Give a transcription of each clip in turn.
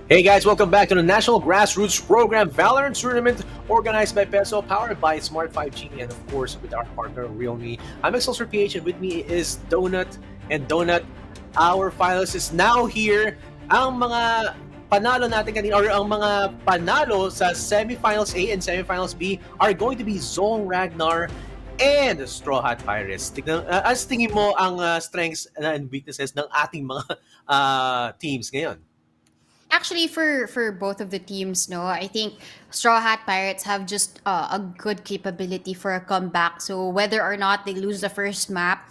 Hey guys, welcome back to the National Grassroots Program Valorant Tournament organized by Peso, powered by Smart 5G, and of course with our partner Realme. I'm Excelsior PH and with me is Donut. And Donut, our finalist is now here. Ang mga panalo natin kanina or ang mga panalo sa semifinals A and semifinals B are going to be Zone Ragnar and Strawhat Pirates. As tingin mo ang strengths and weaknesses ng ating mga teams ngayon? Actually, for both of the teams, no, I think Straw Hat Pirates have just a good capability for a comeback. So whether or not they lose the first map,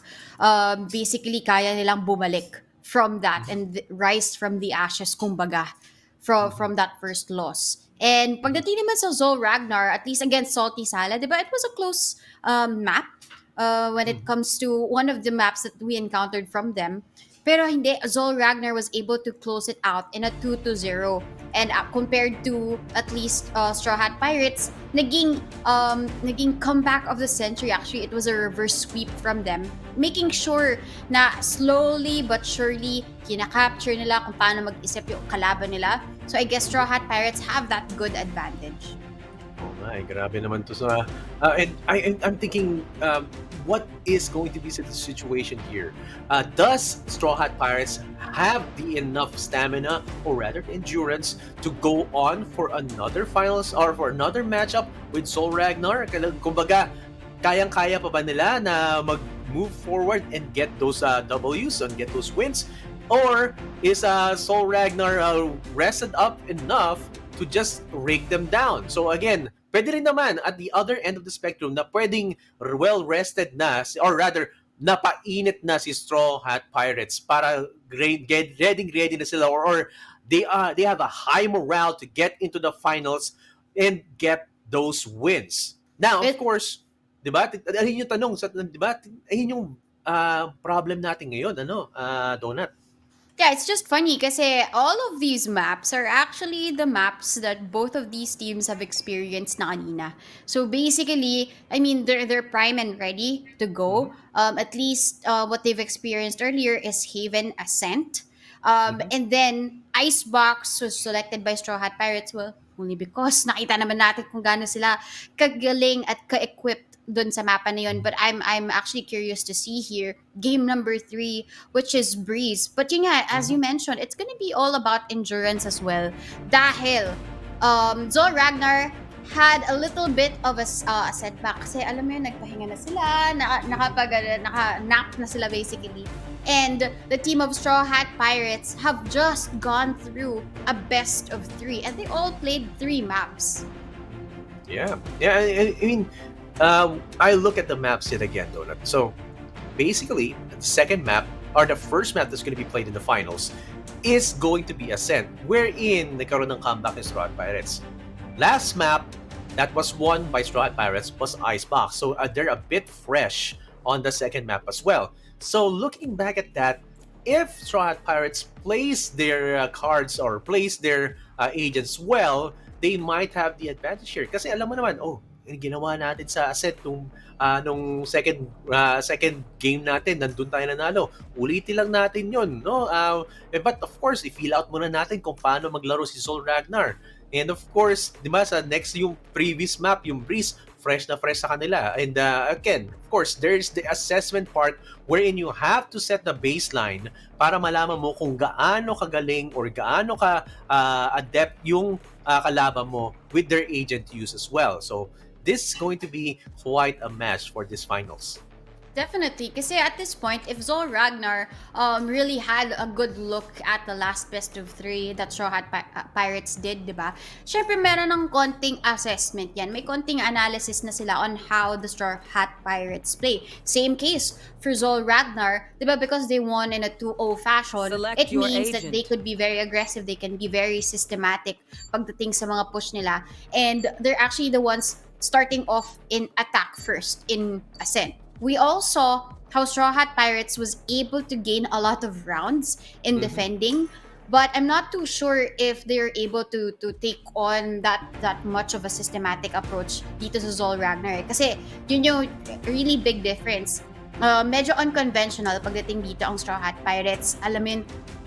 basically kaya nilang bumalik from that and rise from the ashes, kumbaga, from that first loss. And pagdating naman sa Zol Ragnar, at least against Salty Sala, diba, it was a close map when it comes to one of the maps that we encountered from them. Pero hindi, Zol Ragnar was able to close it out in a 2-0. And compared to at least Straw Hat Pirates, naging comeback of the century. Actually, it was a reverse sweep from them, making sure na slowly but surely kinakapture nila kung paano mag-isip yung kalaban nila. So I guess Straw Hat Pirates have that good advantage. Oh my, grabe naman to sa... and I'm thinking, what is going to be the situation here? Does Straw Hat Pirates have the enough stamina, or rather endurance, to go on for another finals or for another matchup with Soul Ragnar? Kumbaga, kayang-kaya pa ba nila na mag-move forward and get those Ws and get those wins? Or is Soul Ragnar rested up enough to just rake them down? So again, pwede rin naman at the other end of the spectrum na pwedeng well-rested na, or rather, napainit na si Straw Hat Pirates para ready na sila, or they have a high morale to get into the finals and get those wins. Now, of But course, 'di ba? Ayun yung tanong sa 'di ba? Ayun yung problem natin ngayon, Donut. yeah, it's just funny kasi all of these maps are actually the maps that both of these teams have experienced na kanina. So basically, I mean, they're prime and ready to Mhm. go. At least what they've experienced earlier is Haven Ascent. Mhm. And then Icebox was selected by Straw Hat Pirates. Well, only because nakita naman natin kung gaano sila kagaling at ka-equipped dun sa mapa na yun. But I'm actually curious to see here game number 3, which is Breeze. But yun nga, as Mhm. you mentioned, it's gonna be all about endurance as well. Dahil Zol Ragnar had a little bit of a setback kasi alam mo yun, nagpahinga na sila, naka-nap na sila basically. And the team of Straw Hat Pirates have just gone through a best of 3 and they all played 3 maps. Yeah. Yeah, I mean, I look at the maps yet again, Donut. So basically, the second map, or the first map that's going to be played in the finals, is going to be Ascent, wherein nagkaroon ng comeback ni Strawhat Pirates. Last map that was won by Strawhat Pirates was Icebox, so they're a bit fresh on the second map as well. So looking back at that, if Strawhat Pirates plays their cards or plays their agents well, they might have the advantage here. Kasi alam mo naman, ginawa natin sa Ascent nung second game natin, nandun tayo nanalo. Ulitin lang natin yun, no? But of course, i-feel out muna natin kung paano maglaro si Sol Ragnar. And of course, di ba, sa next yung previous map, yung Breeze, fresh na fresh sa kanila. And again, of course, there's the assessment part wherein you have to set the baseline para malaman mo kung gaano kagaling or gaano ka adept yung kalaban mo with their agent use as well. So this is going to be quite a match for this finals. Definitely. Kasi at this point, if Zol Ragnar really had a good look at the last best of 3 that Straw Hat Pirates did, di ba? Syempre, meron ng konting assessment yan. May konting analysis na sila on how the Straw Hat Pirates play. Same case for Zol Ragnar, di ba? Because they won in a 2-0 fashion, Select it your means that they agent. could be very aggressive, they can be very systematic pagdating sa mga push nila. And they're actually the ones starting off in attack first in Ascent. We all saw how Straw Hat Pirates was able to gain a lot of rounds in Mhm. defending, but I'm not too sure if they're able to take on that much of a systematic approach dito sa Zol Ragnar. Kasi yun yung really big difference. medyo unconventional pagdating dito ang Straw Hat Pirates. Alam mo yun,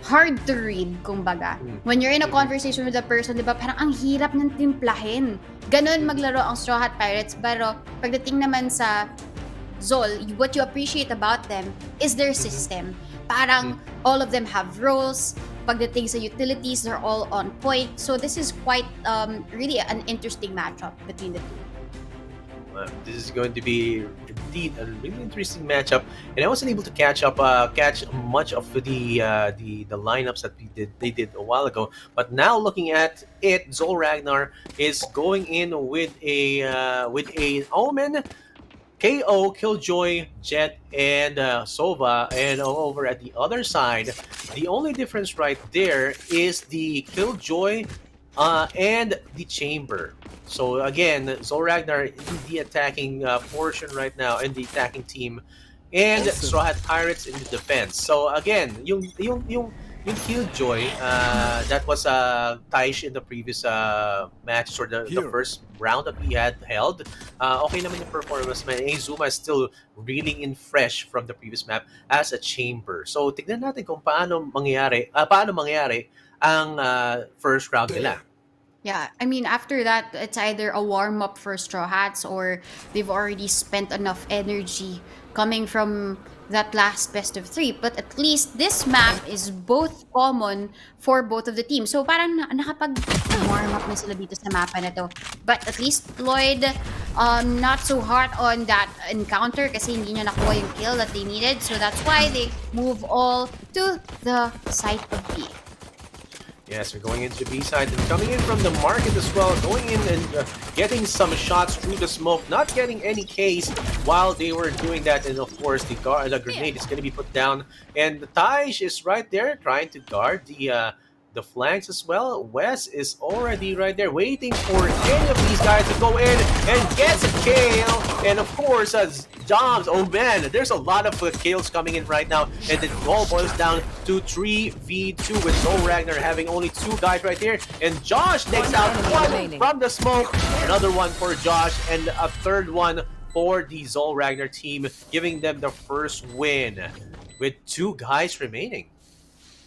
hard to read, kumbaga. When you're in a conversation with a person, di ba, parang ang hirap ng timplahin. Ganon maglaro ang Straw Hat Pirates. Pero pagdating naman sa Zol, what you appreciate about them is their system. Parang all of them have roles. Pagdating sa utilities, they're all on point. So this is quite really an interesting matchup between the two. This is going to be indeed a really interesting matchup, and I wasn't able to catch much of the lineups that they did a while ago. But now looking at it, Zol Ragnar is going in with a Omen, KO, Killjoy, Jet, and Sova, and over at the other side, the only difference right there is the Killjoy and the Chamber. So again, Zol Ragnar in the attacking portion right now, in the attacking team, and Strawhat Pirates in the defense. So again, yung Killjoy that was Taish in the previous match, or the first round that we had held. Okay naman yung performance, man. Zuma is still reeling in fresh from the previous map as a Chamber. So tignan natin kung paano mangyari ang first round nila. Yeah, I mean, after that, it's either a warm up for Straw Hats or they've already spent enough energy coming from that last best of 3. But at least this map is both common for both of the teams. So parang nakapag-warm up na sila dito sa mapa na to. But at least Lloyd, not so hard on that encounter kasi hindi niya nakuha yung kill that they needed. So that's why they move all to the site of B. Yes, we're going into the B side and coming in from the market as well, going in and getting some shots through the smoke, not getting any case while they were doing that. And of course, the grenade is going to be put down, and the Taish is right there trying to guard the flanks as well. Wes is already right there waiting for any of these guys to go in and gets a kill. And of course, Doms, oh man, there's a lot of kills coming in right now, and it all boils down to 3v2 with Zol Ragnar having only 2 guys right here, and Josh takes out one from the smoke, another one for Josh, and a third one for the Zol Ragnar team, giving them the first win with 2 guys remaining.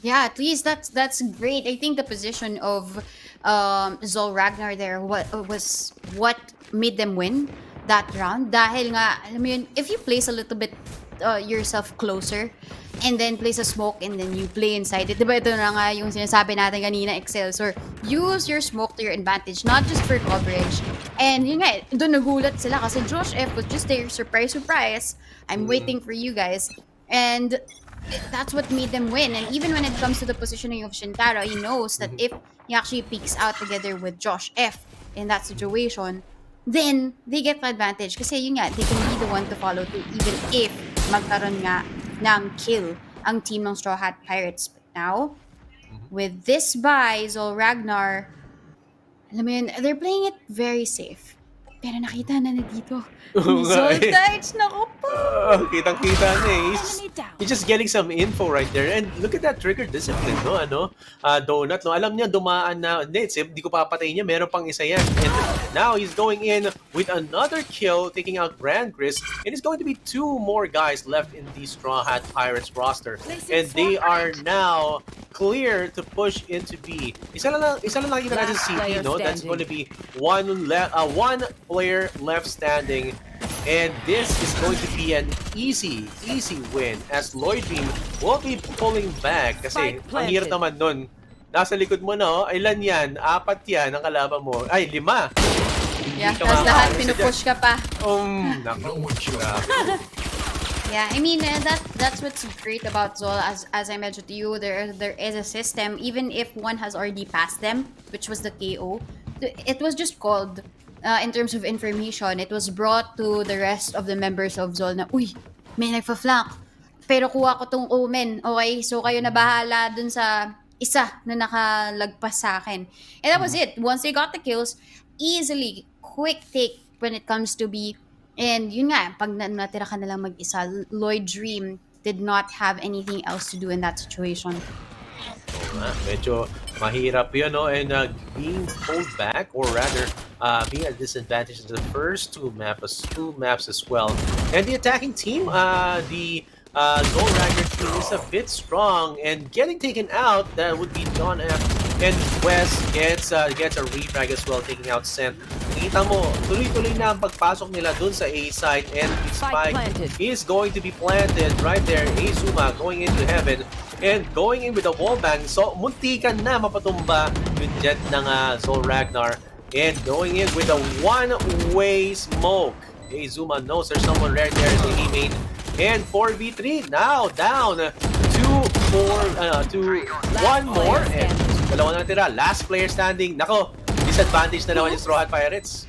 Yeah, at least that's great. I think the position of Zol Ragnar there was what made them win that round. Dahil nga, alam mo yun, if you place a little bit yourself closer and then place a smoke and then you play inside it. Diba ito na nga yung sinasabi natin kanina, Excelsior. Use your smoke to your advantage, not just for coverage. And yun nga, doon nagulat sila kasi Josh F was just there, surprise, surprise. I'm waiting for you guys. And that's what made them win. And even when it comes to the positioning of Shintaro, he knows that if he actually peeks out together with Josh F in that situation, then they get the advantage. Kasi yun nga, they can be the one to follow too, even if magkaroon nga ng kill ang team ng Straw Hat Pirates. But now, with this buy, Zol Ragnar, alam mo yun, they're playing it very safe. Pero nakita na dito. Zoltage, naku po! Kitang-kita na eh. He's just getting some info right there. And look at that trigger discipline, no? Donut, no? Alam niya, dumaan na. Hindi ko papatayin niya. Meron pang isa yan. And now he's going in with another kill, taking out Grand Chris. And it's going to be 2 more guys left in the Straw Hat Pirates roster. And they are now clear to push into B. Isa lang nakikita natin sa CT, no? That's going to be one player left standing. And this is going to be an easy win as Lloyd Dream will be pulling back kasi ang hirap naman nun. Nasa likod mo na, ilan yan? 4 yan ang kalaban mo. Ay, 5. Yeah, tapos lahat pinupush ka pa. Yeah, I mean that's what's great about Zol. As I mentioned to you, there is a system. Even if one has already passed them, which was the KO, it was just called. In terms of information, it was brought to the rest of the members of Zol na, uy, may nagpa-flank. Pero kuha ko tong Omen. Okay, so kayo na bahala dun sa isa na nakalagpas sa akin. And that was it. Once they got the kills, easily, quick take when it comes to B. And yun nga, pag natira ka na lang mag-isa, Lloyd Dream did not have anything else to do in that situation. Medyo mahirap yun, no? And being pulled back, or rather, being at disadvantage in the first two maps as well. And the attacking team, the Gold Ragnar team is a bit strong, and getting taken out, that would be Don F. And West gets a refrag as well, taking out Sent. Nakita mo, tuloy-tuloy na ang pagpasok nila dun sa A side, and the spike is going to be planted right there. Azuma going into heaven and going in with a wallbang. So, muntikan na mapatumba yung jet ng Zol Ragnar. And going in with a one-way smoke. Azuma knows there's someone right there in the A main. And 4v3 now down to one more. And dalawa na tira. Last player standing. Nako, disadvantage na naman yung Strawhat Pirates.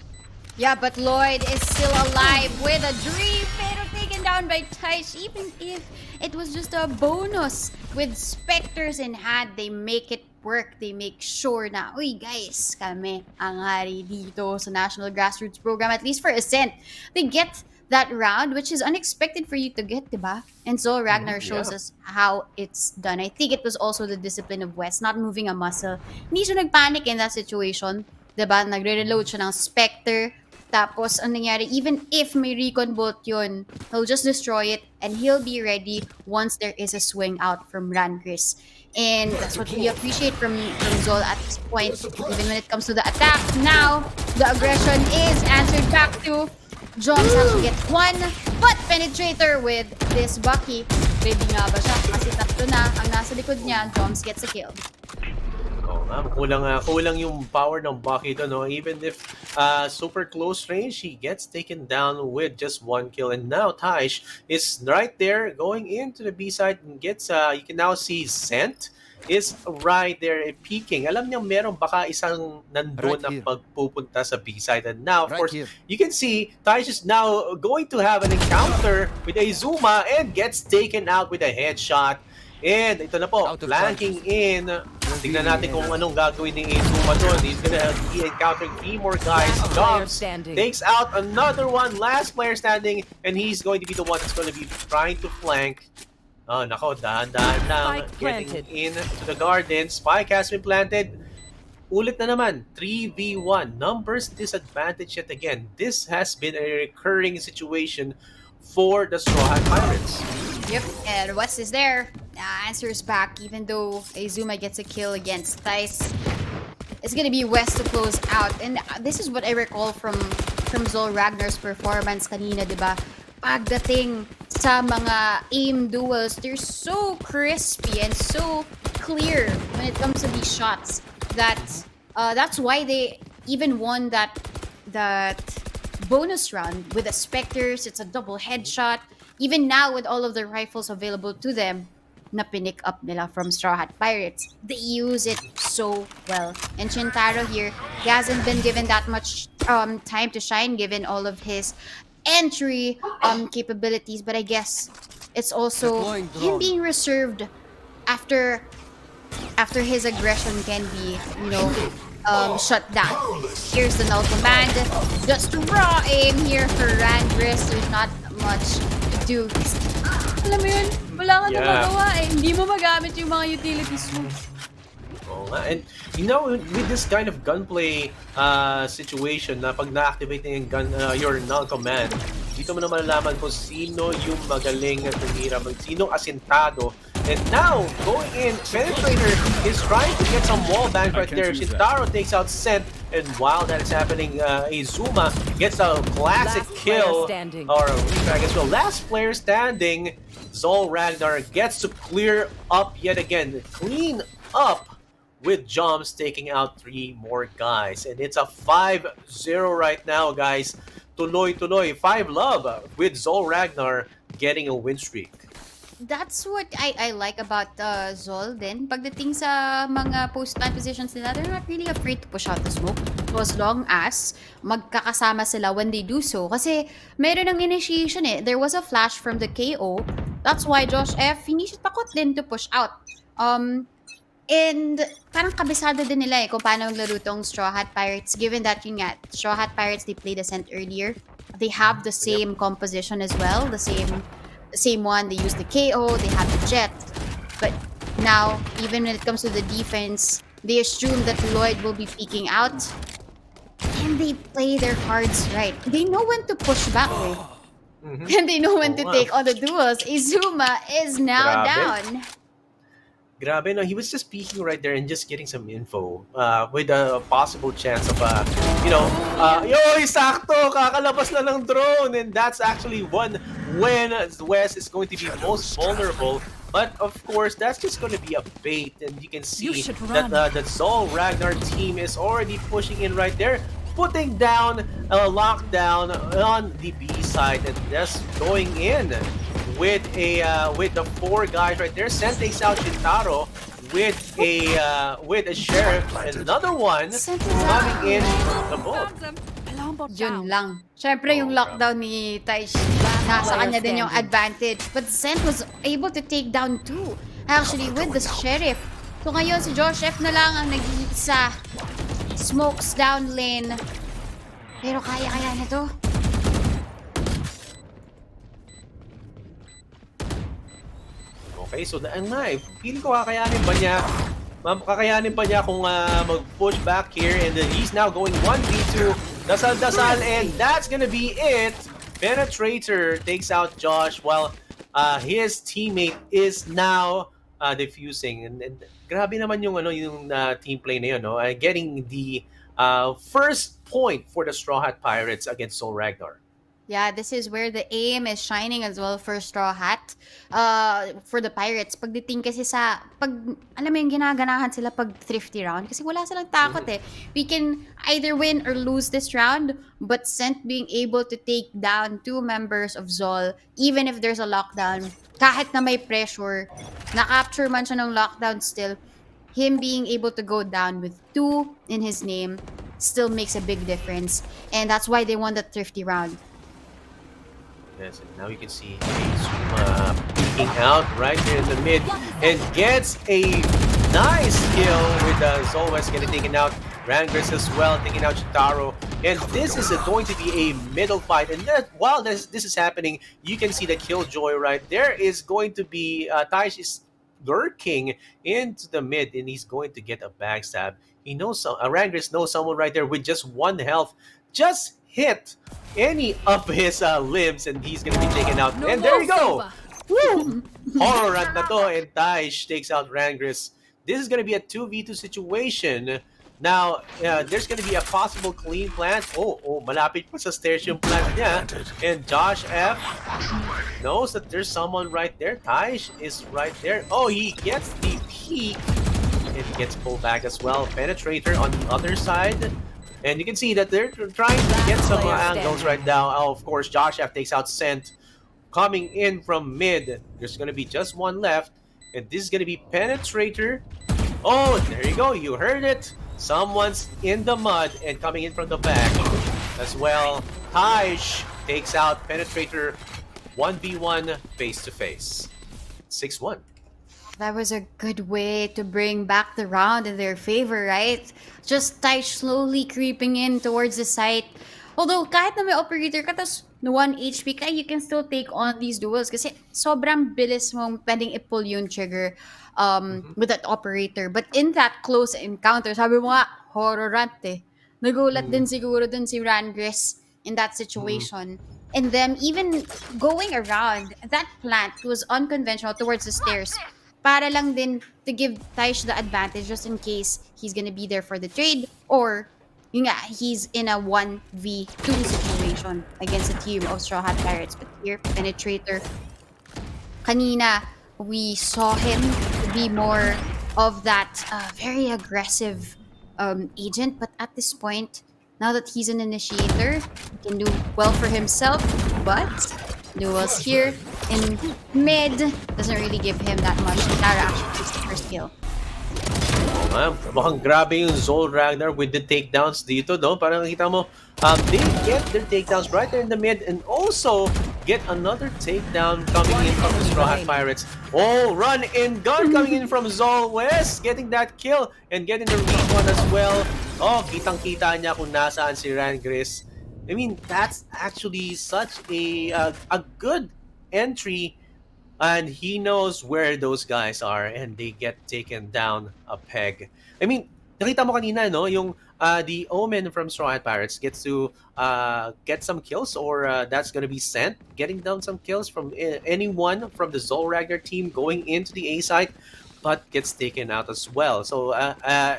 Yeah, but Lloyd is still alive with a dream, pero taken down by Tice. Even if it was just a bonus with Spectres in hand, they make it work. They make sure na, uy guys, kami ang hari dito sa National Grassroots Program, at least for Ascent. They get that round, which is unexpected for you to get, diba? And so Ragnar shows us how it's done. I think it was also the discipline of West, not moving a muscle. Hindi siya nagpanic in that situation, diba? Nagre-reload siya ng Spectre. Tapos, ang nangyari, even if may recon bolt yun, he'll just destroy it and he'll be ready once there is a swing out from Rankris. And that's what we appreciate from Zol at this point, even when it comes to the attack. Now, the aggression is answered back to Joms actually gets one, but Penetrator with this Bucky. Ready nga ba siya? Kasi tatlo na ang nasa likod niya. Joms gets a kill. Oh, kulang yung power ng Bucky doon, no? Even if super close range, he gets taken down with just one kill. And now Taish is right there going into the B side and gets, you can now see Sent is right there peeking. Alam niya meron baka isang nandun na pagpupunta sa B side. And now, of course, you can see Taish is now going to have an encounter with Azuma and gets taken out with a headshot. And ito na po, flanking in. Tingnan natin kung anong gagawin ni Azuma doon. He's gonna be encountering 3 more guys. Dobbs takes out another one. Last player standing. And he's going to be the one that's going to be trying to flank. Oh, nako, dahan-dahan lang. Getting in to the garden. Spike has been planted. Ulit na naman, 3v1. Numbers disadvantage yet again. This has been a recurring situation for the Strawhat Pirates. Yep, and West is there. Answers back, even though Azuma gets a kill against Tice. It's gonna be West to close out. And this is what I recall from Zol Ragnar's performance kanina, diba? Pagdating sa mga aim duels, they're so crispy and so clear when it comes to these shots that that's why they even won that bonus round with the Spectres. It's a double headshot. Even now, with all of the rifles available to them, na pinick up nila from Strawhat Pirates, they use it so well. And Shintaro here, he hasn't been given that much time to shine given all of his entry capabilities, but I guess it's also him being reserved after his aggression can be, shut down. Here's the null command. Just raw aim here for Randris. There's not much to do. Alam mo yun, wala ka na magawa eh. Hindi mo magamit yung mga utilities mo. And with this kind of gunplay situation, na pag na-activate na yung your null command, dito mo na malalaman kung sino yung magaling at tumira, sino asintado. And now, going in, Penetrator is trying to get some wall bang right there. Shintaro takes out Sent, and while that is happening, Azuma gets a classic kill, or a refrag as well. Last player standing, Zol Ragnar gets to clear up yet again. Clean up with Joms taking out 3 more guys. And it's a 5-0 right now, guys. Tuloy-tuloy, 5-love with Zol Ragnar getting a win streak. That's what I like about Zol din. Pagdating sa mga post-plant positions nila, they're not really afraid to push out the smoke. So as long as magkakasama sila when they do so. Kasi meron ng initiation eh. There was a flash from the KO. That's why Josh F, hindi siya takot din to push out. And parang kabisado din nila eh kung paano maglaro tong Strawhat Pirates. Given that yun nga, Strawhat Pirates, they played Ascent earlier. They have the same composition as well. The same one. They use the KO, they have the Jet. But now, even when it comes to the defense, they assume that Lloyd will be peeking out. And they play their cards right. They know when to push back, eh? Mhm. And they know when Oo to nga. take on the duels. Izuma is now Grabe. down. Grabe, no, he was just peeking right there and just getting some info with a possible chance of, yo, sakto, kakalabas na ng drone. And that's actually one when West is going to be most vulnerable. But of course, that's just going to be a bait. And you can You see should that run. the Zol Ragnar team is already pushing in right there, putting down a lockdown on the B side and just going in with the four guys right there. Sen takes out Shintaro with a sheriff, and another one Sent is coming out. in from the boat. Found them. Alarm bot Yun down. lang. Siyempre, yung Oh, lockdown ni Taish, nasa player kanya din yung standing. advantage. But Zent was able to take down two. Actually, with the sheriff. So ngayon, si Josh F na lang ang nag-iisa. Smokes down lane. Pero kaya na to. Okay, so daan na eh. Feeling ko kakayanin ba niya? Kakayanin pa niya kung mag-push back here, and then he's now going 1v2. Dasal-dasal, and that's gonna be it. Penetrator takes out Josh while his teammate is now defusing. And grabe naman yung team play na yun, no? Getting the first point for the Straw Hat Pirates against Soul Ragnar. Yeah, this is where the aim is shining as well for Straw Hat. For the Pirates, pagdating kasi alam mo yung ginaganahan sila pag thrifty round, kasi wala silang takot eh. We can either win or lose this round, but Sent being able to take down two members of Zol, even if there's a lockdown, kahit na may pressure, na-capture man siya ng lockdown still, him being able to go down with two in his name still makes a big difference. And that's why they won the thrifty round. Yes, and now you can see Zuma peeking out right there in the mid and gets a nice kill with Zolwes getting taken out. Rangers as well taking out Shitaro. And this is going to be a middle fight. And while this is happening, you can see the Killjoy right there is going to be Taish is lurking into the mid, and he's going to get a backstab. He knows Rangers knows someone right there with just one health. Just hit any of his limbs and he's gonna be taken out. No And there more you go! silver. Woo! Horror rant na to, and Taish takes out Rangris. This is gonna be a 2v2 situation. Now, there's gonna be a possible clean plant. Oh, malapit pa sa stairs yung plant niya. And Josh F knows that there's someone right there. Taish is right there. Oh, he gets the peek. And he gets pulled back as well. Penetrator on the other side. And you can see that they're trying to get some angles right now. Oh, of course, Josh F takes out Scent. Coming in from mid. There's going to be just one left. And this is going to be Penetrator. Oh, there you go. You heard it. Someone's in the mud and coming in from the back as well. Taish takes out Penetrator 1v1 face-to-face. 6-1. That was a good way to bring back the round in their favor, right? Just Taish slowly creeping in towards the site. Although, kahit na may operator ka, tas 1 HP ka, you can still take on these duels kasi sobrang bilis mong pwedeng i-pull yung trigger with that operator. But in that close encounter, sabi mo nga, horrorant eh. Nagulat din siguro dun si Rangris in that situation. And them even going around, that plant was unconventional towards the stairs. Para lang din to give Taish the advantage just in case he's gonna be there for the trade or yun nga, he's in a 1v2 situation against a team of Straw Hat Pirates. But here, Penetrator, kanina, we saw him to be more of that very aggressive agent. But at this point, now that he's an initiator, he can do well for himself. But duels here in mid doesn't really give him that much. Tara actually takes the first kill. Mukhang grabe yung Zol Ragnar with the takedowns dito, no? Parang kita mo, they get their takedowns right there in the mid and also get another takedown coming in from the Straw Hat Pirates. Oh, run and gun coming in from Zol West, getting that kill and getting the respawn as well. Oh, kitang-kita niya kung nasaan si Rangris. I mean, that's actually such a good entry, and he knows where those guys are, and they get taken down a peg. I mean, nakita mo kanina, no, yung the Omen from Strawhat Pirates gets to get some kills, or that's gonna be sent, getting down some kills from anyone from the Zol Ragnar team going into the A site, but gets taken out as well. So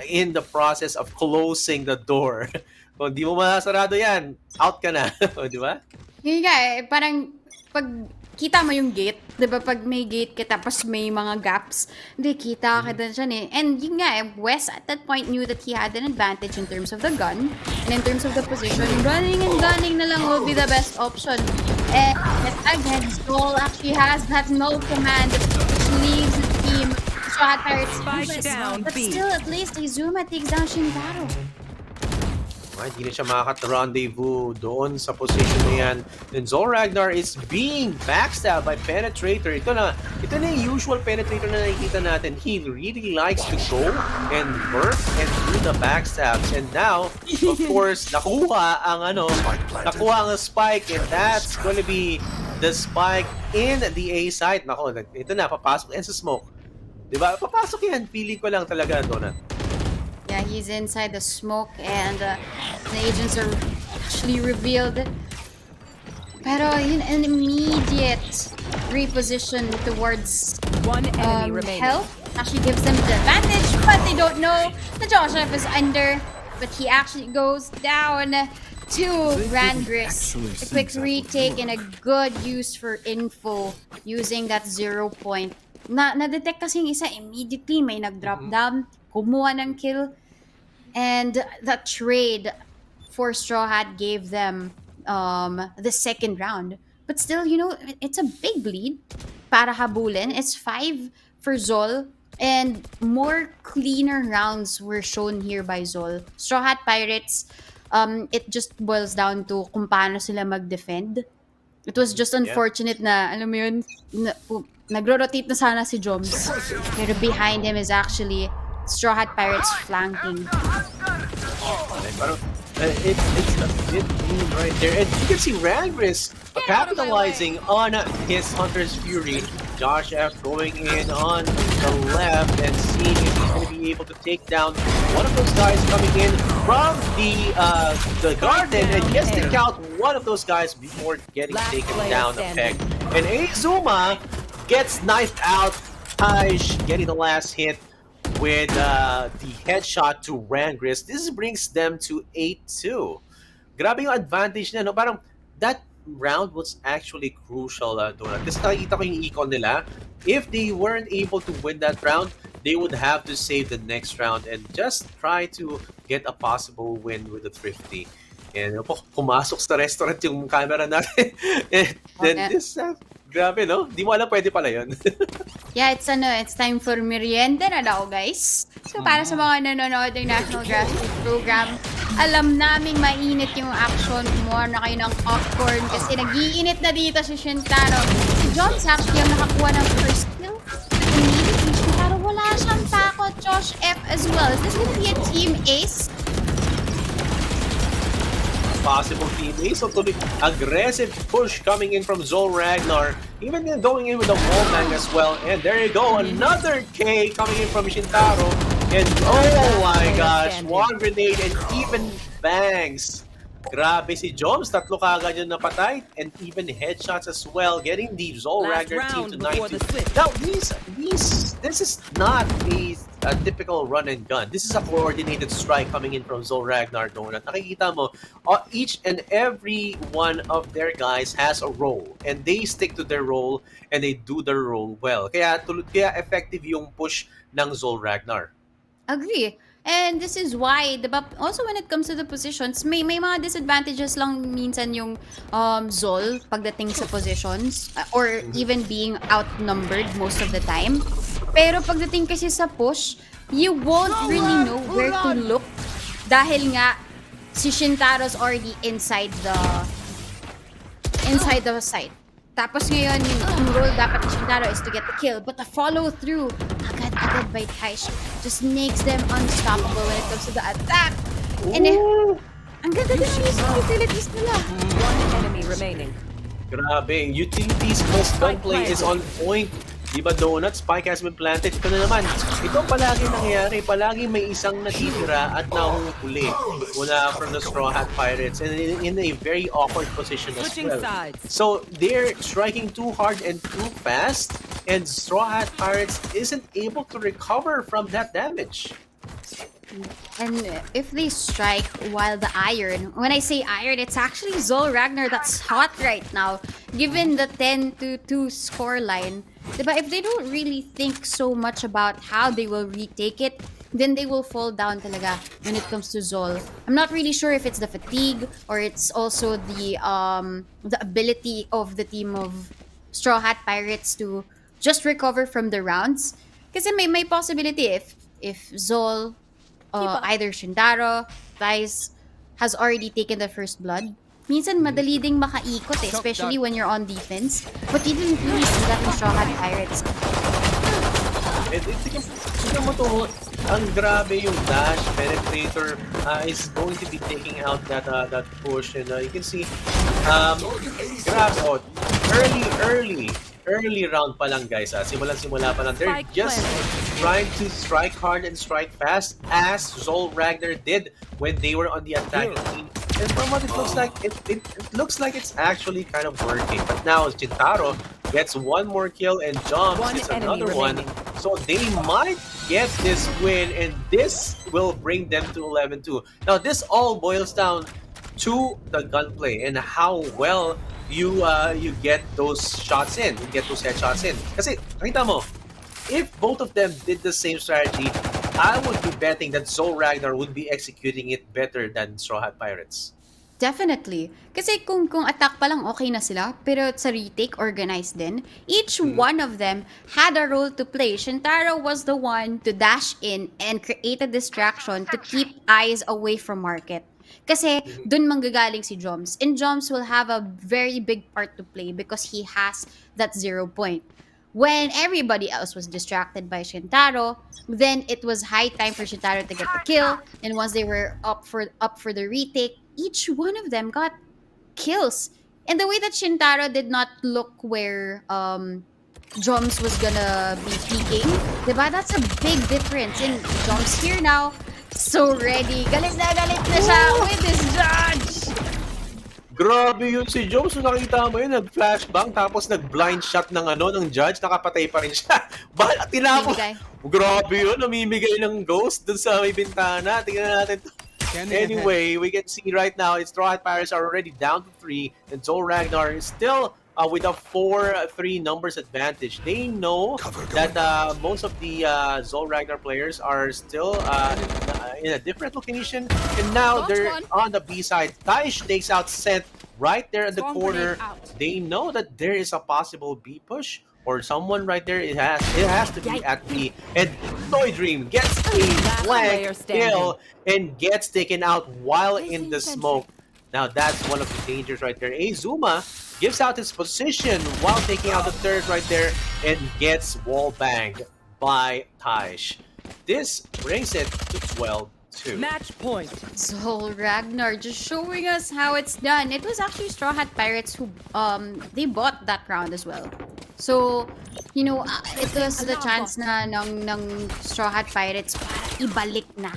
in the process of closing the door, kung di mo masarado yan, out ka na. Di ba? Yun nga eh, parang pag kita mo yung gate, 'di ba? Pag may gate ka tapos may mga gaps, hindi kita ka din siya eh. And yun nga eh, Wes at that point knew that he had an advantage in terms of the gun and in terms of the position. Running and gunning na lang will be the best option. And again, Zol actually has that no command, which leaves the team shot Pirates useless. But still, at least Izuma takes down Shintaro. Hindi na siya makakat-rendezvous doon sa position na yan. And Zol Ragnar is being backstabbed by Penetrator. Ito na yung usual Penetrator na nakikita natin. He really likes to go and work and do the backstabs. And now, of course, nakuha ang spike, and that's gonna be the spike in the A site. Nako, ito na, papasok yan sa smoke. Diba? Papasok yan. Pili ko lang talaga, Donut. Yeah, he's inside the smoke and the agents are actually revealed. Pero yun, an immediate reposition towards one enemy remaining. Health actually gives them the advantage, but they don't know that Josh F is under. But he actually goes down to Rangris. A quick retake and a good use for info using that 0 point. Na-detect kasi yung isa immediately, may nag-drop down, kumuha ng kill. And the trade for Strawhat gave them the second round. But still, it's a big lead para habulin. It's 5 for Zol. And more cleaner rounds were shown here by Zol. Strawhat Pirates, it just boils down to kung paano sila mag-defend. It was just unfortunate na, alam mo yun, nagro-rotate na sana si Joms. Pero behind him is actually Strawhat Pirates flanking. It's a bit mean right there. And you can see Ragris capitalizing on his Hunter's Fury. Josh F going in on the left and seeing if he's going to be able to take down one of those guys coming in from the garden, and gets to count one of those guys before getting taken down a peg. And Izuma gets knifed out. Taj getting the last hit with the headshot to Rangris. This brings them to 8-2. Grabe yung advantage na, no? Parang that round was actually crucial, Donut. Kasi nakikita ko yung econ nila. If they weren't able to win that round, they would have to save the next round and just try to get a possible win with the Thrifty. And pumasok sa restaurant yung camera natin. And then this... grabe, no? Di mo alam, pwede pala yun. Yeah, it's time for merienda na daw, guys. So, para sa mga nanonood ng National Grassroots Program, alam naming mainit yung action. Kumuha na kayo ng popcorn kasi nag-iinit na dito si Shintaro. Si Jones actually yung nakakuha ng first kill. Immediately, Shintaro, wala siyang takot. Josh F as well. Is this gonna be a team ace? Possible team ace. So aggressive push coming in from Zol Ragnar, even going in with the wallbang as well. And there you go, another K coming in from Shintaro. And oh my gosh, one grenade and even bangs. Grabe si Joms, tatlo kagad yung napatay, and even headshots as well, getting the Zol Ragnar team to 9-2. Now, this is not a typical run and gun. This is a coordinated strike coming in from Zol Ragnar, Donut. Nakikita mo, each and every one of their guys has a role, and they stick to their role, and they do their role well. Kaya effective yung push ng Zol Ragnar. Agree. And this is why, diba, also when it comes to the positions, may mga disadvantages lang minsan yung Zol pagdating sa positions, or even being outnumbered most of the time. Pero pagdating kasi sa push, you won't really know where to look dahil nga si Shintaro's already inside the site. Tapos ngayon, yung role dapat ni Shintaro is to get the kill, but the follow-through agad-agad by Taish just makes them unstoppable when it comes to the attack. And ang ganda din yung utilities nila. One enemy remaining. Grabe, utilities plus gunplay is on point Di ba Donut, Spike has been planted. Ito na naman. Ito palagi nangyayari. Palagi may isang natitira at nahuhuli mula from the Strawhat Pirates and in a very awkward position as Switching well. sides. So they're striking too hard and too fast and Strawhat Pirates isn't able to recover from that damage. And if they strike while the iron, when I say iron, it's actually Zol Ragnar that's hot right now. Given the 10-2 score line, diba, if they don't really think so much about how they will retake it, then they will fall down talaga when it comes to Zol. I'm not really sure if it's the fatigue or it's also the ability of the team of Straw Hat Pirates to just recover from the rounds. Kasi may possibility if Zol, either Shintaro, Vice has already taken the first blood. Minsan madali ding makaikot especially when you're on defense. But you didn't really see that in Straw Hat Pirates. Tignan mo to, ang grabe yung dash penetrator is going to be taking out that push and you can see grabe early round pa lang guys simula pa lang they're just trying to strike hard and strike fast as Zol Ragnar did when they were on the attacking team. And from what it looks like, it looks like it's actually kind of working. But now Shintaro gets one more kill and Jumps gets another one. So they might get this win and this will bring them to 11-2. Now this all boils down to the gunplay and how well you get those shots in, you get those headshots in. Kasi nakita mo, if both of them did the same strategy, I would be betting that Zol Ragnar would be executing it better than Straw Hat Pirates. Definitely. Kasi kung attack pa lang okay na sila, pero sa retake organized din, each one of them had a role to play. Shintaro was the one to dash in and create a distraction to keep eyes away from Market. Kasi dun manggagaling si Joms. And Joms will have a very big part to play because he has that 0 point. When everybody else was distracted by Shintaro, then it was high time for Shintaro to get the kill. And once they were up for the retake, each one of them got kills. And the way that Shintaro did not look where Joms was gonna be peeking, diba? That's a big difference. And Joms here now, so ready. Galit na siya with this judge. Grabe yun si Jones. So nakita mo yun, nag-flashbang tapos nag-blind shot ng judge, nakapatay pa rin siya. Tinapos. Grabe yun, namimigay ng ghost dun sa may bintana. Tingnan natin to. Anyway, we can see right now, it's Straw Hat Pirates are already down to 3 and Zol Ragnar is still with a 4-3 numbers advantage. They know that most of the Zol Ragnar players are still in a different location, and now they're on the B side. Taish takes out Sent right there in the corner. They know that there is a possible B push or someone right there. It has to be at B. And Toy Dream gets a flank kill and gets taken out while in the smoke. Now that's one of the dangers right there. Azuma gives out his position while taking out the third right there and gets wall banged by Taish. This brings it to 12-2. Match point. So Ragnar just showing us how it's done. It was actually Straw Hat Pirates who they bought that round as well. So, you know, it was the chance na ng Straw Hat Pirates para ibalik na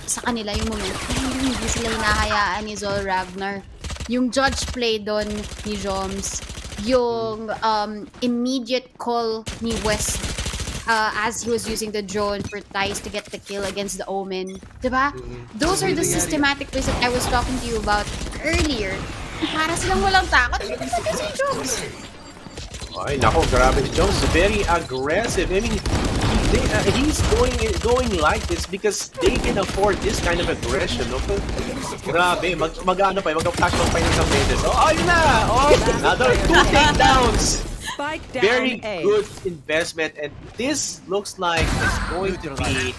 sa kanila yung moment. Hindi sila hinahayaan ni Zol Ragnar. Yung judge play doon ni Joms, yung immediate call ni West as he was using the drone for Thais to get the kill against the Omen. Diba? Those are the systematic plays that I was talking to you about earlier. Para silang walang takot. Ito si Joms. Ay, nako, grabe si Jones. Very aggressive. I mean, he's going like this because they can afford this kind of aggression. Okay? Grabe, mag-ano pa, mag-flashback pa yung isang beses. Oh, ayun na! Oh, another 2 takedowns! Very good investment, and this looks like it's going to be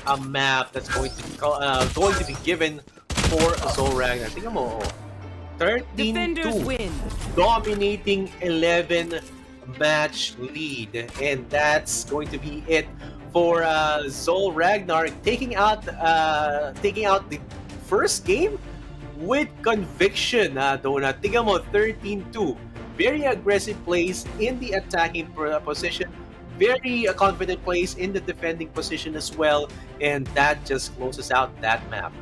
a map that's going to be given for Zol Ragnar. Tingnan mo, 13-2, dominating 11 match lead, and that's going to be it for Zol Ragnar taking out the first game with conviction. Donut, tingnan mo, 13-2. Very aggressive plays in the attacking position, very confident plays in the defending position as well, and that just closes out that map.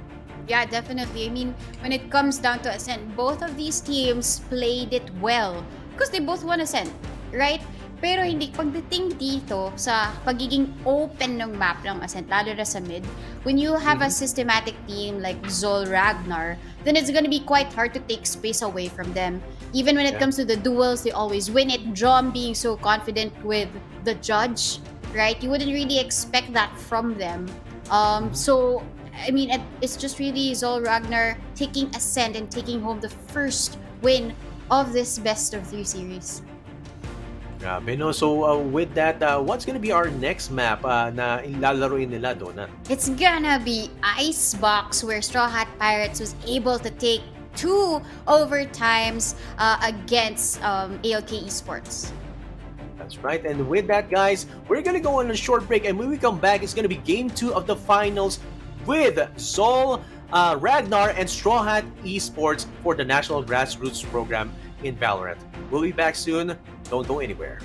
Yeah, definitely. I mean, when it comes down to Ascent, both of these teams played it well because they both won Ascent, right? Pero hindi pagdating dito sa pagiging open ng map ng Ascent, lalo na sa mid, when you have a Mhm. systematic team like Zol Ragnar, then it's gonna be quite hard to take space away from them. Even when it Yeah. comes to the duels, they always win it. Drum being so confident with the judge, right? You wouldn't really expect that from them. Mhm. So I mean, it's just really Zol Ragnar taking Ascent and taking home the first win of this best of 3 series. Grabe, no? So, with that, what's gonna be our next map na ilalaroin nila, Donut? It's gonna be Icebox, where Straw Hat Pirates was able to take 2 overtimes against ALK Esports. That's right. And with that, guys, we're going to go on a short break. And when we come back, it's going to be game 2 of the finals with Zol, Ragnar, and Straw Hat Esports for the National Grassroots Program in Valorant. We'll be back soon. Don't go anywhere.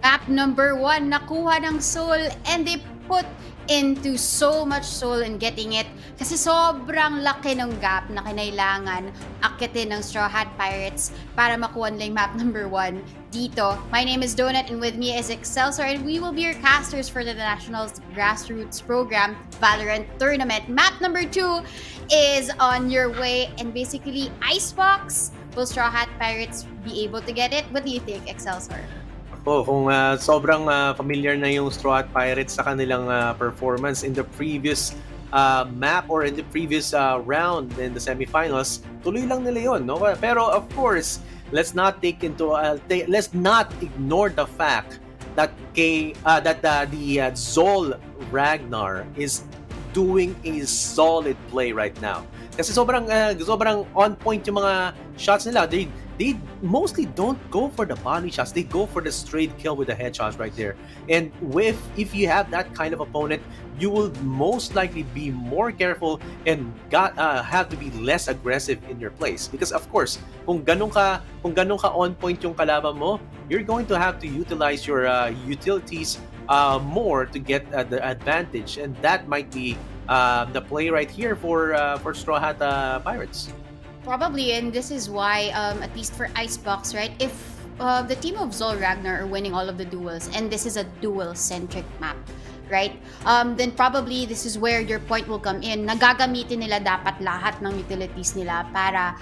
Map number 1, nakuha ng soul and they put into so much soul in getting it kasi sobrang laki ng gap na kinailangan akitin ng Straw Hat Pirates para makuha nila yung map number 1 dito. My name is Donut and with me is Excelsior and we will be your casters for the Nationals Grassroots Program Valorant Tournament. Map number 2 is on your way and basically Icebox. Will Straw Hat Pirates be able to get it? What do you think, Excelsior? Ako, kung sobrang familiar na yung Strawhat Pirates sa kanilang performance in the previous map or in the previous round in the semifinals, tuloy lang nila yun, no? Pero of course, let's not ignore the fact that the Zol Ragnar is doing a solid play right now. Kasi sobrang on point yung mga shots nila. They mostly don't go for the body shots. They go for the straight kill with the headshots right there. And if you have that kind of opponent, you will most likely be more careful and have to be less aggressive in your plays. Because of course, kung ganun ka on point yung kalaban mo, you're going to have to utilize your utilities more to get the advantage, and that might be the play right here for Straw Hat Pirates. Probably, and this is why, at least for Icebox, right? If the team of Zol Ragnar are winning all of the duels, and this is a duel-centric map, right? Then probably this is where your point will come in. Nagagamitin nila dapat lahat ng utilities nila para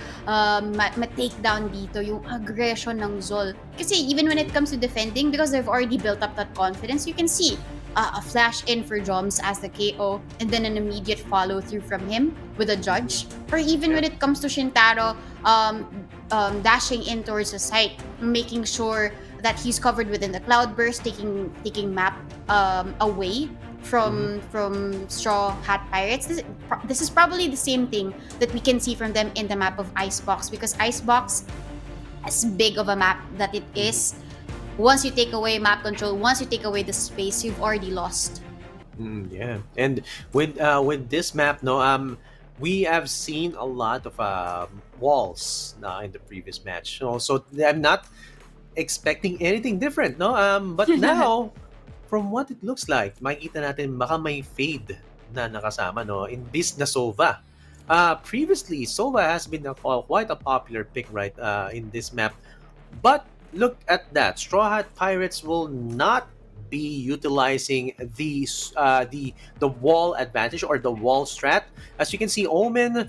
ma-take down dito yung aggression ng Zol. Kasi even when it comes to defending, because they've already built up that confidence, you can see a flash in for Joms as the KO and then an immediate follow through from him with a judge. Or even when it comes to Shintaro dashing in towards the site, making sure that he's covered within the cloudburst, taking map away from Straw Hat Pirates. This is probably the same thing that we can see from them in the map of Icebox, because Icebox, as big of a map that it is, once you take away map control, once you take away the space, you've already lost. Yeah, and with this map, no, we have seen a lot of walls in the previous match. So I'm not expecting anything different, no. But now, from what it looks like, makita natin baka may fade na nakasama, no, in this na Sova. Previously, Sova has been quite a popular pick right in this map, but look at that. Straw Hat Pirates will not be utilizing the wall advantage or the wall strat. As you can see, Omen,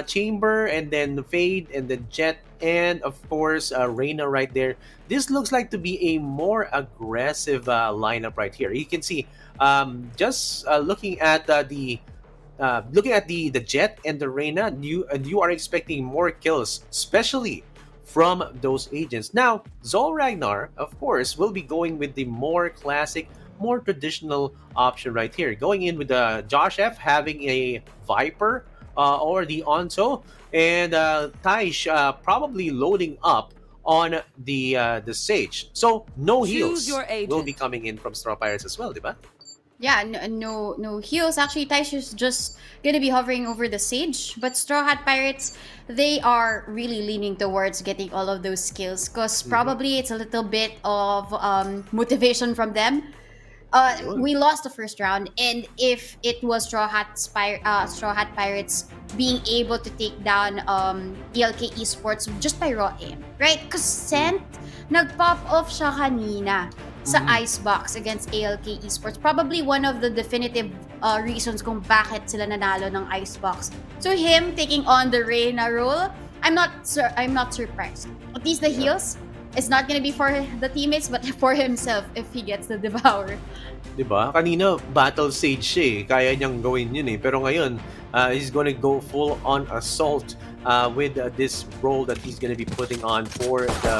Chamber, and then Fade, and then Jet, and of course Reyna right there. This looks like to be a more aggressive lineup right here. You can see, just looking at the Jet and the Reyna, you are expecting more kills, especially from those agents. Now, Zol Ragnar, of course, will be going with the more classic, more traditional option right here. Going in with Josh F having a Viper or the Onto, and Taish probably loading up on the Sage. So no heals will be coming in from Straw Pirates as well, diba? Yeah, no heals. Actually, Taish is just gonna be hovering over the Sage. But Straw Hat Pirates, they are really leaning towards getting all of those skills, because probably it's a little bit of motivation from them. We lost the first round, and if it was Straw Hat Pirates being able to take down ELK Esports just by raw aim, right? Because Scent, nag-pop off siya kanina sa Icebox against ALK Esports. Probably one of the definitive reasons kung bakit sila nanalo ng Icebox. So him taking on the Reyna role, I'm not surprised. At least the heals is not gonna be for the teammates but for himself if he gets the devour. Diba? Kanina, Battle Sage siya eh. Kaya niyang gawin yun eh. Pero ngayon, he's gonna go full on assault with this role that he's gonna be putting on for the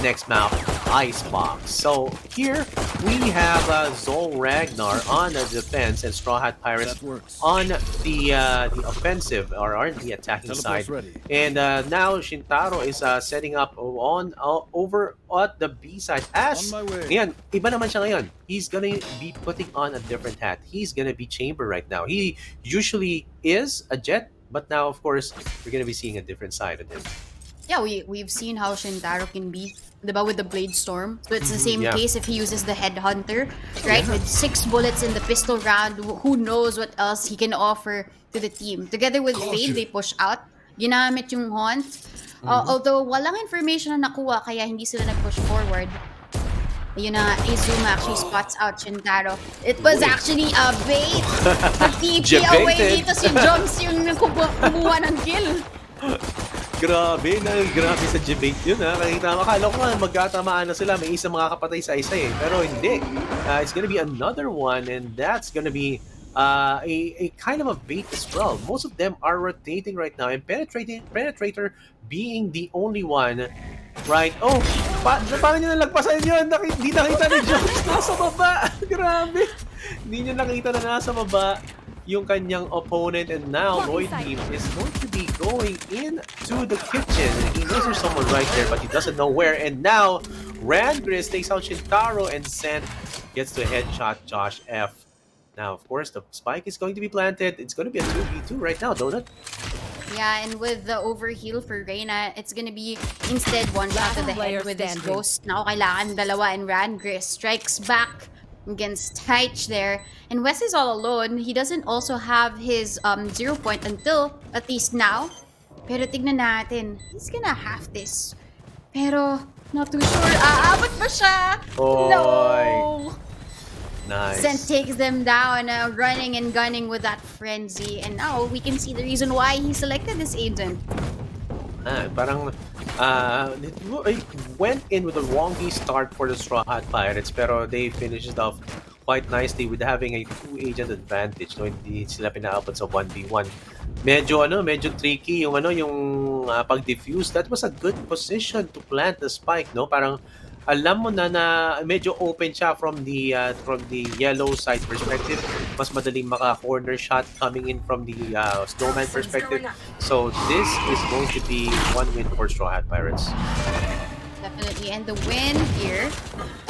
next map, Icebox. So here we have Zol Ragnar on the defense and Straw Hat Pirates on the offensive or on the attacking side. And now Shintaro is setting up on over at the B side. As ngayon, iba naman siya ngayon. He's gonna be putting on a different hat. He's gonna be Chamber right now. He usually is a Jet, but now of course we're gonna be seeing a different side of him. yeah, we've seen how Shintaro can be, diba, with the Blade Storm. So it's the same Yeah. case if he uses the Headhunter, right? Yeah. With 6 bullets in the pistol round, who knows what else he can offer to the team. Together with Fade, they push out. Ginamit yung Haunt. Mhm. Although walang information na nakuha, kaya hindi sila nag-push forward. Yun na, Izuma actually spots out Shintaro. It was Uy. actually a bait. Nag-TP away Debated. dito si Joms yung kumuha ng kill. Grabe sa debate yun ha. Nakita mo, akala ko nga magkatamaan na sila. May isang makakapatay sa isa eh. Pero hindi. It's gonna be another one and that's gonna be a kind of a bait as well. Most of them are rotating right now and Penetrator being the only one. Right? Oh, paano niya nalagpasan yun? Hindi nakita ni Jones nasa baba. Grabe. Hindi niya nakita na nasa baba yung kanyang opponent and now Lloyd Beam is going to be going into the kitchen. He knows there's someone right there but he doesn't know where and now Randgris takes out Shintaro and Sen gets to headshot Josh F. Now of course the spike is going to be planted. It's going to be a 2v2 right now, Donut. Yeah, and with the overheal for Reyna, it's gonna be instead one shot to the head with his ghost. Now kailangan dalawa and Randgris strikes back against Taich there. And Wes is all alone. He doesn't also have his 0 point until at least now. Pero tignan natin, he's gonna have this. Pero not too sure. Aabot ba siya? Oy. No! Nice. Sen takes them down, running and gunning with that frenzy. And now we can see the reason why he selected this agent. Parang it went in with a wonky start for the Strawhat Pirates pero they finished it off quite nicely with having a 2-agent advantage. No, hindi sila pinaabot sa 1v1. Medyo tricky yung pag-defuse. That was a good position to plant the spike, no? Parang alam mo na medyo open siya from the yellow side perspective. Mas madaling maka-corner shot coming in from the snowman perspective. So this is going to be one win for Straw Hat Pirates. Definitely. And the win here,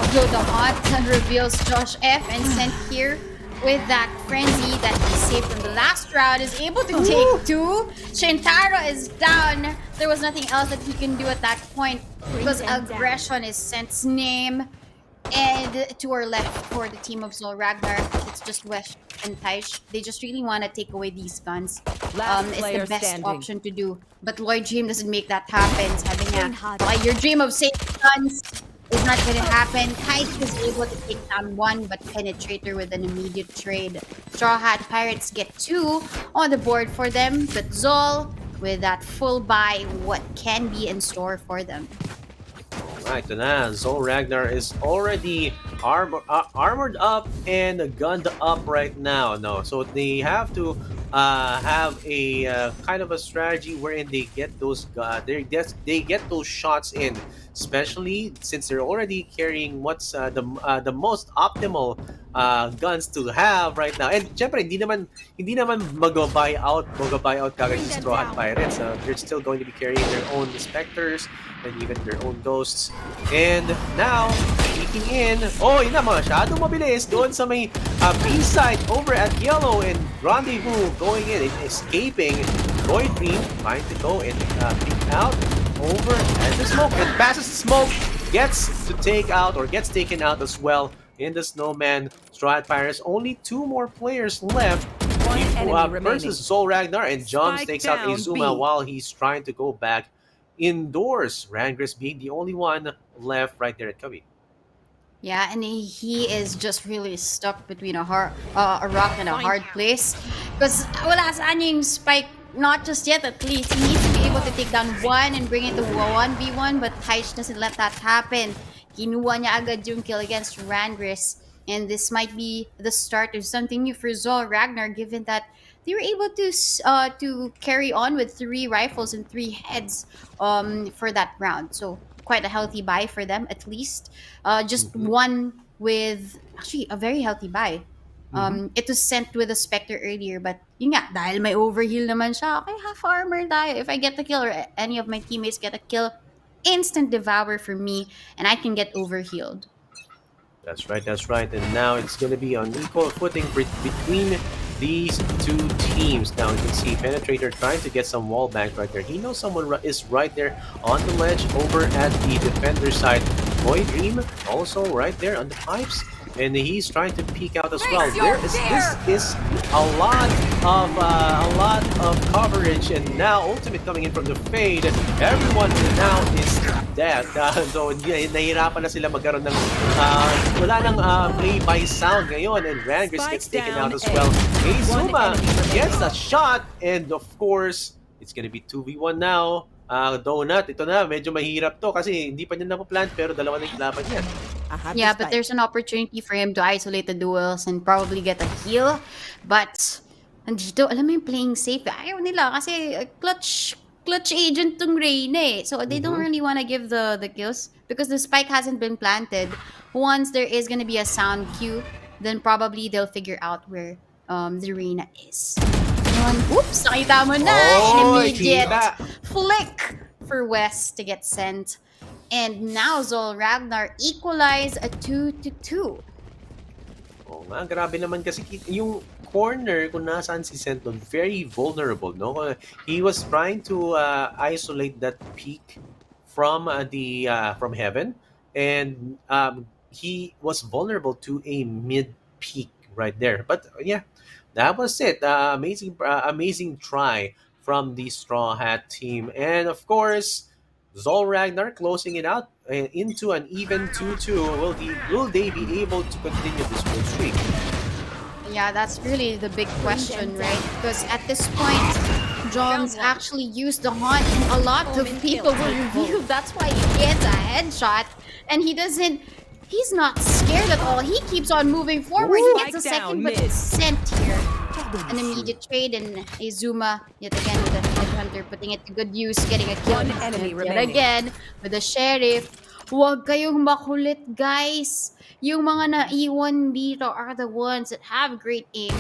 although the hot reveals Josh F and sent here with that frenzy that he saved from the last round, is able to take 2. Shintaro is down. There was nothing else that he can do at that point because aggression is Sent's name. And to our left for the team of Zol Ragnar, it's just Wesh and Taish. They just really want to take away these guns. It's the best option to do. But Lloyd Dream doesn't make that happen. Sabi niya, okay, your dream of saving guns is not going to happen. Taish was able to take down 1, but Penetrator with an immediate trade. Straw Hat Pirates get 2 on the board for them, but Zol, with that full buy, what can be in store for them? Right, ito na. Zol Ragnar is already armored up and gunned up right now. No, so they have to have a kind of a strategy wherein they get those they get those shots in, especially since they're already carrying what's the most optimal guns to have right now. And syempre, hindi naman mag-buy out kagad yung Straw Hat Pirates. They're still going to be carrying their own Spectres and even their own ghosts. And now, peeking in, yun na, masyadong mabilis doon sa may B-side over at Yellow and Rendezvous going in and escaping. Lloyd Dream trying to go and peek out over at the smoke and passes the smoke, gets taken out as well in the Snowman. Straw Hat Pirates, only 2 more players left versus Zol Ragnar, and Joms takes out Izuma while he's trying to go back indoors. Rangris being the only one left right there at Cubby. Yeah, and he is just really stuck between a rock and a hard place. Because wala saan yung spike, not just yet at least. He needs to be able to take down 1 and bring it to 1v1, but Taish doesn't let that happen. Kinuha niya agad yung kill against Rangris. And this might be the start of something new for Zol Ragnar, given that they were able to carry on with 3 rifles and 3 heads for that round. So quite a healthy buy for them, at least. Just one with actually a very healthy buy. It was sent with a Spectre earlier, but yun nga, dahil may overheal naman siya, okay, half armor tayo. If I get the kill or any of my teammates get a kill, instant devour for me, and I can get overhealed. That's right. And now it's going to be on equal footing between these two teams. Now you can see Penetrator trying to get some wall bank right there. He knows someone is right there on the ledge over at the defender side. Boy Dream also right there on the pipes, and he's trying to peek out as well. This is a lot of coverage, and now ultimate coming in from the fade. Everyone now is dead. So nahihirapan na sila magkaroon ng wala nang play by sound ngayon, and Rangers gets taken out as well. Azuma gets a shot, and of course it's gonna be 2v1 now. Donut, ito na, medyo mahirap to kasi hindi pa niya napaplant pero dalawa na yung laban niya. Yeah, but there's an opportunity for him to isolate the duels and probably get a heal. But, andito, alam mo yung playing safe. Ayaw nila kasi clutch agent tong Reyna eh. So they don't really want to give the kills because the spike hasn't been planted. Once there is gonna be a sound cue, then probably they'll figure out where the Reyna is. Oops, nakita mo na! An immediate flick for West to get sent. And now Zol Ragnar equalize a 2-2. Oh nga, grabe naman kasi yung corner kung nasaan si Senton, very vulnerable, no? He was trying to isolate that peak from from heaven, and he was vulnerable to a mid peak right there. But yeah, that was it. Amazing try from the Straw Hat team, and of course, Zol Ragnar closing it out into an even 2-2. Will they be able to continue this win streak? Yeah, that's really the big question, right? Because at this point, John's actually used the haunt, and a lot of people will reveal that's why he gets a headshot, and he's not scared at all. He keeps on moving forward. He gets a second, but it's sent here. An immediate trade, and Azuma, yet again with the Headhunter, putting it to good use, getting a kill. Yet again, with the Sheriff. Huwag kayong makulit, guys. Yung mga naiwan dito are the ones that have great aim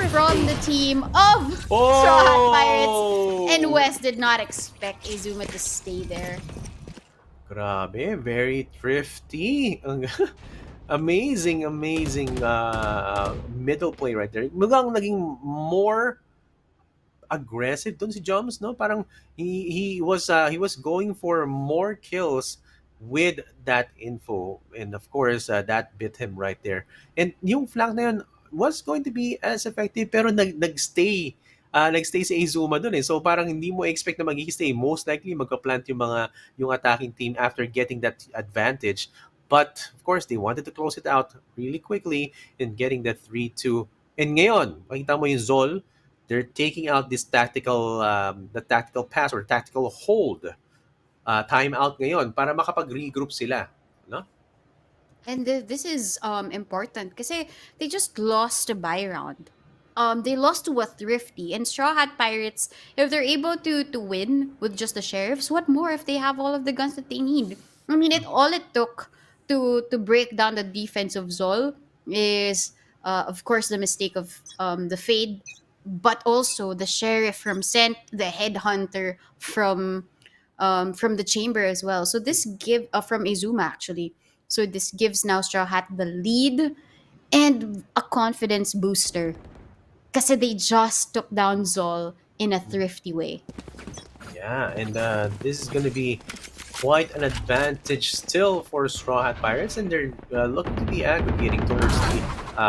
from the team of Strawhat Pirates. And West did not expect Azuma to stay there. Grabe, very thrifty. Amazing middle play right there. Mukhang naging more aggressive dun si Joms, no? Parang he was going for more kills with that info, and of course that bit him right there. And yung flank na yun was going to be as effective, pero nagstay si Azuma dun eh. So parang hindi mo expect na mag-stay. Most likely magka-plant yung attacking team after getting that advantage. But of course they wanted to close it out really quickly and getting the 3-2. And ngayon, makita mo yung Zol, they're taking out this tactical the tactical pass or tactical hold timeout ngayon para makapag-regroup sila, no? And this is important kasi they just lost a buy round. They lost to a Thrifty, and Straw Hat Pirates, if they're able to win with just the Sheriffs, what more if they have all of the guns that they need? I mean, all it took to break down the defense of Zol is, of course, the mistake of the Fade, but also the Sheriff from Scent, the Headhunter from the Chamber as well. So this from Izuma actually. So this gives now Straw Hat the lead and a confidence booster. Kasi they just took down Zol in a thrifty way. Yeah, and this is going to be quite an advantage still for Straw Hat Pirates, and they're looking to be aggregating towards the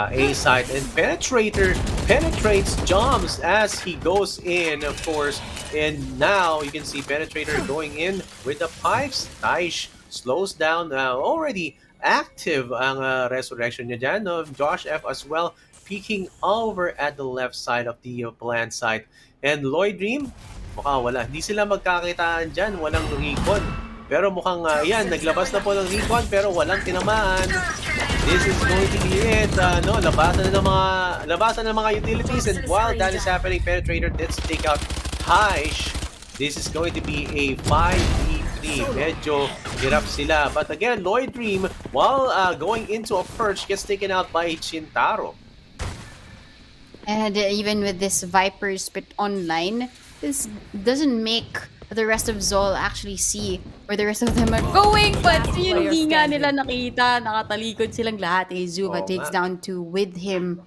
A side. And Penetrator penetrates Joms as he goes in, of course. And now you can see Penetrator going in with the pipes. Taish slows down. Already active ang resurrection niya dyan. Josh F as well, peeking over at the left side of the plant site. And Lloyd Dream, mukhang wala. Hindi sila magkakitaan dyan. Walang recon. Pero mukhang yan, naglabas na po ng recon pero walang tinamaan. This is going to be it. Labasan ng mga utilities, and while that is happening, Penetrator gets to take out Haish. This is going to be a 5v3. Medyo hirap sila. But again, Lloyd Dream, while going into a perch, gets taken out by Chintaro. And even with this Viper Spit online, this doesn't make the rest of Zol actually see where the rest of them are going. But hindi nga nila nakita. Nakatalikod silang lahat. Izuma takes down 2 with him.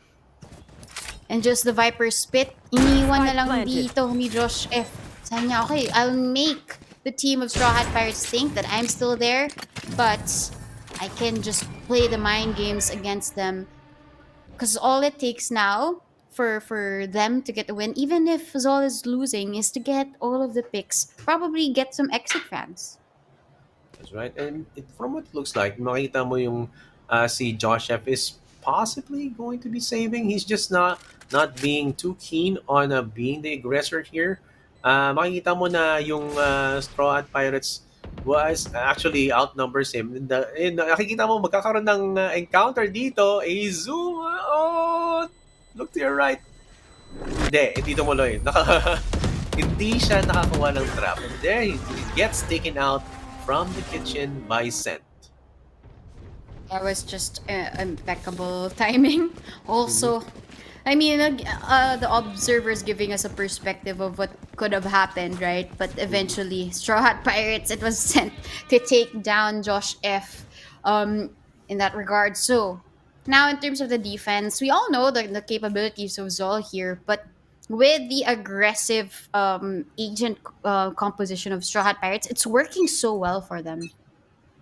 And just the Viper spit, iniwan na Spike lang planted. dito ni Josh F. Sabi niya, okay, I'll make the team of Straw Hat Pirates think that I'm still there, but I can just play the mind games against them. Because all it takes now for them to get a win, even if Zol is losing, is to get all of the picks. Probably get some exit fans. That's right. And from what it looks like, makita mo yung si Josh F is possibly going to be saving. He's just not being too keen on being the aggressor here. Makikita mo na yung Straw Hat Pirates was actually outnumbers him. Nakikita mo magkakaroon ng encounter dito. Zoom. Oh, look to your right. Hindi tumuloy. Hindi siya nakakuha ng trap. And there he gets taken out from the kitchen by Scent. That was just impeccable timing. Mhm. Also, I mean, the observers giving us a perspective of what could have happened, right? But Mhm. eventually, Straw Hat Pirates, it was sent to take down Josh F. Um, in that regard. So now, in terms of the defense, we all know the capabilities of Zol here, but with the aggressive agent composition of Straw Hat Pirates, it's working so well for them.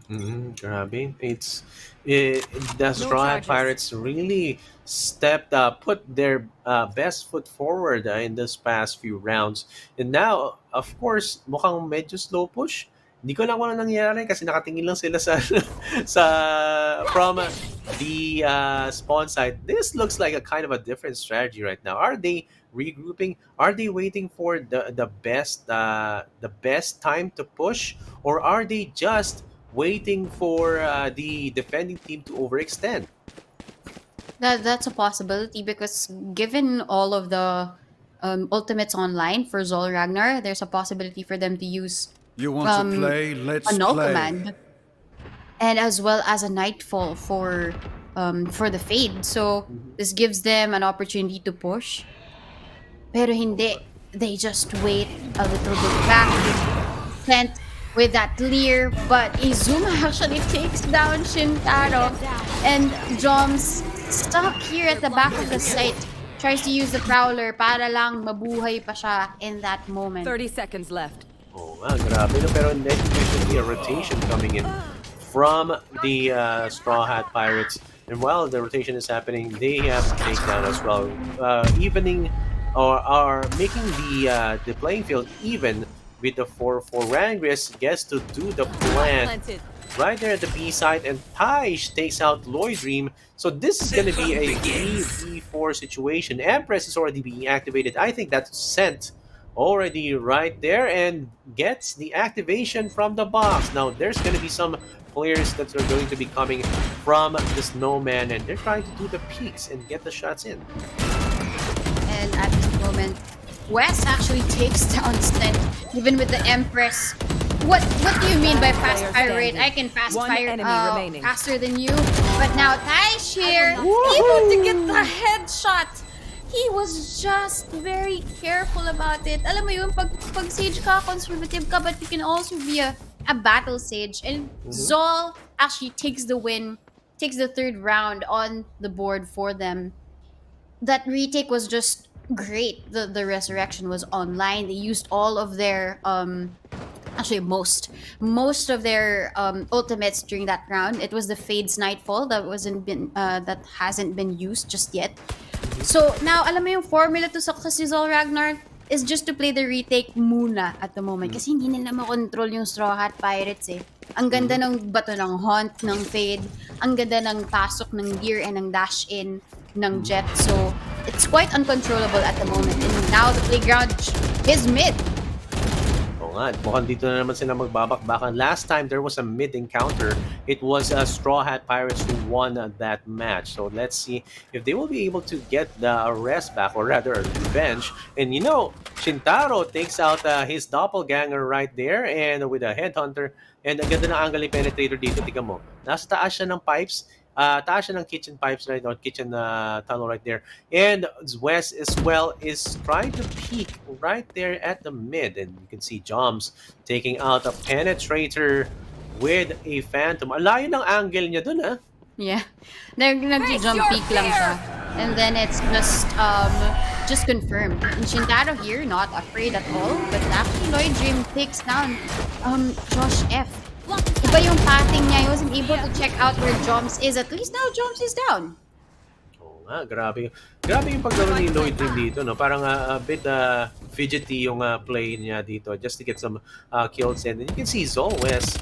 Grabe. It, the No Straw Hat charges. Pirates really put their best foot forward in this past few rounds. And now, of course, mukhang medyo slow push. Hindi ko lang kung ano nangyari kasi nakatingin lang sila sa from the spawn side. This looks like a kind of a different strategy right now. Are they regrouping? Are they waiting for the best time to push, or are they just waiting for the defending team to overextend? That's a possibility because given all of the ultimates online for Zol Ragnar, there's a possibility for them to use You want to um, play? a Let's null play. command and as well as a nightfall for the fade. So Mhm. this gives them an opportunity to push. Pero hindi. They just wait a little bit back. Sent with that clear, but Izuma actually takes down Shintaro, and Joms stuck here at the back of the site. Tries to use the Prowler para lang mabuhay pa siya in that moment. 30 seconds left. Oh, wow, grabe. No, pero then there's going to be a rotation coming in from the Straw Hat Pirates. And while the rotation is happening, they have to take down as well, evening or are making the playing field even with the 4-4. Rangris gets to do the Spike plant planted. right there at the B side, and Taish takes out Lloyd Dream. So this is going to be a 3v4 situation. Empress is already being activated. I think that's sent already right there and gets the activation from the box. Now there's going to be some players that are going to be coming from the snowman, and they're trying to do the peaks and get the shots in. And at this moment, West actually takes down Stent, even with the Empress. What do you mean by Last fast player fire rate? standing. I can fast One fire enemy remaining. faster than you. But now Taish here, Woohoo! able to get the headshot. He was just very careful about it. Alam mo yun, pag Sage ka, conservative ka, but you can also be a battle Sage. And Mhm. Zol actually takes the win, takes the third round on the board for them. That retake was just great. The resurrection was online. They used all of their actually most of their ultimates during that round. It was the Fade's Nightfall that hasn't been used just yet. Mhm. So now alam mo yung formula to success ni Zol Ragnar is just to play the retake muna at the moment Mhm. kasi hindi nila makontrol yung Straw Hat Pirates eh. Ang ganda Mhm. ng bato ng Haunt, ng Fade, ang ganda ng pasok ng Gear and ng dash in ng Mhm. Jet. So it's quite uncontrollable at the moment. And now the playground is mid. Oo nga, mukhang dito na naman sila magbabakbakan. Last time there was a mid encounter, it was Straw Hat Pirates who won that match. So let's see if they will be able to get the rest back, or rather revenge. And Shintaro takes out his doppelganger right there, and with a headhunter. And ang ganda ng angle ni Penetrator dito, tingnan mo. Nasa taas siya ng pipes, taas siya ng kitchen pipes right now, kitchen tunnel right there. And West as well is trying to peek right there at the mid. And you can see Joms taking out a penetrator with a phantom. Alayo ng angle niya dun, ah. Yeah. Nag-jump peak lang siya. and then it's just confirmed. And Shintaro here, not afraid at all, but actually Lloyd Dream takes down Josh F. Iba yung pathing niya. He wasn't able to check out where Joms is. At least now Joms is down. Oo nga, grabe. Grabe yung paglaro ni Lloyd Rim dito, no? Parang a bit fidgety yung play niya dito just to get some kills in. And you can see Zolwes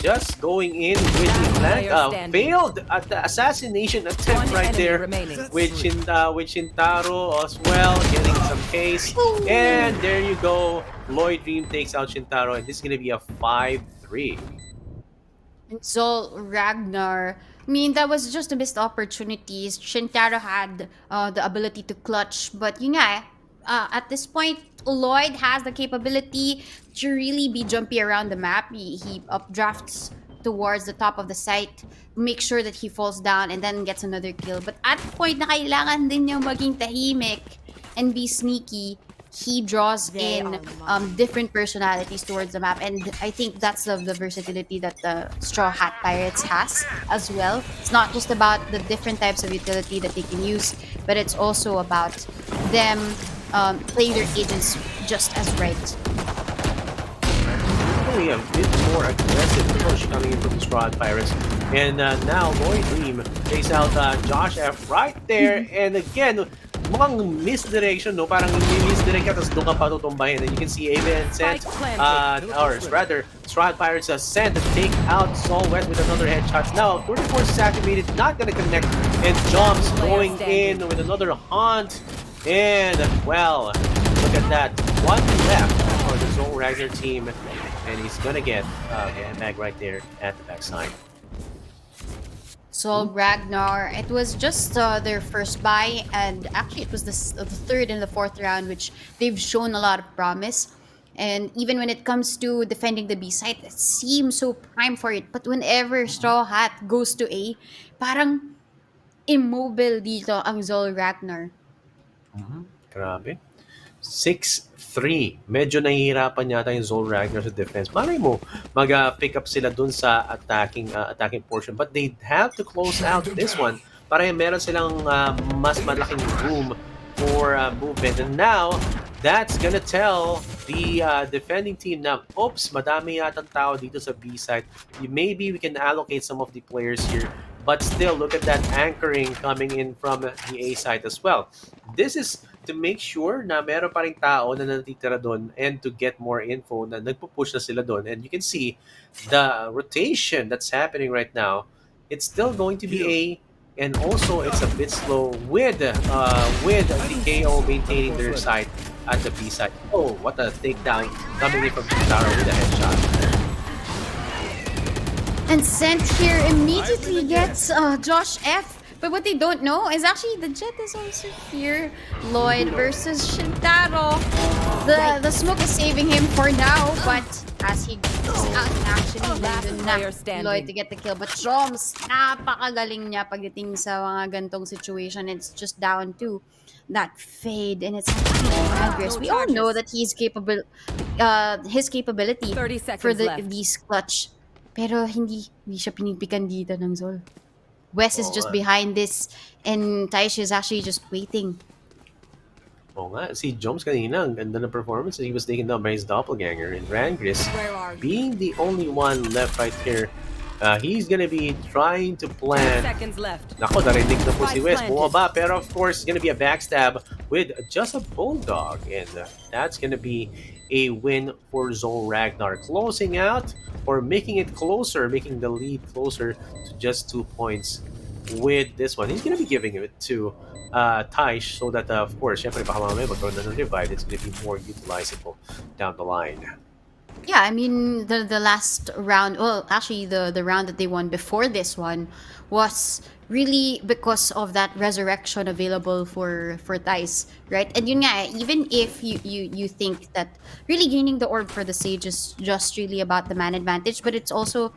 just going in with the flank. Failed at the assassination attempt right there with Shintaro as well, getting some case. And there you go. Lloyd Dream takes out Shintaro, and this is going to be a 5-3. Zol Ragnar. I mean, that was just a missed opportunity. Shintaro had the ability to clutch, but yun nga, at this point, Lloyd has the capability to really be jumpy around the map. He updrafts towards the top of the site, make sure that he falls down, and then gets another kill. But at the point na kailangan din niya maging tahimik and be sneaky, he draws in different personalities towards the map, and I think that's the versatility that the Straw Hat Pirates has as well. It's not just about the different types of utility that they can use, but it's also about them playing their agents just as right. Really a bit more aggressive push coming in from the Strawhat Pirates. And now Lloyd Dream takes out Josh F right there. And again, mukhang misdirection, no? Parang misdirect ka, tapos doon ka pa tutumbahin. And you can see Ava and Sent, or rather, Strawhat Pirates sent to take out Sol West with another headshot. Now, 34 is activated, not gonna connect. And Jumps going in with another hunt. And, well, look at that. One left for the Zol Ragnar team. And he's gonna get a mag right there at the backside. So Ragnar, it was just their first buy, and actually it was the third and the fourth round, which they've shown a lot of promise. And even when it comes to defending the B site, it seems so prime for it. But whenever Straw Hat goes to A, parang immobile dito ang Zol Ragnar. Grabe. 6-3. Medyo nahihirapan yata yung Zol Ragnar sa defense. Malay mo, mag-pick up sila dun sa attacking portion. But they have to close out this one para meron silang mas malaking room for movement. And now, that's gonna tell the defending team na, oops, madami yatang tao dito sa B side. Maybe we can allocate some of the players here. But still, look at that anchoring coming in from the A side as well. This is to make sure na meron pa rin tao na natitira doon and to get more info na nagpo-push na sila doon. And you can see the rotation that's happening right now. It's still going to be A, and also it's a bit slow with the KO maintaining their side at the B side. Oh, what a takedown coming in from Shintaro with a headshot. And Sent here immediately gets Josh F. But what they don't know is actually the Jet is also here. Lloyd versus Shintaro. The smoke is saving him for now, but as he goes out, actually nandun na Lloyd to get the kill. But Joms, napakagaling niya pagdating sa mga gantong situation. It's just down to that fade, and it's progress. We all know that he's capable, his capability for these clutch. Pero hindi siya pinipikan dito ng Zol. Wes is just behind this, and Taish is actually just waiting. Oo nga, si Joms kanina, ang ganda ng performance. He was taken down by his doppelganger. And Rangris, being the only one left right here, he's gonna be trying to plan. Nako, narinig na po si Wes. Bumaba, pero of course, it's gonna be a backstab with just a bulldog. And that's gonna be a win for Zol Ragnar. Closing out, or making it closer, making the lead closer to just 2 points with this one. He's going to be giving it to Taish so that, of course, syempre baka mamaya magkaroon na ng divide. It's going to be more utilizable down the line. Yeah, I mean, the last round, well, actually, the round that they won before this one was really because of that resurrection available for Thais, right? And yun nga, even if you think that really gaining the orb for the Sage is just really about the man advantage, but it's also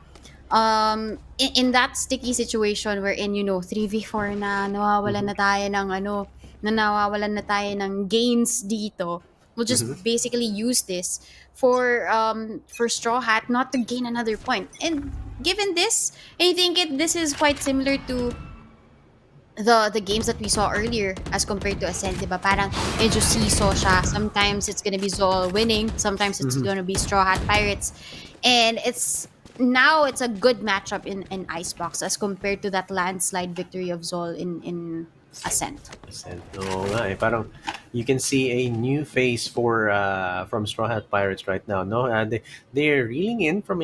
in that sticky situation wherein, 3v4 na, nawawalan na tayo ng nawawalan na tayo ng gains dito. We'll just basically use this for Straw Hat not to gain another point. And given this, I think this is quite similar to the games that we saw earlier as compared to Ascent, diba? Parang medyo seesaw siya. Sometimes it's gonna be Zol winning, sometimes it's Mhm. gonna be Straw Hat Pirates. And it's a good matchup in Icebox as compared to that landslide victory of Zol in Ascent. Percent. Oo nga eh. Parang you can see a new face for from Straw Hat Pirates right now. No, they're reeling in from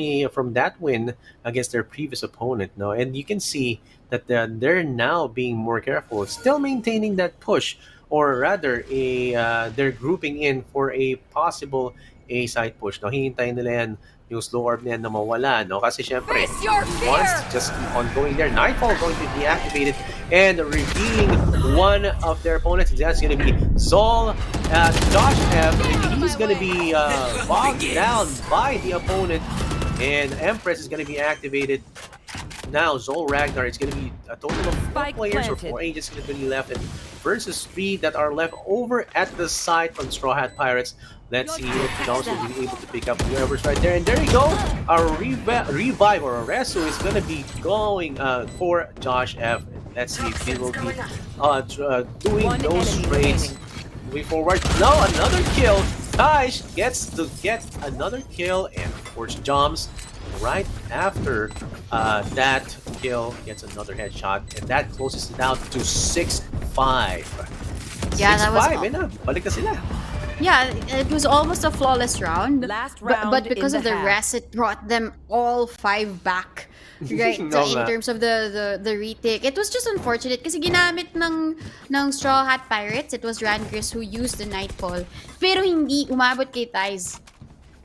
that win against their previous opponent. No, and you can see that they're now being more careful, still maintaining that push, or rather, they're grouping in for a possible A side push. No, hihintayin nila yan yung slow orb na yan na mawala. No, kasi syempre, Face your he wants to fear! just keep on going there. Nightfall going to be activated and revealing one of their opponents. That's going to be Zol, Josh F. And he's going to be bogged down by the opponent. And Empress is going to be activated. Now, Zol Ragnar, it's going to be a total of 4 Spike players or planted. 4 agents going to be left, and versus 3 that are left over at the side from Straw Hat Pirates. Let's see if Jones will be able to pick up whoever's right there. And there you go. A revive or a reso is going to be going for Josh F. Let's see if he will be doing One those enemy trades. remaining. Moving forward. Now another kill. Taish gets to get another kill, and of course jumps right after that kill, gets another headshot, and that closes it out to 6-5. Yeah, that was 6-5, na. Balik na sila. Yeah, it was almost a flawless round. Last But, round but because in of the half. rest, it brought them all 5 back. Right, Oo in nga. terms of the retake. It was just unfortunate kasi ginamit ng Straw Hat Pirates. It was Rangris who used the Nightfall. Pero hindi umabot kay Ties.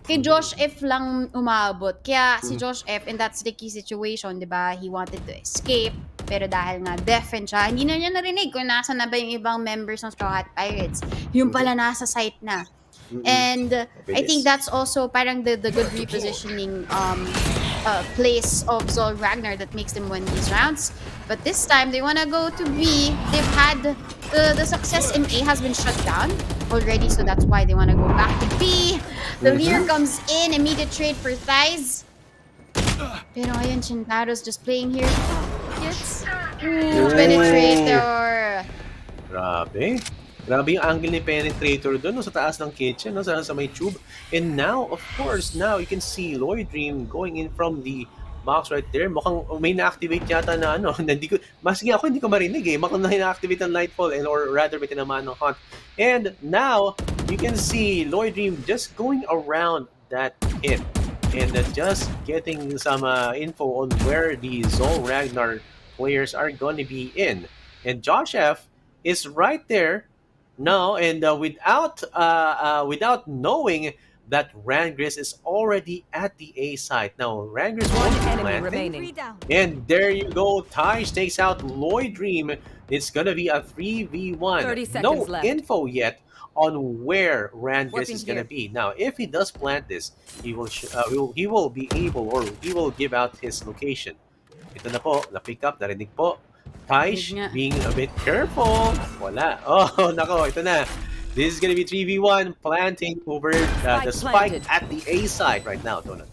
Kay Josh F lang umabot. Kaya si Josh F in that sticky situation, di ba? He wanted to escape. Pero dahil nga deafen siya, hindi na niya narinig kung nasa na ba yung ibang members ng Straw Hat Pirates. Yung pala nasa site na. And I think Mabilis. that's also parang the good repositioning place of Zol Ragnar that makes them win these rounds. But this time they wanna go to B. They've had the success in A has been shut down already, so that's why they wanna go back to B. The Lear comes in, immediate trade for Thighs. Pero ayun, Shintaro's just playing here. Yes. Ooh, penetrator. Grabe. Grabe yung angle ni Penetrator doon no, sa taas ng kitchen, no, sa may tube. And now, of course, now you can see Lloyd Dream going in from the box right there. Mukhang may na-activate yata na ano. Hindi ko, maski ako hindi ko marinig eh. Mukhang na-activate ng Nightfall and or rather may tinamaan ng Hunt. And now, you can see Lloyd Dream just going around that hit. And just getting some info on where the Zol Ragnar players are going to be in. And Josh F is right there now, and without knowing that Rangris is already at the A site. Now Rangris One will be enemy planting, remaining. and there you go. Taj takes out Lloyd Dream. It's gonna be a 3v1. 30 No seconds left. info yet on where Rangris Warping is gonna here. be. Now, if he does plant this, he will be able, or he will give out his location. Ito na po, na-pick up, narinig po. Taish Nga. being a bit careful. Wala. Oh, nako, ito na. This is gonna be 3v1 planting over the spike Spike planted. at the A side right now, Donut.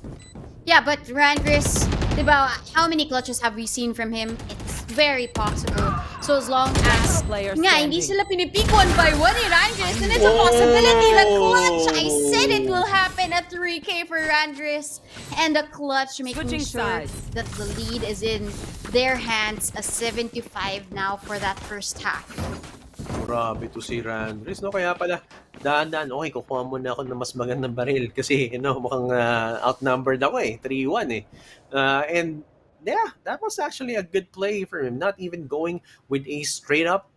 Yeah, but Rangris, diba, how many clutches have we seen from him? It's very possible. So as long as Player nga, hindi standing. sila pinipik one by one ni Rangris, then it's a possibility that clutch, I said it will happen at 3K for Rangris. And the clutch making Switching sure sides. that the lead is in their hands, a 75 now for that first half. Grabe to si Randris, no? Kaya pala, daan-daan, okay, kukuha muna ako ng mas magandang baril kasi, mukhang outnumbered ako eh, 3-1 eh. And yeah, that was actually a good play for him, not even going with a straight up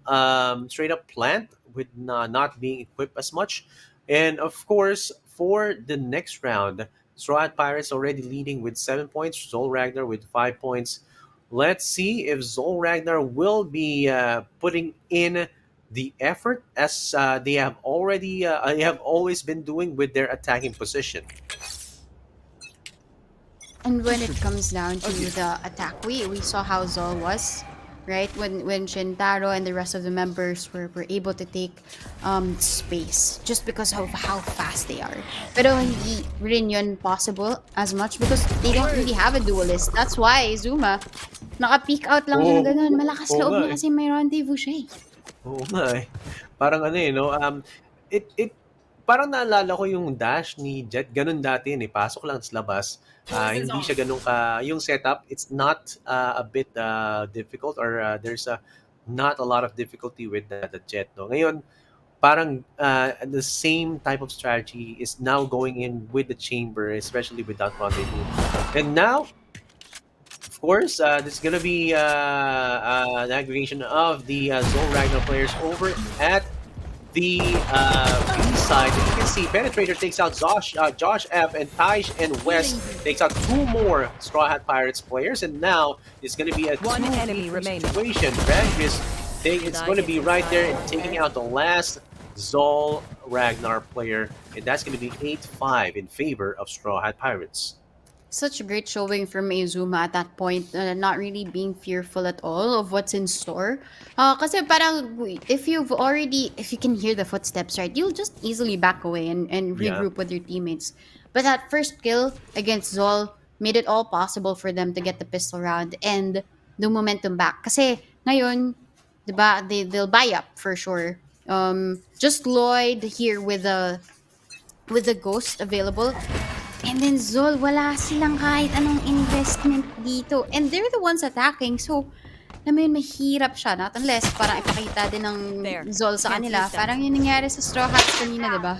plant with not being equipped as much. And of course, for the next round, Strawhat Pirates already leading with 7 points, Zol Ragnar with 5 points. Let's see if Zol Ragnar will be putting in the effort as they have always been doing with their attacking position. And when it comes down to the attack, we saw how Zol was. right? When Shintaro and the rest of the members were able to take space just because of how fast they are. Pero hindi rin yun possible as much because they don't really have a duelist. That's why Zuma, naka-peek out lang siyang Oo, ganun. Malakas oo loob nga niya eh. kasi may rendezvous siya eh. Oo nga eh. Parang ano eh, no? It parang naalala ko yung dash ni Jet, ganun dati yun eh. Pasok lang sa labas. Hindi siya ganun ka, yung setup, it's not a bit difficult or there's not a lot of difficulty with the Jet, no? Ngayon, parang the same type of strategy is now going in with the chamber, especially with that rendezvous. And now, of course, this is gonna be an aggregation of the Zone Ragnar players over at the B side. And you can see Penetrator takes out Josh F, and Taish and West takes out two more Straw Hat Pirates players. And now it's going to be a One enemy 2v3 remaining. situation. Rangis, it's going to be right there and taking out the last Zol Ragnar player. And that's going to be 8-5 in favor of Straw Hat Pirates. Such a great showing from Izuma at that point, not really being fearful at all of what's in store. Kasi parang if you can hear the footsteps, right, you'll just easily back away and Yeah. regroup with your teammates. But that first kill against Zol made it all possible for them to get the pistol round and the momentum back. Kasi ngayon, diba, they'll buy up for sure. Just Lloyd here with the ghost available. And then Zol, wala silang kahit anong investment dito. And they're the ones attacking. So, alam mo yun, mahirap siya. Not unless parang ipakita din ng There. Zol sa Can't kanila. use them. Parang yung nangyari sa Straw Hats kanina, di ba?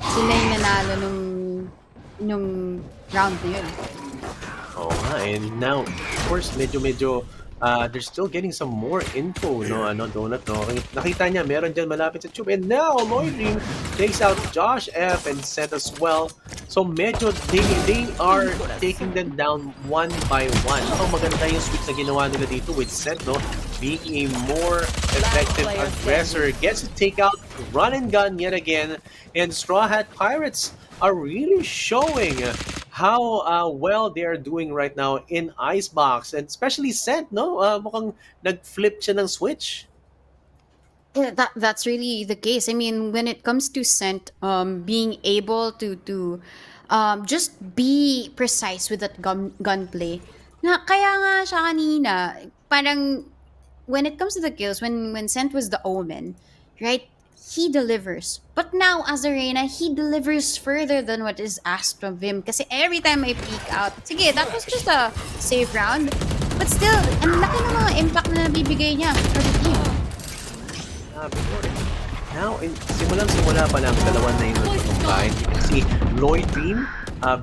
Sila yung nanalo nung round na yun. Oh, and now, of course, medyo they're still getting some more info, no, Donut, no. Nakita niya, meron dyan malapit sa tube. And now, Lloyd Dream takes out Josh F and Seth as well. So, medyo, they are taking them down one by one. So, maganda yung switch na ginawa nila dito with Seth, no. Being a more effective player aggressor. Gets to take out run and gun yet again. And Straw Hat Pirates are really showing how well they are doing right now in Icebox, and especially Sent, no? Mukhang nag-flip siya ng switch. Yeah, that's really the case. I mean, when it comes to scent, being able to just be precise with that gunplay. Na kaya nga siya kanina, parang when it comes to the kills, when Scent was the Omen, right? He delivers. But now as a Reyna, he delivers further than what is asked of him. Kasi every time I peek out, sige, that was just a safe round. But still, ang laki ng mga impact na nabibigay niya for the team. Now, simulang-simula pa lang, dalawa na yung combined. You can see Lloyd Dream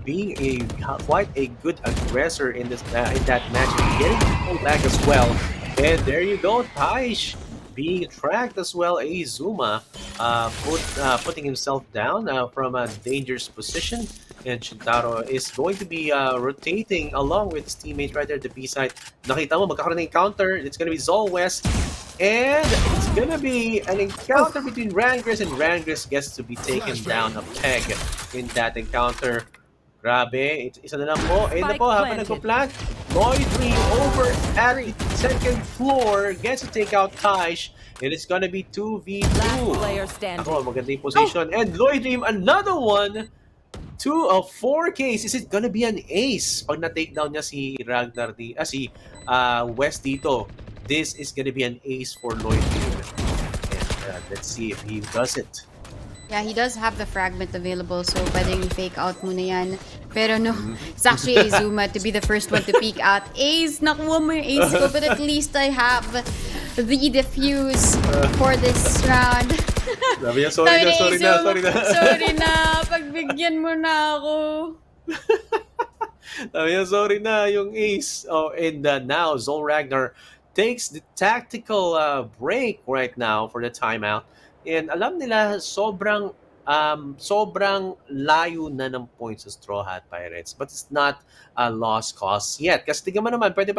being quite a good aggressor in that match, getting the pull back as well. And there you go, Taish being tracked as well. Azuma putting himself down from a dangerous position. And Shintaro is going to be rotating along with his teammate right there at the B side. Nakita mo, magkakaroon ng encounter. It's going to be Zol West. And it's going to be an encounter between Rangris, and Rangris gets to be taken down a peg in that encounter. Grabe, isa na lang po. Ayun na po, habang nagpo-plant. Lloyd 3 over at the second floor. Gets to take out Taish. And it's gonna be 2v2. Last player standing. Ako, maganda yung position. And Lloyd Dream, another one. 2 of 4 Ks. Is it gonna be an ace pag na-takedown niya si Ragnar, si West dito? This is gonna be an ace for Lloyd Dream. And let's see if he does it. Yeah, he does have the fragment available, so pwedeng fake out muna yan. Pero no, it's actually Azuma to be the first one to peek out. Ace! Nakuha mo yung ace ko, but at least I have the defuse for this round. Sabi niya, sorry na. Sorry na, pagbigyan mo na ako. Sabi niya, sorry na, yung ace. Oh, and now, Zol Ragnar takes the tactical break right now for the timeout. And alam nila, sobrang layo na ng points sa Straw Hat Pirates. But it's not a lost cause yet. Kasi tingnan mo naman, pwede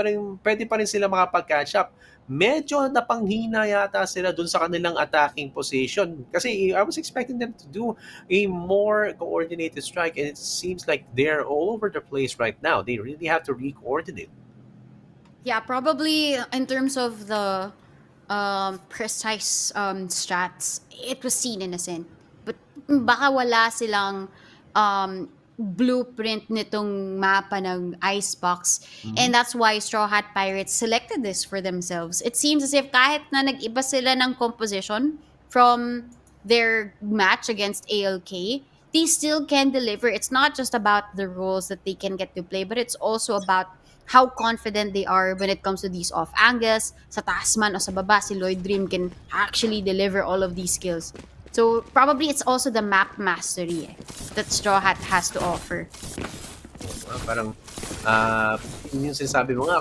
pa rin sila makapag-catch up. Medyo napanghina yata sila dun sa kanilang attacking position. Kasi I was expecting them to do a more coordinated strike, and it seems like they're all over the place right now. They really have to re-coordinate. Yeah, probably in terms of the precise stats, it was seen innocent. But baka wala silang blueprint nitong mapa ng Icebox. Mhm. And that's why Straw Hat Pirates selected this for themselves. It seems as if kahit na nag-iba sila ng composition from their match against ALK, they still can deliver. It's not just about the roles that they can get to play, but it's also about how confident they are when it comes to these off angles, sa taas man o sa baba, si Lloyd Dream can actually deliver all of these skills. So probably it's also the map mastery that Straw Hat has to offer. Parang ah yung sinasabi mo nga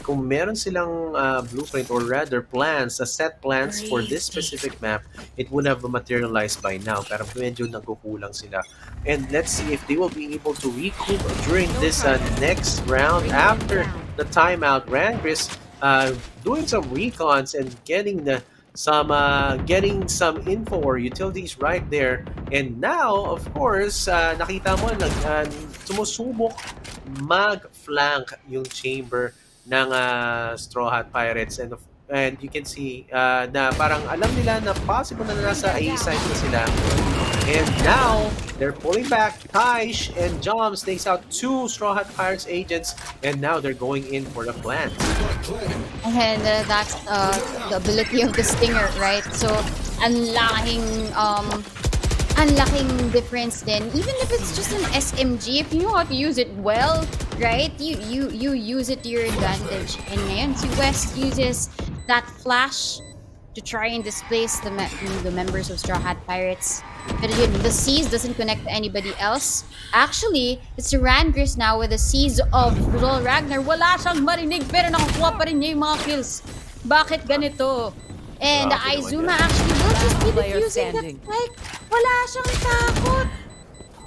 kung meron silang blueprint or rather plans, set plans for this specific map, it would have materialized by now. Pero medyo nagkukulang sila. And let's see if they will be able to recoup during this next round after the timeout. Rangris doing some recons and getting some info or utilities right there. And now, of course, nakita mo sumusubok mag-flank yung chamber ng Straw Hat Pirates, and you can see na parang alam nila na possible na nasa A side na sila. And now, they're pulling back. Taish and Joms takes out two Straw Hat Pirates agents, and now they're going in for the plant. And that's the ability of the Stinger, right? So, ang laking difference then. Even if it's just an SMG, if you know how to use it well, right? You use it to your advantage. And ngayon, si West uses that flash to try and displace the members of Straw Hat Pirates. But yun, the Seas doesn't connect to anybody else. Actually, it's Rangris now with the Seas of Ragnar. Wala siyang marinig pero nakakuha pa rin niya yung mga kills. Bakit ganito? And Grabe naman Aizuma yan. actually will just be Player defusing that standing. spike. Wala siyang takot.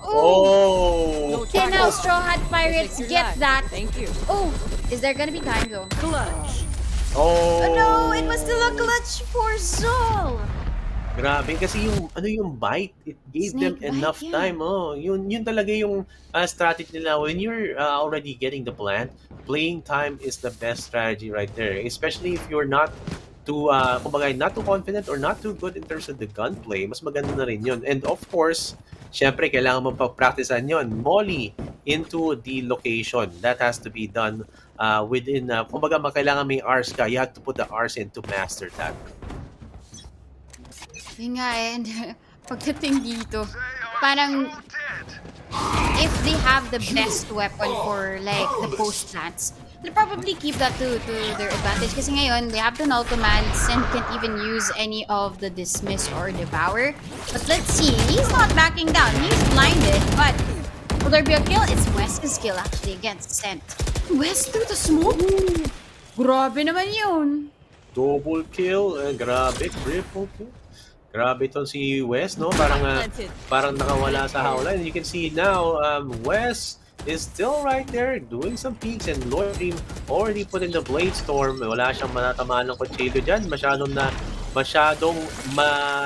Oh! Oh! And now Straw Hat Pirates Take your get life. that. Thank you. Oh! Is there gonna be time though? Clutch. Oh! Oh no! It was still a clutch for Zol! Grabe kasi yung bite, it gave them Snake bite, enough yeah. time. Oh, yun talaga yung strategy nila when you're already getting the plant. Playing time is the best strategy right there, especially if you're not too kumbaga not too confident or not too good in terms of the gunplay. Mas maganda na rin yun. And of course, syempre kailangan mo pa-practicean yun. Molly into the location. That has to be done within kumbaga kailangan may Rs ka. You have to put the Rs in to master that. Yun nga and pagdating dito, parang if they have the best weapon for like the post plants, they'll probably keep that to their advantage. Kasi ngayon, they have the Nultoman, Sen can't even use any of the Dismiss or Devour. But let's see, he's not backing down. He's blinded, but will there be a kill? It's West's kill actually against Sent. West through the smoke? Grabe naman yun. Double kill, grabe, triple kill. Grabe itong si Wes, no? Parang nakawala sa hawla. And you can see now, Wes is still right there doing some peeks and Lord Dream already put in the Blade Storm. Wala siyang manatamaan ng kutsilyo dyan. Masyadong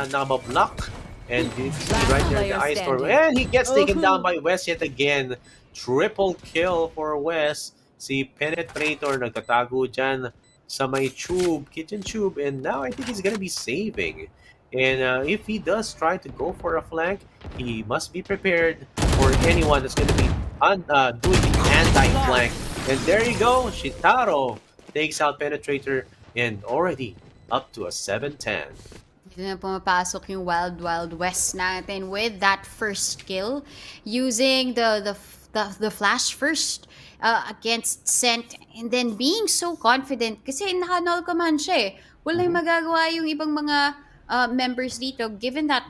nakabablock. And you can see right there the Ice Storm. And he gets taken down by Wes yet again. Triple kill for Wes. Si Penetrator nagtatago dyan sa may kitchen tube. And now I think he's gonna be saving. And if he does try to go for a flank, he must be prepared for anyone that's going to be doing the anti-flank. And there you go, Shitaro takes out Penetrator and already up to a 7-10. Dito na pumapasok yung Wild Wild West natin with that first kill using the flash first against Scent and then being so confident kasi naka-null command siya eh. Walang magagawa yung ibang mga members dito given that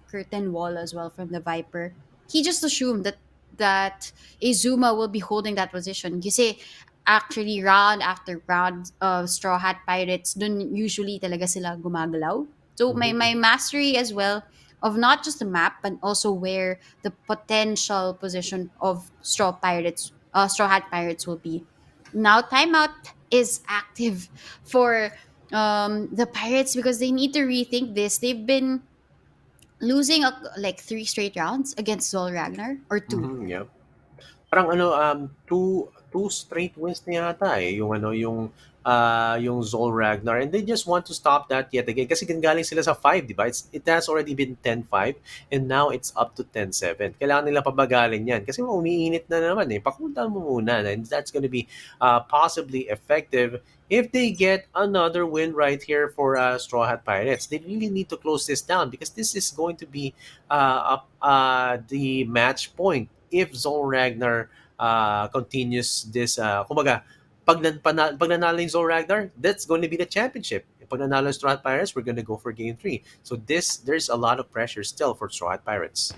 curtain wall as well from the Viper. He just assumed that Izuma will be holding that position kasi actually round after round Straw Hat Pirates dun usually talaga sila gumagalaw. So may mastery as well of not just the map but also where the potential position of Straw Hat Pirates will be. Now timeout is active for the Pirates because they need to rethink this. They've been losing like 3 straight rounds against Zol Ragnar or 2. Yeah. Parang two 2 straight wins na yata eh, yung ano, yung Zol Ragnar, and they just want to stop that yet again kasi galing sila sa 5, di ba? It has already been 10-5 and now it's up to 10-7. Kailangan nila pabagalin yan kasi umiinit na naman eh. Pakunta mo muna, and that's gonna be possibly effective if they get another win right here for Straw Hat Pirates. They really need to close this down because this is going to be the match point if Zol Ragnar continues this, kumbaga, pag nanalo yung Zol Ragnar, that's going to be the championship. Pag nanalo yung Straw Hat Pirates, we're going to go for game 3. So there's a lot of pressure still for Straw Hat Pirates.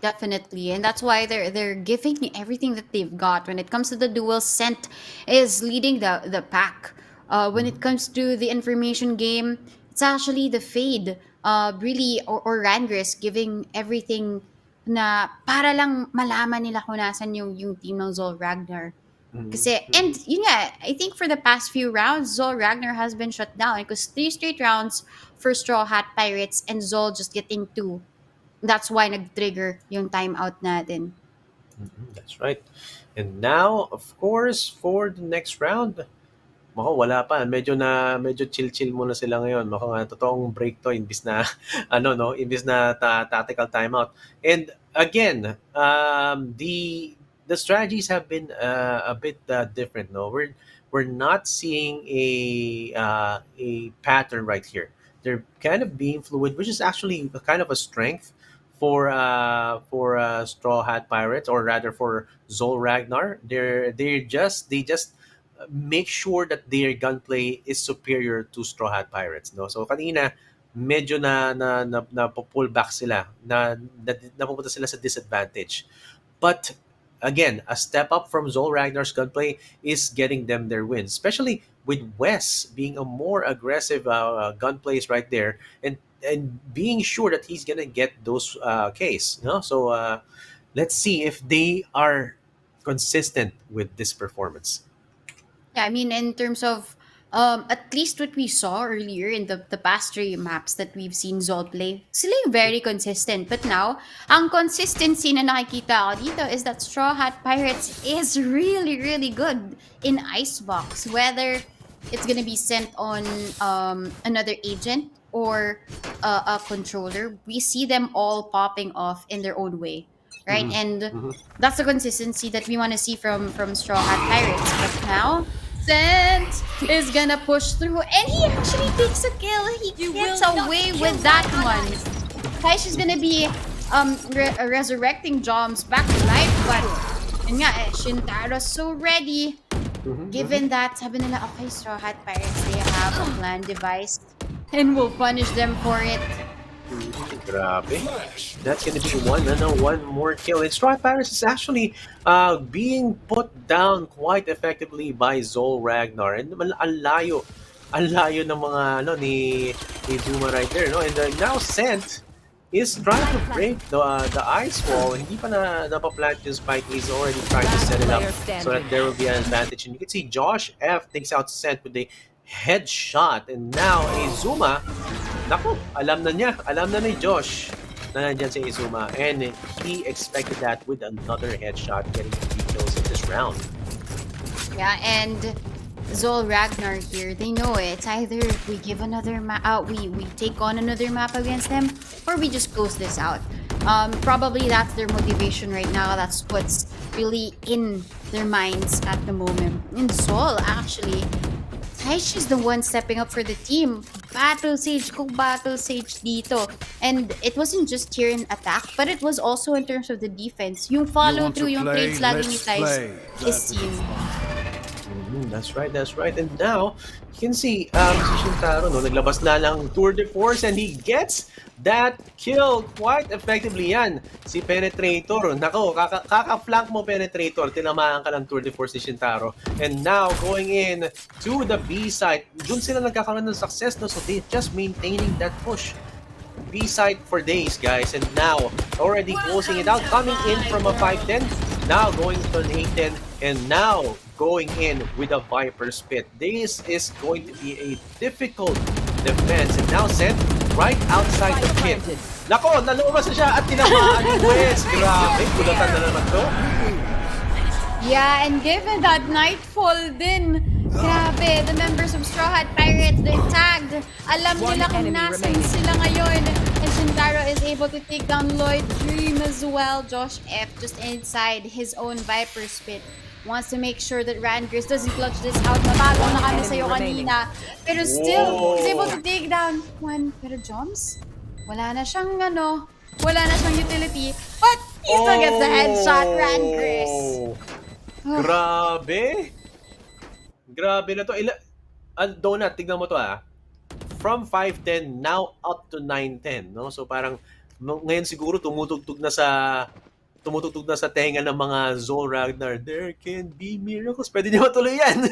Definitely, and that's why they're giving me everything that they've got. When it comes to the duel, Scent is leading the pack. When it comes to the information game, it's actually the Fade, really, or Rangris giving everything na para lang malaman nila kung nasan yung team ng Zol Ragnar. Kasi, and yun nga, I think for the past few rounds, Zol Ragnar has been shut down because 3 straight rounds for Straw Hat Pirates and Zol just getting 2. That's why nag-trigger yung timeout natin. That's right. And now, of course, for the next round, wala pa. Medyo chill-chill muna sila ngayon. Mukhang totoong break to imbis na imbis na tactical timeout. And again, the strategies have been a bit different. No, we're not seeing a pattern right here. They're kind of being fluid, which is actually kind of a strength for Straw Hat Pirates, or rather for Zol Ragnar. They just make sure that their gunplay is superior to Straw Hat Pirates. No, so kanina medyo na pull back sila, napupunta sila sa disadvantage. But again, a step up from Zol Ragnar's gunplay is getting them their wins, especially with Wes being a more aggressive gunplays right there, and being sure that he's gonna get those Ks. No, so let's see if they are consistent with this performance. Yeah, I mean, in terms of at least what we saw earlier in the past 3 maps that we've seen Zol play, sila yung very consistent. But now, ang consistency na nakikita ko dito is that Straw Hat Pirates is really, really good in Icebox. Whether it's gonna be sent on another agent or a controller, we see them all popping off in their own way. Right? And that's the consistency that we want to see from Straw Hat Pirates. But now, Scent is gonna push through, and he actually takes a kill. He gets away with that one. Kaish is gonna be resurrecting Joms back to life, but yun nga, Shintaro's so ready. Given that, sabi nila, okay, Straw Hat Pirates, they have a plan devised and will punish them for it. Grabe. That's gonna be one more kill. And Strawhat Pirates is actually being put down quite effectively by Zol Ragnar. And ang layo ng mga ni Zuma right there, no? And now Scent is trying to break the ice wall. Hindi pa napaplant yung spike. He's already trying to set it up so that there will be an advantage. And you can see Josh F takes out Scent with a headshot. And now Izuma, naku, alam na ni Josh na nandyan si Izuma, and he expected that with another headshot, getting 3 kills in this round. Yeah, and Zol Ragnar here, they know it. It's either we give another map, we take on another map against them, or we just close this out. Probably that's their motivation right now. That's what's really in their minds at the moment. And Zol, actually, Taish is the one stepping up for the team. Battle Sage dito. And it wasn't just here in attack, but it was also in terms of the defense. Yung follow through, yung trades lagi ni Taish is seen. That's right. And now, you can see si Shintaro, naglabas na ng tour de force, and he gets that kill quite effectively yan. Si Penetrator, nako, kaka-flank mo Penetrator, tinamaan ka ng tour de force ni Shintaro. And now, going in to the B site, dun sila nagkakaroon ng success, no? So they just maintaining that push. B site for days, guys, and now already closing it out, coming in from a 5-10, now going to an 8-10, and now going in with a Viper's Pit. This is going to be a difficult defense, and now Sent right outside the pit. Nako, nalumabas na siya at tinamaan ni Wes. Grabe, kulatan na naman to. Yeah, and given that Nightfall din, grabe, the members of Straw Hat Pirates, they tagged. Alam One nila kung enemy nasan remaining. sila ngayon. And Shintaro is able to take down Lloyd Dream as well. Josh F just inside his own Viper Spit. Wants to make sure that Rangers doesn't clutch this out. Natalo na kami enemy sa'yo remaining. kanina. Pero still, he's able Whoa! to take down one. Pero Joms, wala na siyang wala na siyang utility. But he still gets the headshot, Rangers. Oh! Grabe! Grabe na to. Donut, tignan mo to From 5'10", now up to 9'10", no? So parang ngayon siguro tumutugtog na sa tenga ng mga Zol Ragnar. There can be miracles. Pwede niyo matuloy yan.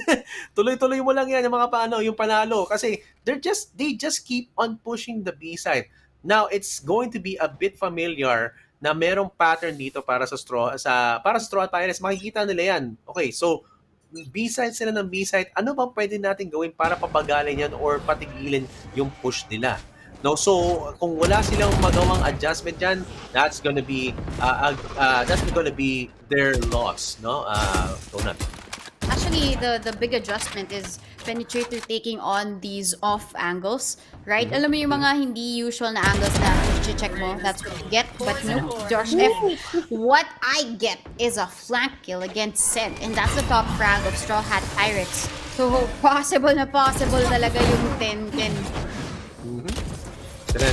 Tuloy-tuloy mo lang yan yung mga yung panalo kasi they just keep on pushing the B side. Now it's going to be a bit familiar na merong pattern dito para sa Strawhat Pirates. Makikita nila yan. Okay, so B-side sila ng B-side, ano ba pwede natin gawin para pabagalin yan or patigilin yung push nila? No, so kung wala silang magawang adjustment dyan, that's gonna be their loss, no? Donut. Actually, the big adjustment is Penetrator taking on these off angles, right? Alam mo yung mga hindi usual na angles na check mo, that's what you get. But no, Josh F, what I get is a flank kill against Sent, and that's the top frag of Straw Hat Pirates. So, possible na possible talaga yung 10-10. So then,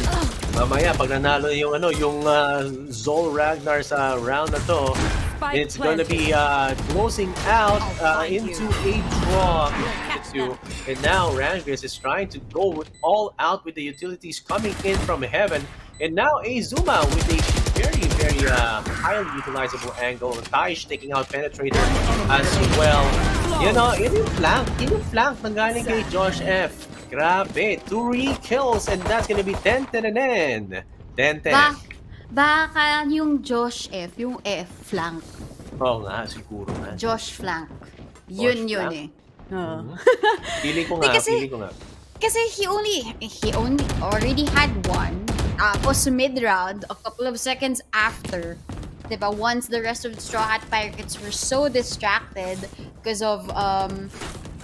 mamaya pag nanalo yung Zol Ragnar sa round na to, it's gonna be closing out into a draw. And now Rangers is trying to go all out with the utilities coming in from heaven. And now Azuma with a very, very highly utilizable angle. Taish taking out Penetrator as well. You know, in yung flank ng galing kay Josh F. Grabe, 3 kills and that's gonna be 10-10. 10-10. Baka yung Josh F, yung F flank. Oo nga, siguro nga. Josh flank. Yun Josh yun flank? Oo. Feeling ko nga, feeling ko nga. Kasi he only already had one. Tapos mid-round, a couple of seconds after, diba, once the rest of the Straw Hat Pirates were so distracted because of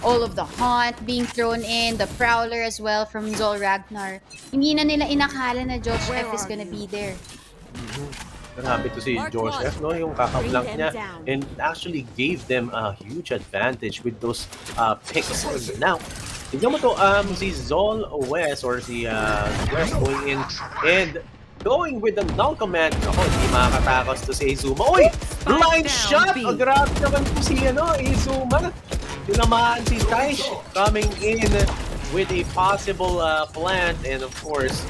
all of the haunt being thrown in, the prowler as well from Zol Ragnar, hindi na nila inakala na Josh F is gonna be there. Grabe to si Joseph, no? Yung kakaplank niya. And actually gave them a huge advantage with those picks. Now, tignan mo to, si Zol West or si West going in and going with the null command. Ako, hindi makakatakos to si Izuma. Uy! Blind shot! Oh, grabe naman po si Izuma. Tinamaan si Taish coming in with a possible plant. And of course,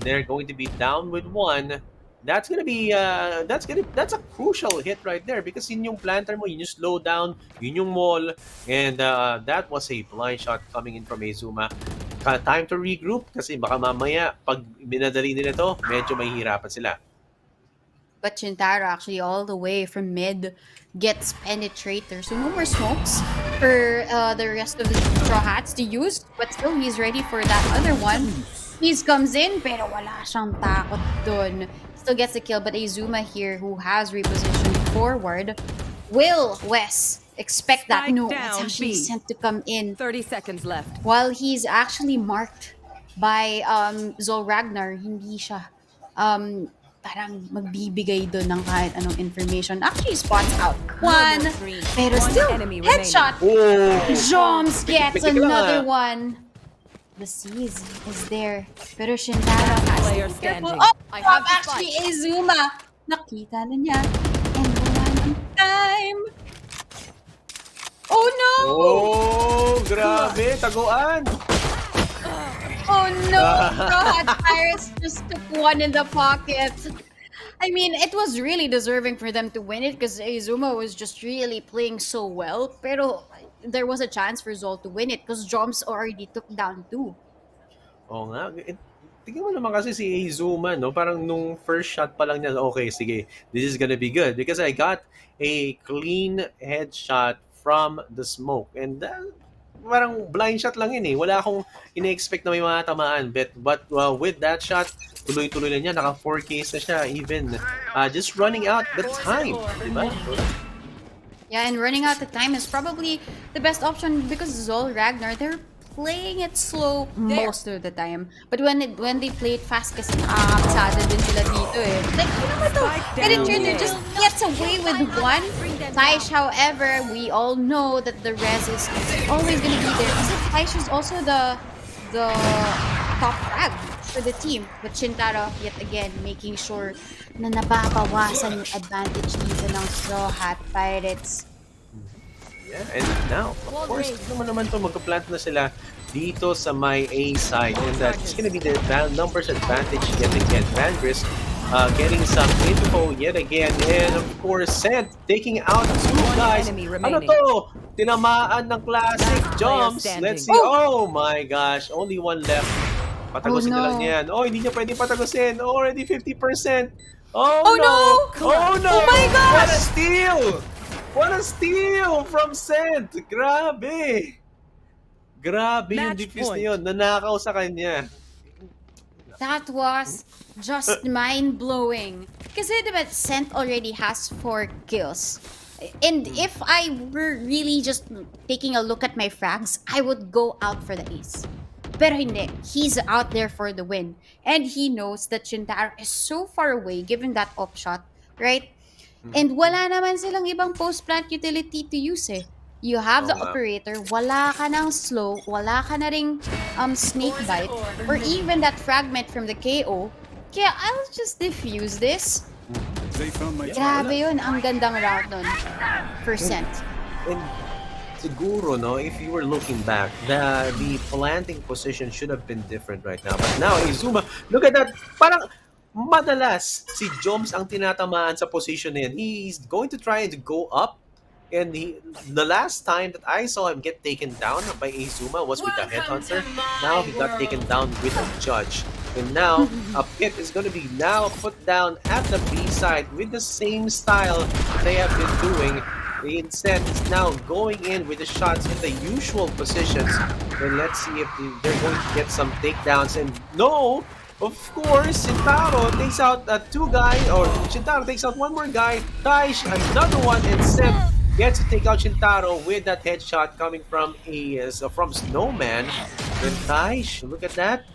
they're going to be down with one. That's gonna be that's a crucial hit right there because yun yung planter mo, yun yung slow down, yun yung wall, and that was a blind shot coming in from Azuma. Time to regroup kasi baka mamaya pag binadali nila to, medyo mahihirapan sila. But Shintaro actually all the way from mid gets Penetrator. So no more smokes for the rest of the Straw Hats to use. But still, he's ready for that other one. He comes in, pero wala siyang takot dun. Still gets the kill, but Azuma here, who has repositioned forward, will Wes expect that? Spike No, down, it's actually B. sent to come in. 30 seconds left. While he's actually marked by Zol Ragnar, hindi siya parang magbibigay doon ng kahit anong information. Actually, spots out one, pero still, enemy headshot! Oh! Joms gets Pikit-pikit lang, another one. The seize is there. Pero Shintaro has to Player be careful. standing. Oh, I have the actually, Azuma. Nakita na niya. And wala ng time. Oh no! Oh, grabe, taguan. Oh no! God, Pirates just took one in the pocket. I mean, it was really deserving for them to win it because Azuma was just really playing so well. Pero there was a chance for Zol to win it because Joms already took down two. Oo nga. Tingnan mo naman kasi si Azuma, no? Parang nung first shot pa lang niya, okay, sige, this is gonna be good because I got a clean headshot from the smoke. And parang blind shot lang yun eh. Wala akong ina-expect na may mga tamaan. But with that shot, tuloy-tuloy na niya. Naka 4Ks na siya even. Just running out the time. Diba? Yeah, and running out of time is probably the best option because Zol Ragnar, they're playing it slow most of the time. But when they play it fast kasi nakakabsada din sila dito eh. Like, you know what to? Spike down Penetrator mid. just gets away with one. Taish, however, we all know that the res is always gonna be there. Kasi Taish is also the top frag for the team. But Shintaro, yet again, making sure na nababawasan yung advantage dito ng Straw Hat Pirates. Yeah, and now, of course, naman to magka-plant na sila dito sa my A side. And it's gonna be the numbers advantage yet again. Vandris getting some info yet again. And of course, Sent taking out two One guys. enemy Ano remaining. to? Tinamaan ng classic Last player jumps. standing. Let's see. Oh my gosh, only one left. Patagusin Oh, na lang no. yan. Oh, hindi niya pwedeng patagusin. Already 50%. Oh, Oh, no! no! Oh no! Oh my What a gosh! steal! What a steal from Sent! Grabe! Grabe yung Match defuse point. na yun. Nanakaw sa kanya. That was just mind-blowing. Kasi diba, Scent already has 4 kills. And if I were really just taking a look at my frags, I would go out for the ace. Pero hindi. He's out there for the win. And he knows that Shintaro is so far away given that op shot, right? And wala naman silang ibang post-plant utility to use eh. You have Oo the nga. operator, wala ka ng slow, wala ka na ring snake bite, or even that fragment from the KO. Kaya I'll just defuse this. They found my Grabe yun, ang gandang route nun. Percent. And siguro, no, if you were looking back, the planting position should have been different right now. But now, Izuma, look at that. Parang madalas si Joms ang tinatamaan sa position na yan. He's going to try to go up. And the last time that I saw him get taken down by Izuma was with the Headhunter. Now he got taken down with a Judge. And now, a Pit is going to be now put down at the B side with the same style they have been doing. The instead is now going in with the shots in the usual positions. And let's see if they're going to get some takedowns. And no, of course, Shintaro takes out two guys, or Shintaro takes out one more guy. Taish, another one, and Seth gets to take out Shintaro with that headshot coming from from Snowman. And Taish, look at that.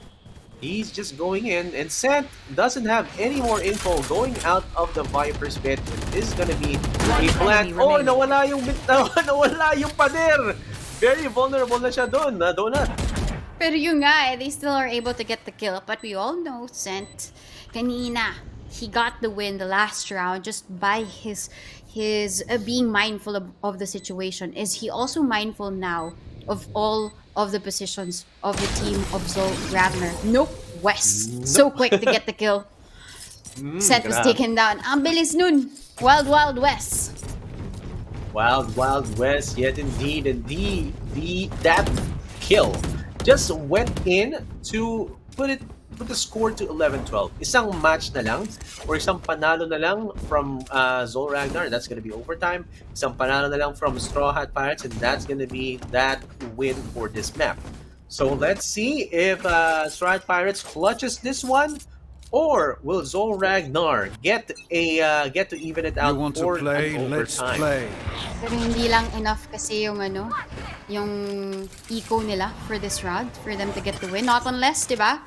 He's just going in, and Seth doesn't have any more info going out of the Viper's pit. And this is gonna be a plant. enemy Oh, remaining. nawala yung nawala yung pader. Very vulnerable na siya doon, na Donut. Pero yun nga, they still are able to get the kill. But we all know, Scent, kanina, he got the win the last round just by his being mindful of the situation. Is he also mindful now of all of the positions of the team of Zol Ragnar? Nope. Wes. So quick to get the kill. Scent was grabe. taken down. Ang bilis nun. Wild Wild West. Wild West, yet indeed, and that kill just went in to put the score to 11-12. Isang match na lang or isang panalo na lang from Zol Ragnar, that's gonna be overtime. Isang panalo na lang from Straw Hat Pirates, and that's gonna be that win for this map. So let's see if Straw Hat Pirates clutches this one, or will Zol Ragnar get to even it out You want for to play? an Let's overtime. play. Pero hindi lang enough kasi yung yung eco nila for this round for them to get the win. Not unless, di ba?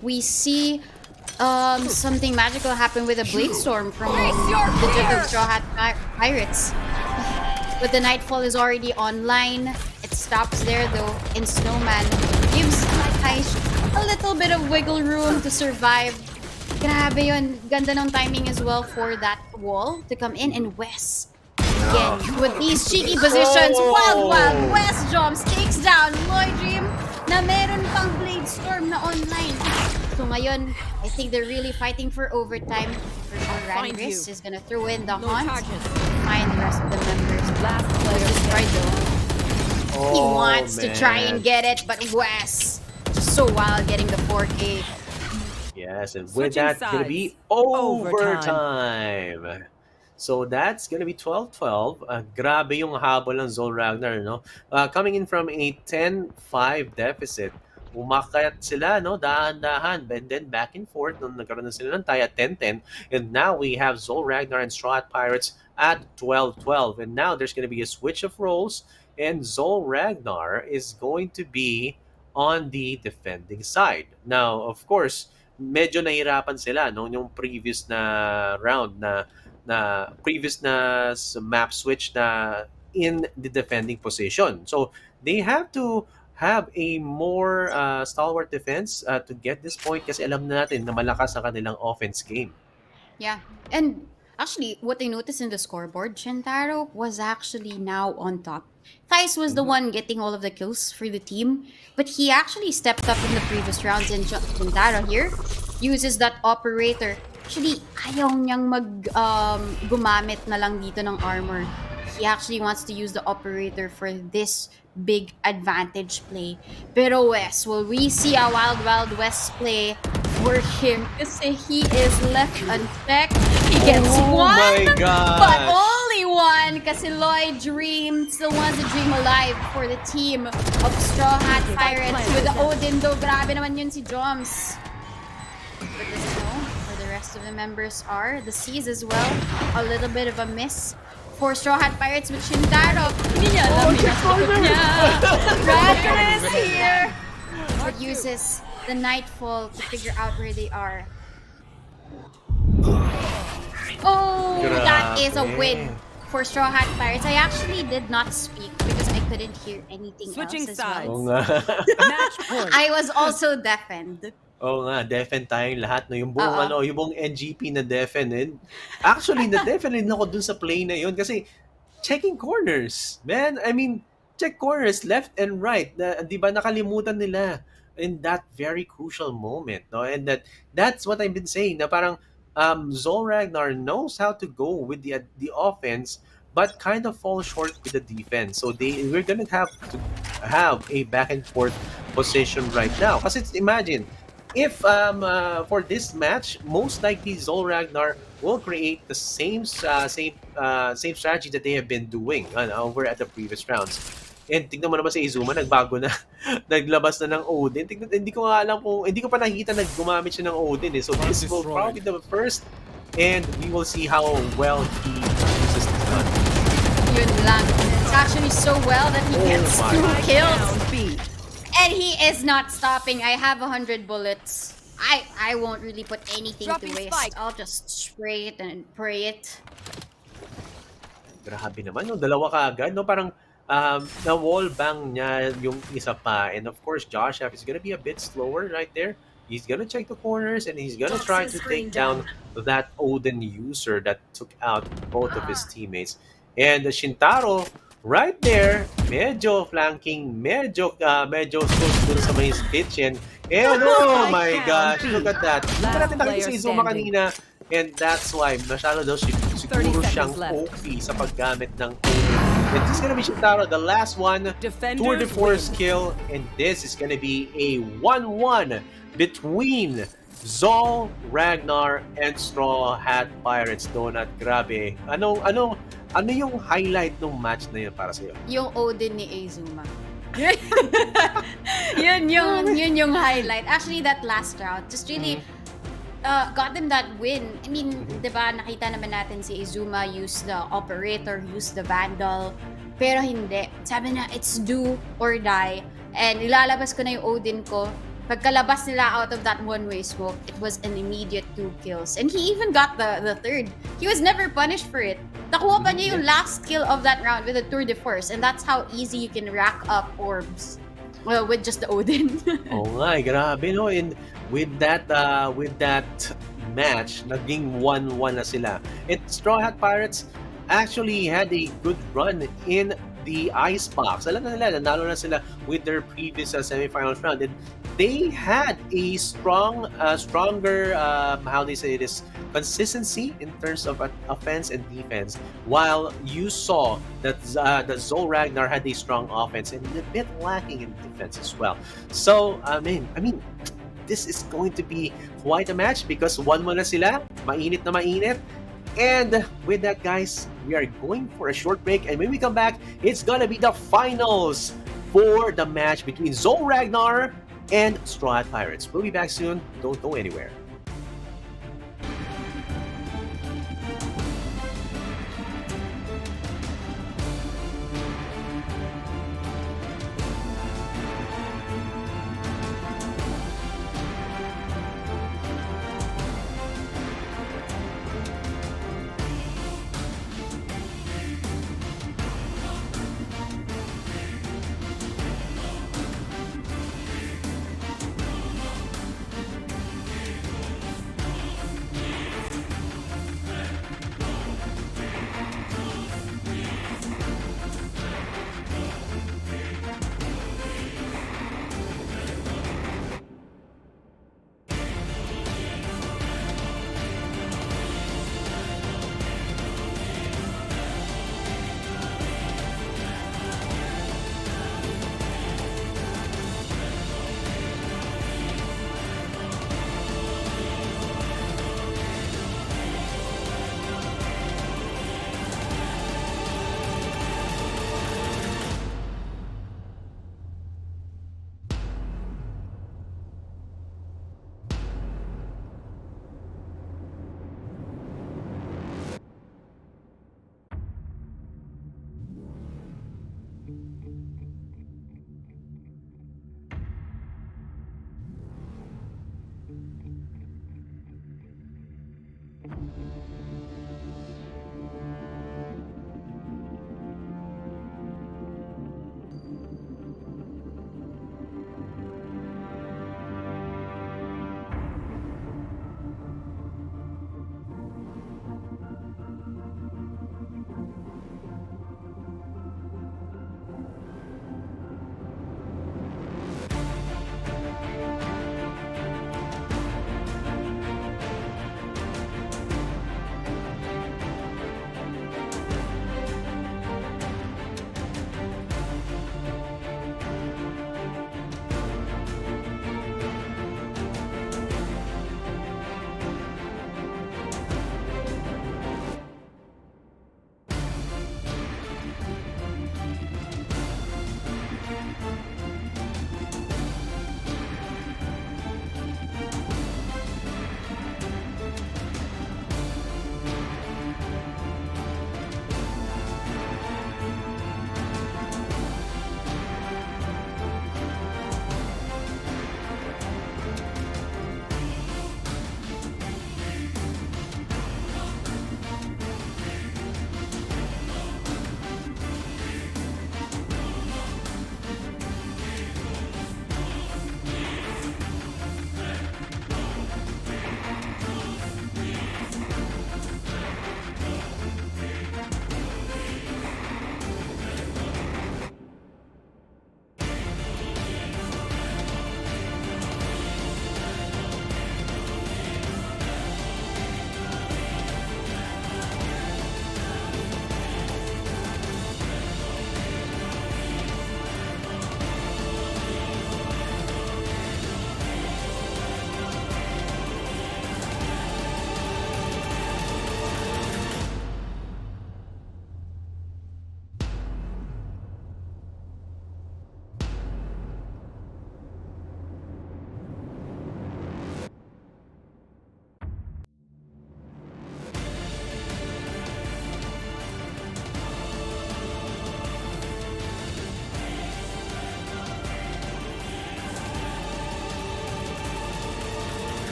We see something magical happen with a Blade Storm from the Juggle Straw Hat Pirates. But the Nightfall is already online. It stops there though, and Snowman gives Taish a little bit of wiggle room to survive. Grabe yun. Ganda ng timing as well for that wall to come in, and Wes. Again, with these cheeky positions, Wild West jumps, takes down Lloyd Dream na meron pang Blade Storm na online. So ngayon, I think they're really fighting for overtime. For sure, Find Randris you. is gonna throw in the No hunt. charges. Find the rest of the members. Last Player player destroyed though. He Oh, wants to try and man. get it, but Wes just so wild getting the 4K. Yes, and with Switching that, gonna be sides. overtime. So that's gonna be 12-12. Grabe yung habol ng Zol Ragnar, no? Coming in from a 10-5 deficit. umakyat sila, no? Dahan-dahan, and then back and forth nung nagkaroon na sila ng tie at 10-10. And now we have Zol Ragnar and Strawhat Pirates at 12-12. And now there's going to be a switch of roles, and Zol Ragnar is going to be on the defending side. Now, of course, medyo nahirapan sila no yung previous na round na previous na map switch na in the defending position. So they have to have a more stalwart defense to get this point kasi alam na natin na malakas ang kanilang offense game. Yeah. And actually, what I noticed in the scoreboard, Shintaro was actually now on top. Thais was the one getting all of the kills for the team, but he actually stepped up in the previous rounds, and Shintaro here uses that operator. Actually, ayaw niyang gumamit na lang dito ng armor. He actually wants to use the operator for this big advantage play. Pero Wes, will we see a Wild Wild West play for him? Kasi he is left unchecked. He gets one, my gosh. but only one. Kasi Lloyd dreams, the ones that dream alive for the team of Strawhat Pirates with the Odin though. Grabe naman yun si Joms. But doesn't know where the rest of the members are. The Seas as well. A little bit of a miss for Strawhat Pirates with Shintaro. Hindi niya alam niya. Ragnar is here. But uses the Nightfall to figure out where they are. Oh, that is a win for Strawhat Pirates. I actually did not speak because I couldn't hear anything Switching else as sides. Oo well. nga. Match point. I was also deafened. Oo nga, defen tayong lahat. No? Yung buong, Oo. yung buong NGP na defen. And actually, na-defen din ako dun sa play na yun kasi checking corners. Man, I mean, check corners left and right. Na, di ba, nakalimutan nila in that very crucial moment. No? And that's what I've been saying, na parang Zol Ragnar knows how to go with the offense but kind of fall short with the defense. So we're gonna have to have a back and forth position right now. Kasi imagine, if for this match, most likely Zol Ragnar will create the same strategy that they have been doing over at the previous rounds. And tignan mo naman si Izuma, nagbago na. Naglabas na ng Odin. Hindi ko nga alam kung, hindi ko pa nakikita na gumamit siya ng Odin. So this will probably be the first, and we will see how well he uses this gun. Yun lang. It's actually so well that he gets my 2 kills. Down B. And he is not stopping. I have 100 bullets. I won't really put anything Dropping to waste. spike. I'll just spray it and pray it. Grabe naman, no? Dalawa ka agad, no? Parang na-wall bang niya yung isa pa. And of course, Josh F is gonna be a bit slower right there. He's gonna check the corners and he's gonna try to take down that Odin user that took out both of his teammates. And Shintaro, right there, medyo flanking, medyo sus dun sa may kitchen. And oh my gosh, look at that. Hindi pa natin nakita si Izuma kanina. And that's why masyado daw siguro siyang OP sa paggamit ng Odin. And this is gonna be Shintaro, the last one, tour de force kill. And this is gonna be a 1-1 between Zol, Ragnar, and Strawhat Pirates. Donut, grabe. Ano yung highlight ng match na yun para sa'yo? Yung Odin ni Azuma. yun yung highlight. Actually, that last round just really got them that win. I mean, diba, nakita naman natin si Izuma use the operator, use the vandal. Pero hindi. Sabi na, it's do or die. And ilalabas ko na yung Odin ko. Pagkalabas nila out of that one-way smoke, it was an immediate 2 kills. And he even got the third. He was never punished for it. Nakuha pa niya yung last kill of that round with a tour de force. And that's how easy you can rack up orbs. Well, with just the Odin. Oo nga, grabe no. And with that match, naging 1-1 na sila. And Strawhat Pirates actually had a good run in the Icebox. Alam na nila, nanalo na sila with their previous semifinals round. And they had a stronger, how they say this, consistency in terms of offense and defense. While you saw that Zol Ragnar had a strong offense and a bit lacking in defense as well. So, I mean, this is going to be quite a match because 1-1 na sila, mainit na mainit. And with that, guys, we are going for a short break. And when we come back, it's gonna be the finals for the match between Zol Ragnar and Strawhat Pirates. We'll be back soon. Don't go anywhere.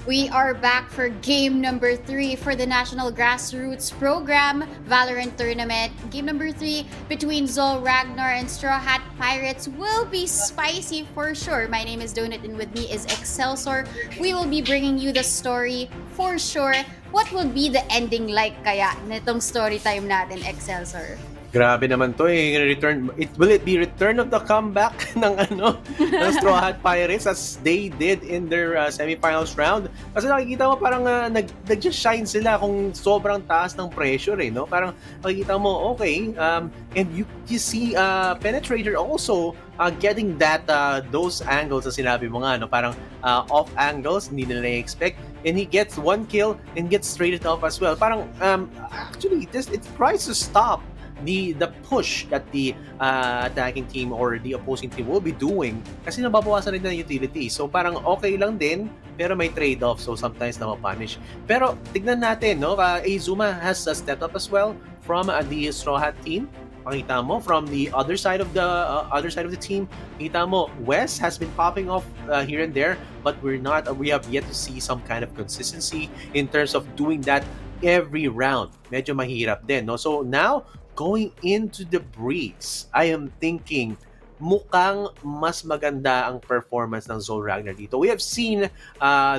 We are back for game number 3 for the National Grassroots Program Valorant Tournament. Game number 3 between Zol, Ragnar, and Strawhat Pirates will be spicy for sure. My name is Donut and with me is Excelsior. We will be bringing you the story for sure. What will be the ending like kaya nitong story time natin, Excelsior? Grabe naman to eh. Will it be return of the comeback ng ng Strawhat Pirates as they did in their semifinals round? Kasi nakikita mo parang nag-just shine sila kung sobrang taas ng pressure eh, no? Parang nakikita mo, okay, and you see Penetrator also getting those angles na sinabi mo nga, no? Parang off angles, hindi nila expect. and he gets one kill and gets traded off as well. Parang actually this it tries to stop the push that the attacking team or the opposing team will be doing kasi nababawasan rin na utility. So parang okay lang din pero may trade-off, so sometimes na mapunish. Pero tignan natin, no? Azuma has stepped up as well from the Straw Hat team. Makita mo from the other side of the team, kita mo Wes has been popping off here and there, but we have yet to see some kind of consistency in terms of doing that every round. Medyo mahirap din, no? So now going into the breeze, I am thinking mukhang mas maganda ang performance ng Zol Ragnar dito. We have seen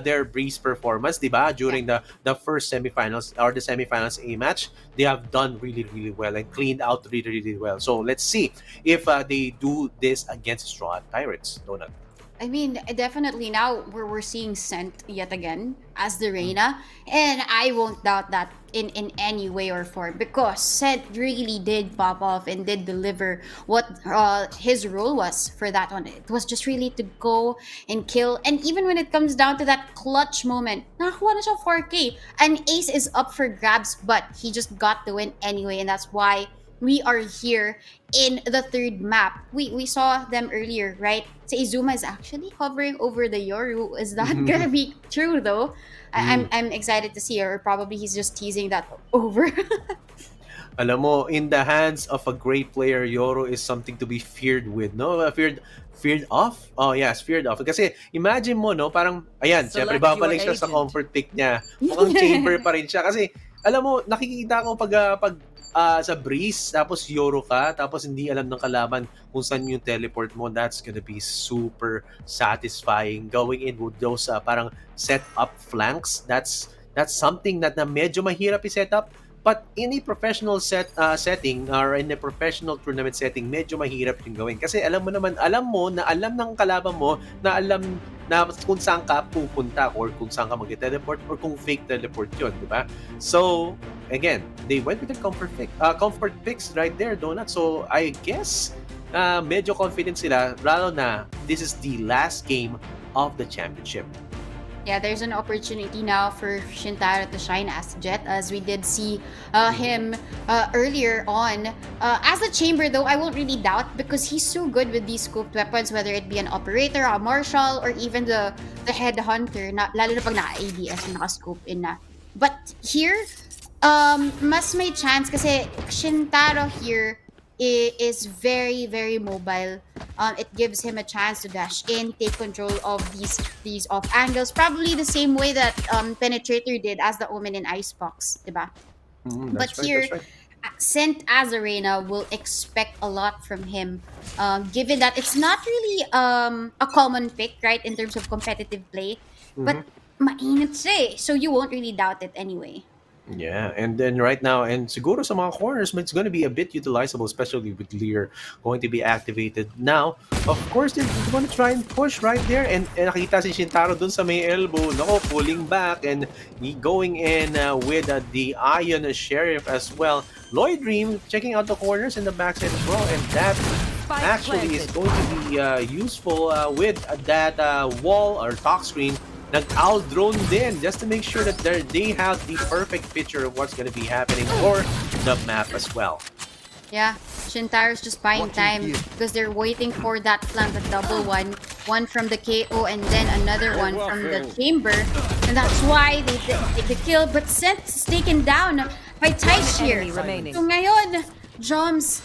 their breeze performance, di ba? During the first semifinals or the semifinals A match, they have done really, really well and cleaned out really, really well. So let's see if they do this against Strawhat Pirates, Donut. I mean, definitely now we're seeing Scent yet again as the Reina, and I won't doubt that in any way or form because Scent really did pop off and did deliver what his role was for that one. It was just really to go and kill, and even when it comes down to that clutch moment, nakakuha na siya 4K. An ace is up for grabs, but he just got the win anyway, and that's why we are here in the third map. We saw them earlier, right? So Izuma is actually hovering over the Yoru. Is that gonna be true though? I'm excited to see, or probably he's just teasing that over. Alam mo, in the hands of a great player, Yoro is something to be feared with, no? Feared off? Oh, yes, feared off. Kasi imagine mo, no? Parang, ayan, syempre babalik siya sa comfort pick niya. Mukhang chamber pa rin siya. Kasi, alam mo, nakikita ko pag sa breeze, tapos Yoro ka, tapos hindi alam ng kalaban kung saan yung teleport mo, that's gonna be super satisfying. Going in with those parang set up flanks, that's something that na medyo mahirap i-set up. But in a professional setting or in a professional tournament setting, medyo mahirap yung gawin. Kasi alam mo na alam ng kalaban mo na alam na kung saan ka pupunta or kung saan ka mag-teleport or kung fake teleport yun, di ba? So, again, they went with the comfort picks right there, Donut. So, I guess medyo confident sila, lalo na this is the last game of the championship. Yeah, there's an opportunity now for Shintaro to shine as Jet, as we did see him earlier on. As a chamber, though, I won't really doubt because he's so good with these scoped weapons, whether it be an operator, a marshal, or even the headhunter, lalo na pag naka-ADS na naka-scope in na. But here, mas may chance kasi Shintaro here is very, very mobile. It gives him a chance to dash in, take control of these off angles, probably the same way that Penetrator did as the Omen in Icebox, diba? But here, Scent as Arena will expect a lot from him, given that it's not really a common pick, right, in terms of competitive play, but mainit siya eh, so you won't really doubt it anyway. Yeah, and then right now, and siguro sa mga corners, it's going to be a bit utilizable, especially with Lear going to be activated. Now, of course, they're going to try and push right there, and nakita si Shintaro dun sa may elbow, no, pulling back, and he going in with the Ion Sheriff as well. Lloyd Dream checking out the corners in the backside as well, and that actually is going to be useful with that wall or talk screen. Nag-owl drone din just to make sure that they have the perfect picture of what's going to be happening for the map as well. Yeah, Shintaro's just buying time because they're waiting for that flank, the double one from the KO and then another one from the chamber, and that's why they take the kill. But Scent is taken down by Tice here. So ngayon, Joms,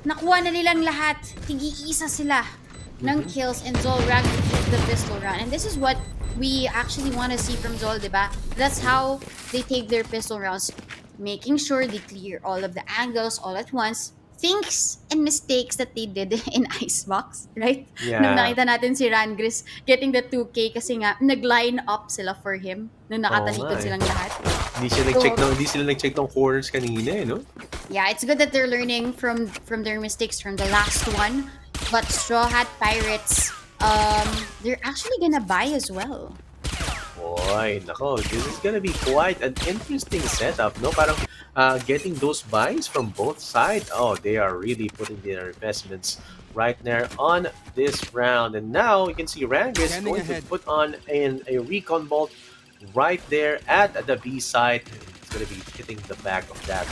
nakuha na nilang lahat. Tigi-isa sila ng kills, and Zol Ragnar took the pistol round, and this is what we actually want to see from Zol, diba? That's how they take their pistol rounds, making sure they clear all of the angles all at once. Things and mistakes that they did in Icebox, right? Yeah. Nung nakita natin si Rangris getting the 2K kasi nga nag-line up sila for him nung nakatalikod silang lahat. Hindi sila nag-check ng corners kanina, no? Yeah, it's good that they're learning from their mistakes from the last one. But Straw Hat Pirates, they're actually gonna buy as well. Boy, nako, this is gonna be quite an interesting setup, no? Parang getting those buys from both sides. Oh, they are really putting their investments right there on this round. And now you can see Rangis going to put on a recon bolt right there at the B side. It's gonna be hitting the back of that.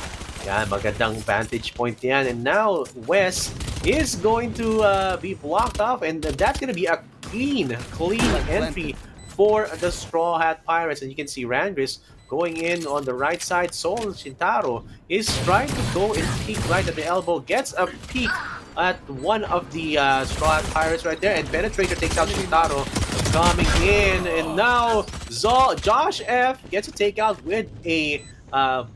Yan, magandang vantage point yan. And now Wes is going to be blocked off, and that's gonna be a clean entry for the Straw Hat Pirates. And you can see Randris going in on the right side. Sol Shintaro is trying to go and peek right at the elbow, gets a peek at one of the Straw Hat Pirates right there, and Penetrator takes out Shintaro coming in, and now Josh F gets a takeout with a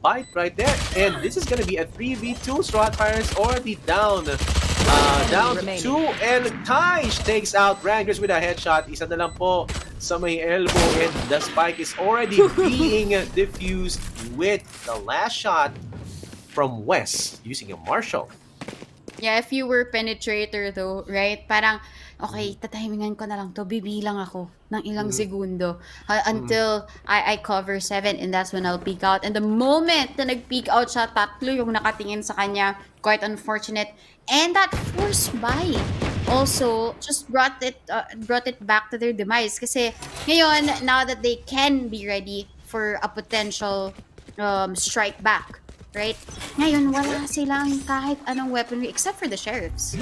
bite right there, and this is going to be a 3v2. Straw Hat Pirates already down to 2, and Taish takes out Rangers with a headshot. Isa na lang po sa may elbow, and the spike is already being diffused with the last shot from Wes using a Marshall. Yeah, if you were penetrator though, right? Parang, okay, tatimingan ko na lang to. Bibilang ako ng ilang segundo until I cover 7, and that's when I'll peek out. And the moment na nag-peek out siya, tatlo yung nakatingin sa kanya. Quite unfortunate. And that force buy also just brought it back to their demise. Kasi ngayon, now that they can be ready for a potential strike back, right? Ngayon, wala silang kahit anong weaponry except for the sheriffs.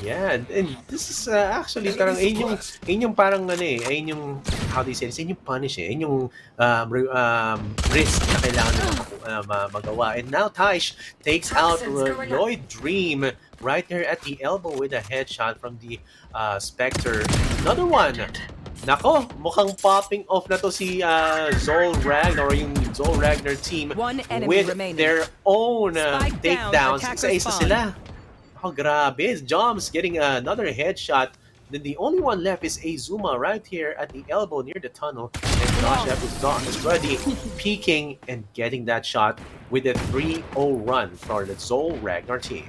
Yeah, and this is actually parang yun yung parang ano ayun yung, how do you say this, yun yung punish yun yung risk na kailangan magawa. And now Taish takes out Lloyd Dream right there at the elbow with a headshot from the Spectre. Another one. Nako, mukhang popping off na to si Zol Ragnar, or yung Zol Ragnar team with their own takedowns. Isa-isa sila. Oh, grabe. Joms getting another headshot. Then the only one left is Azuma right here at the elbow near the tunnel. And Josh F is ready, peeking and getting that shot with a 3-0 run for the Zol Ragnar team.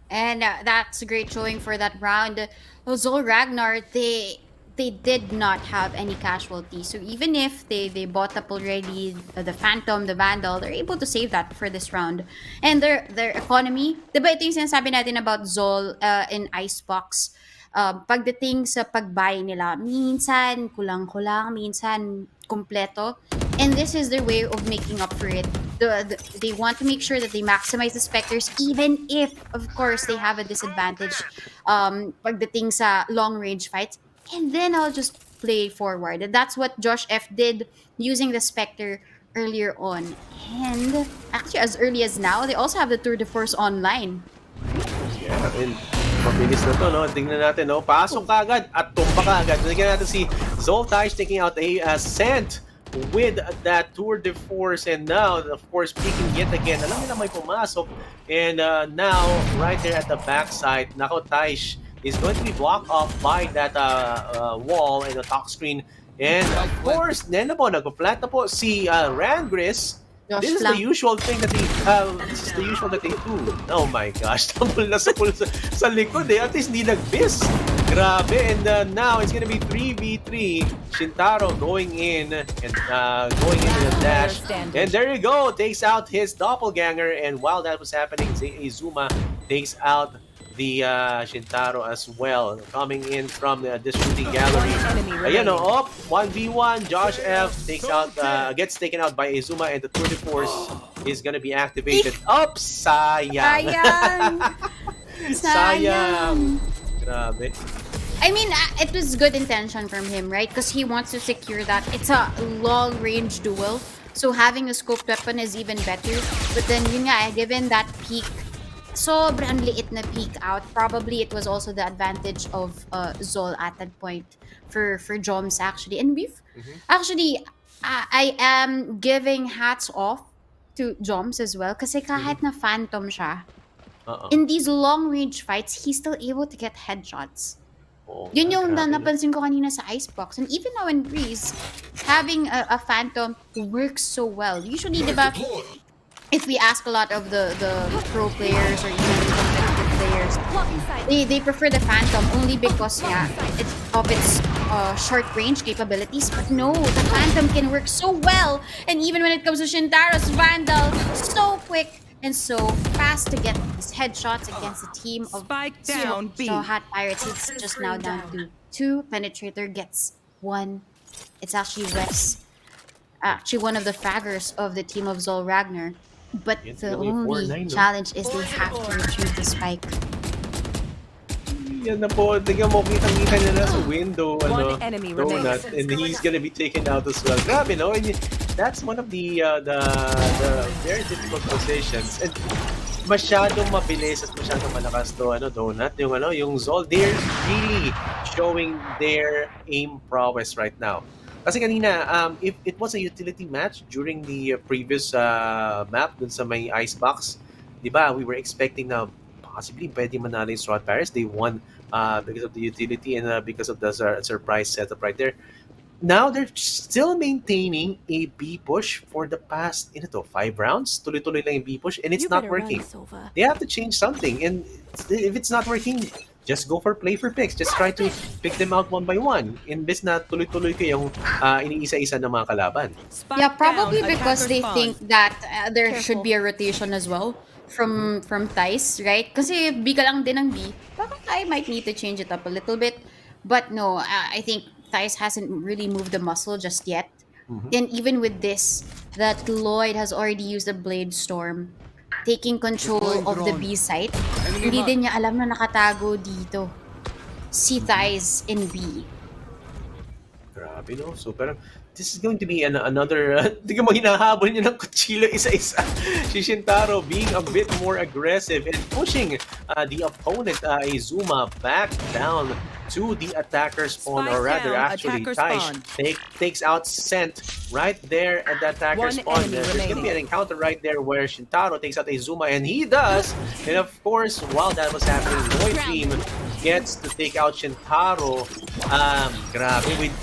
And that's a great showing for that round. Zol Ragnar, they did not have any casualties. So even if they bought up already the Phantom, the Vandal, they're able to save that for this round. And their economy, diba ito yung sinasabi natin about Zol in Icebox? Pagdating sa pagbuy nila, minsan kulang-kulang, minsan kompleto. And this is their way of making up for it. They want to make sure that they maximize the Spectres, even if, of course, they have a disadvantage pagdating sa long-range fights. And then I'll just play forward. And that's what Josh F did using the Spectre earlier on. And actually, as early as now, they also have the Tour de Force online. Yeah, and mabilis na to, no? Tingnan natin, no? Pasok ka agad at tumba ka agad. Tingnan natin si Zoltage taking out a scent with that Tour de Force, and now, of course, peeking yet again. Alam nila may pumasok. And now, right there at the backside, nako, Taish is going to be blocked off by that wall and the talk screen. And of course, then po, nagpa-plant na po si Rangris. This is the usual thing that they do. Oh my gosh, tumble na sa likod eh. At least hindi nag-miss. Grabe. And now it's gonna be 3v3. Shintaro going in and going into the dash. And there you go. Takes out his doppelganger. And while that was happening, Azuma takes out the Shintaro as well, coming in from the shooting gallery. Ayan, 1v1. Josh F takes out, gets taken out by Azuma, and the Tour de Force is gonna be activated. Sayang. Sayang. Grabe. I mean, it was good intention from him, right? Because he wants to secure that. It's a long-range duel, so having a scoped weapon is even better. But then, yun nga, given that peak, sobrang liit na peek out. Probably it was also the advantage of Zol at that point for Joms actually. And we've actually, I am giving hats off to Joms as well, kasi kahit na Phantom siya, in these long range fights, he's still able to get headshots. Yun yung napansin ko kanina sa Icebox. And even now in Breeze, having a Phantom works so well. Usually, diba, if we ask a lot of the pro players or even competitive players, they prefer the Phantom only because of its short range capabilities. But no, the Phantom can work so well. And even when it comes to Shintaro's Vandal, so quick and so fast to get his headshots against a team of Strawhat Pirates. It's just now down to 2. Penetrator gets 1. It's actually Wes actually one of the fraggers of the team of Zol Ragnar. But It's the gonna be only 4-9, no? challenge is they have to retrieve the spike. Yan na po. Tingnan mo, kitang-kita niya na sa window, One enemy donut, remaining. and he's gonna be taken out as well. Grabe, no? And that's one of the very difficult positions. And masyadong mabilis at masyadong malakas to, donut. Yung Zol, they're really showing their aim prowess right now. Kasi kanina, if it was a utility match during the previous map dun sa may icebox, di ba, we were expecting na possibly pwede manalo yung Strawhat Paris. They won because of the utility and because of the surprise setup right there. Now they're still maintaining a B push for the past 5 rounds. Tuloy-tuloy lang yung B push and it's You not better run, working. Sova. They have to change something, and if it's not working, just go for play for picks. Just try to pick them out one by one. Imbes na tuloy-tuloy kayong iniisa-isa ng mga kalaban. Spike Yeah, probably down, because attacker they spawn. think that there should Careful. be a rotation as well from Thais, right? Kasi B ka lang din ng B. Baka I might need to change it up a little bit. But no, I think Thais hasn't really moved the muscle just yet. Mhm. And even with this, that Lloyd has already used the Blade Storm, taking control of the B site. Hindi din niya alam na nakatago dito si Thais in B. Grabe, no? So, parang, this is going to be another... Tingnan mo, hinahabol niya ng kutsilyo isa-isa. Si Shintaro being a bit more aggressive and pushing the opponent, Izuma, back down to the attacker spawn, Spike or rather, down, actually, attacker Taish spawn. takes out Scent right there at the attacker One spawn. enemy There's going to be remaining. an encounter right there where Shintaro takes out Izuma, and he does. And of course, while that was happening, Lloyd team gets to take out Shintaro. Grabe, with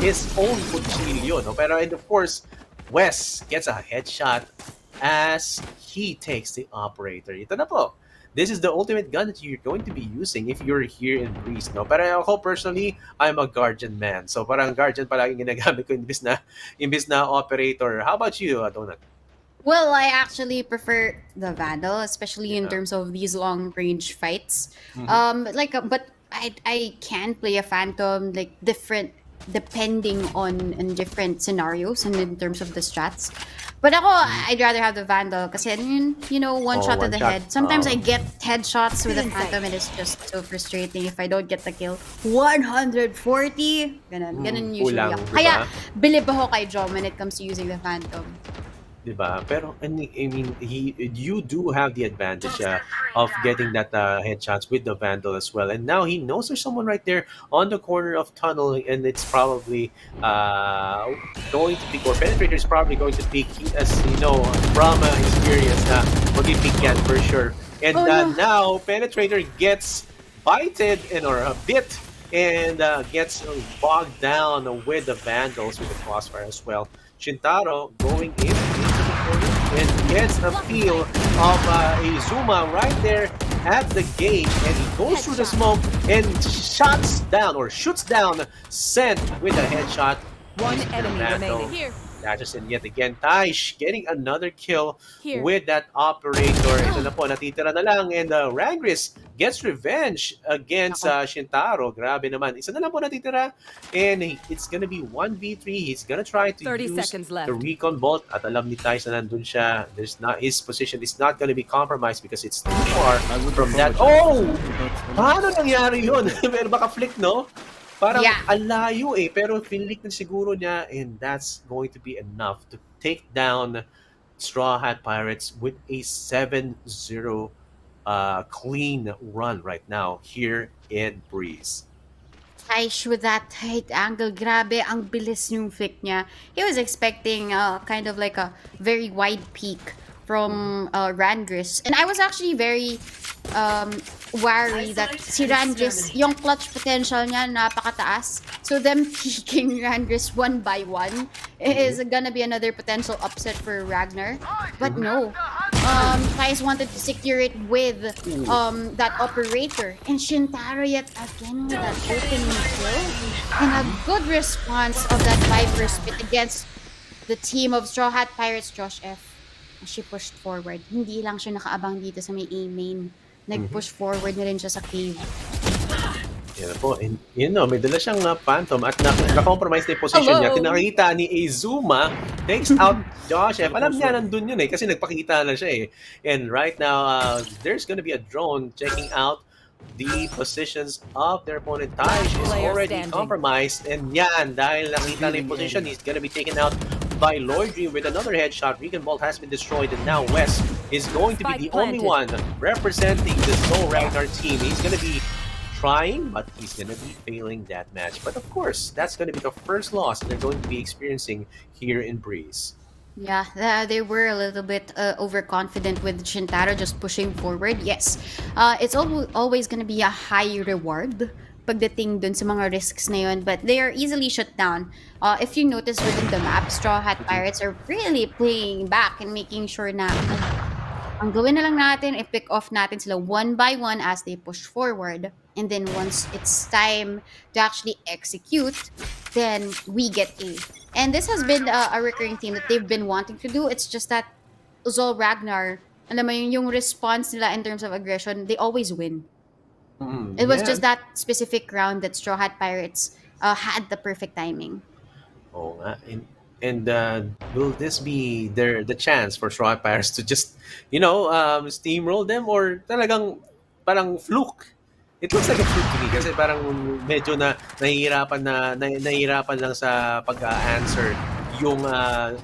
his own kutsilyo, no? Pero, and of course, Wes gets a headshot as he takes the operator. Ito na po. This is the ultimate gun that you're going to be using if you're here in Breeze, no? Pero ako personally, I'm a Guardian man. So parang Guardian palagi ginagamit ko imbis na operator. How about you, Donut? Well, I actually prefer the Vandal, especially in Yeah. terms of these long range fights. Mhm. But I can play a Phantom like different depending on in different scenarios and in terms of the strats. But ako, I'd rather have the Vandal kasi one shot to one the shot. head. Sometimes Oh. I get headshots with the Inside. Phantom and it's just so frustrating if I don't get the kill. 140! Ganun usually kulang, ako. diba? Kaya, bilib ako kay Jom when it comes to using the Phantom. Diba? Pero I mean, you do have the advantage of getting that headshots with the Vandal as well. And now he knows there's someone right there on the corner of tunnel, and it's probably going to pick, or Penetrator is probably going to pick, as you know, from experience na mag-pick yan for sure. And Oh, no. now Penetrator gets bited or a bit, and gets bogged down with the Vandals with the crossfire as well. Shintaro going into the corner and gets a feel of Izuma right there at the gate, and he goes through the smoke and shoots down Sent with a headshot. One Using the enemy Vandal. remaining. Here. Dashes in yet again. Taish getting another kill Here. with that operator. Ito na po, natitira na lang. And Rangris gets revenge against Shintaro. Grabe naman. Isa na lang po natitira. And it's gonna be 1v3. He's gonna try to 30 use seconds left. the recon bolt. At alam ni Taish na nandun siya. His position is not gonna be compromised because it's too far from that. Oh! Paano nangyari yun? Pero baka flick, no? Parang Yeah. ang layo pero pinlik na siguro niya, and that's going to be enough to take down Strawhat Pirates with a 7-0 clean run right now here in Breeze. Aish with that tight angle, grabe, ang bilis yung flick niya. He was expecting kind of like a very wide peak from Rangris. And I was actually very wary that si Rangris, yung clutch potential niya napakataas. So them peeking Rangris one by one is gonna be another potential upset for Ragnar. But no. Kais wanted to secure it with that operator. And Shintaro yet again with that opening kill. And a good response of that Viper spit against the team of Strawhat Pirates, Josh F. She pushed forward. Hindi lang siya nakaabang dito sa may A main. Nag-push forward na rin siya sa cave. Yan po, may dala siyang Phantom at na-compromise na yung position niya. Hello. Tinakita ni Izuma, takes out Josh F. Alam niya nandun yun kasi nagpakita na siya And right now, there's gonna be a drone checking out the positions of their opponent. Taish is already compromised. And yan, dahil nakita na yung position, he's gonna be taken out by Lloydry with another headshot. Recon Bolt has been destroyed, and now West is going to be the only one representing the Soul Ragnar team. He's gonna be trying, but he's gonna be failing that match. But of course, that's gonna be the first loss they're going to be experiencing here in Breeze. Yeah, they were a little bit overconfident with Shintaro just pushing forward. Yes, it's always gonna be a high reward pagdating dun sa mga risks na yun, but they are easily shut down. If you notice within the map, Straw Hat Pirates are really playing back and making sure na ang gawin na lang natin, i-pick off natin sila one by one as they push forward. And then once it's time to actually execute, then we get A. And this has been a recurring theme that they've been wanting to do. It's just that Zol Ragnar, alam mo yung response nila in terms of aggression, they always win. It was just that specific round that Straw Hat Pirates had the perfect timing. Oh, and will this be the chance for Strawhat Pirates to just, steamroll them, or talagang parang fluke? It looks like a fluke to me kasi parang medyo nahihirapan lang sa pag-answer yung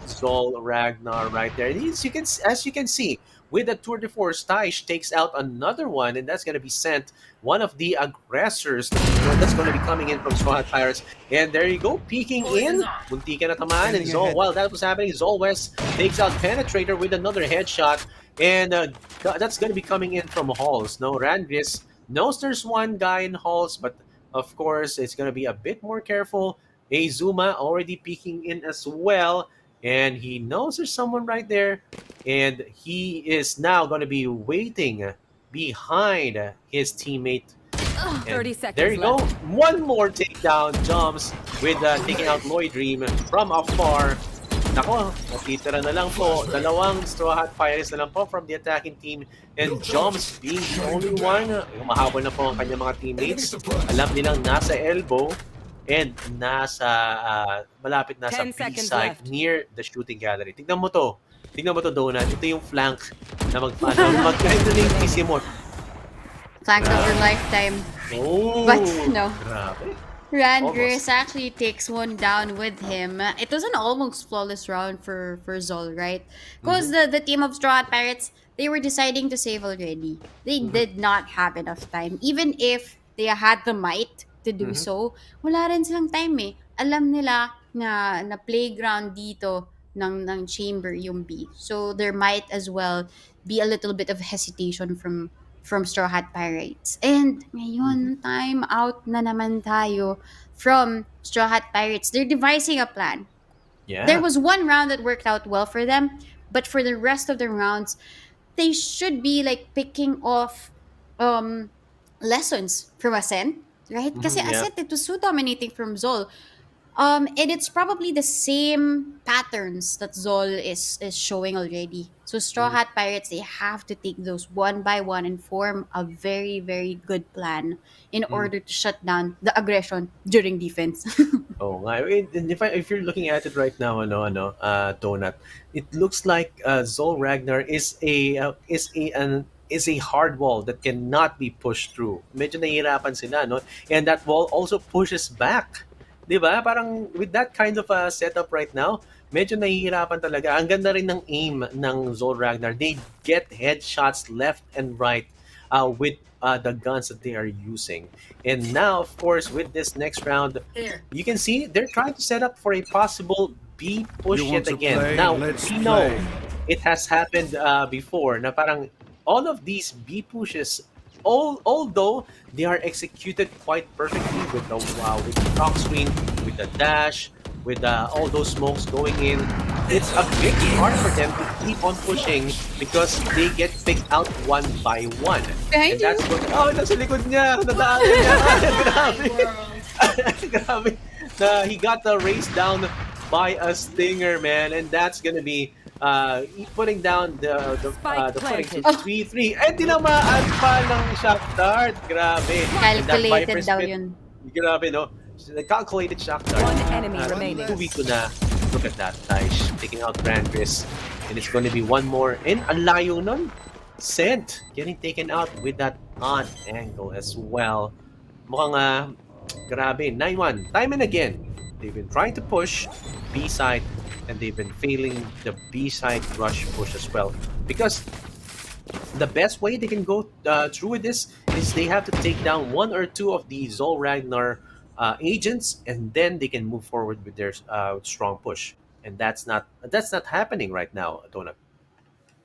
Zol Ragnar right there. And as you can see, with the tour de force, Taish takes out another one, and that's going to be sent one of the aggressors that's going to be coming in from Strawhat Pirates. And there you go, peeking in. Munti ka na tamaan. And Zol, while that was happening, Zol West takes out Penetrator with another headshot. And that's going to be coming in from Halls. No, Randgris knows there's one guy in Halls, but of course, it's going to be a bit more careful. Azuma already peeking in as well. And he knows there's someone right there. And he is now going to be waiting behind his teammate. 30 seconds there you left. go. One more takedown jumps with taking out Lloyd Dream from afar. Nako, natitira na lang po. Dalawang Straw Hat Pirates na lang po from the attacking team. And Jumps being the only one. Mahabol na po ang kanyang mga teammates. Alam nilang nasa elbow. And nasa malapit na sa 10 seconds B-side left. near the shooting gallery. Tignan mo to, Donut. Ito yung flank na mag-kahit na yung PC mo. Flank of your lifetime. Oh, But no. grabe. Randgris actually takes one down with him. It was an almost flawless round for Zol, right? Because the team of Straw Hat Pirates, they were deciding to save already. They did not have enough time. Even if they had the might to do so, wala rin silang time eh. Alam nila na playground dito ng chamber yung B. So there might as well be a little bit of hesitation from Straw Hat Pirates. And ngayon, time out na naman tayo from Straw Hat Pirates. They're devising a plan. Yeah. There was one round that worked out well for them, but for the rest of the rounds, they should be like picking off lessons from Ascent, right? Kasi yeah. Ascent, it was so dominating from Zol. And it's probably the same patterns that Zol is showing already. So Straw Hat Pirates, they have to take those one by one and form a very, very good plan in order to shut down the aggression during defense. Oh, and if you're looking at it right now, Donut, it looks like Zol Ragnar is a hard wall that cannot be pushed through. Medyo nahihirapan sila, no? And that wall also pushes back. 'Di ba? Parang with that kind of setup right now, medyo nahihirapan talaga. Ang ganda rin ng aim ng Zol Ragnar. They get headshots left and right with the guns that they are using. And now, of course, with this next round, you can see they're trying to set up for a possible B push You want yet to again. play? Now, Let's we know play. it has happened before na parang all of these B pushes, although they are executed quite perfectly with the talk screen, with the dash, with all those smokes going in, it's a bit hard for them to keep on pushing because they get picked out one by one. Behind And that's what, nasa likod niya, nadaanan niya. Grabe. Grabe. He got the race down by a stinger, man, and that's gonna be putting down Spike the footing to planted. 3-3. And tinamaan pa ng shock dart. Grabe. And that Viper Calculated daw spit. yun. Grabe, no? The calculated shock dart. One enemy remaining. 2v2 na. Look at that, Taish. Taking out Brandris. And it's going to be one more. And ang layo nun. Sent. Getting taken out with that odd angle as well. Mukhang grabe. 9-1. Time and again. They've been trying to push B side. And they've been failing the B side rush push as well. Because the best way they can go through with this is they have to take down one or two of the Zol Ragnar agents, and then they can move forward with their strong push. And that's not happening right now, Donut.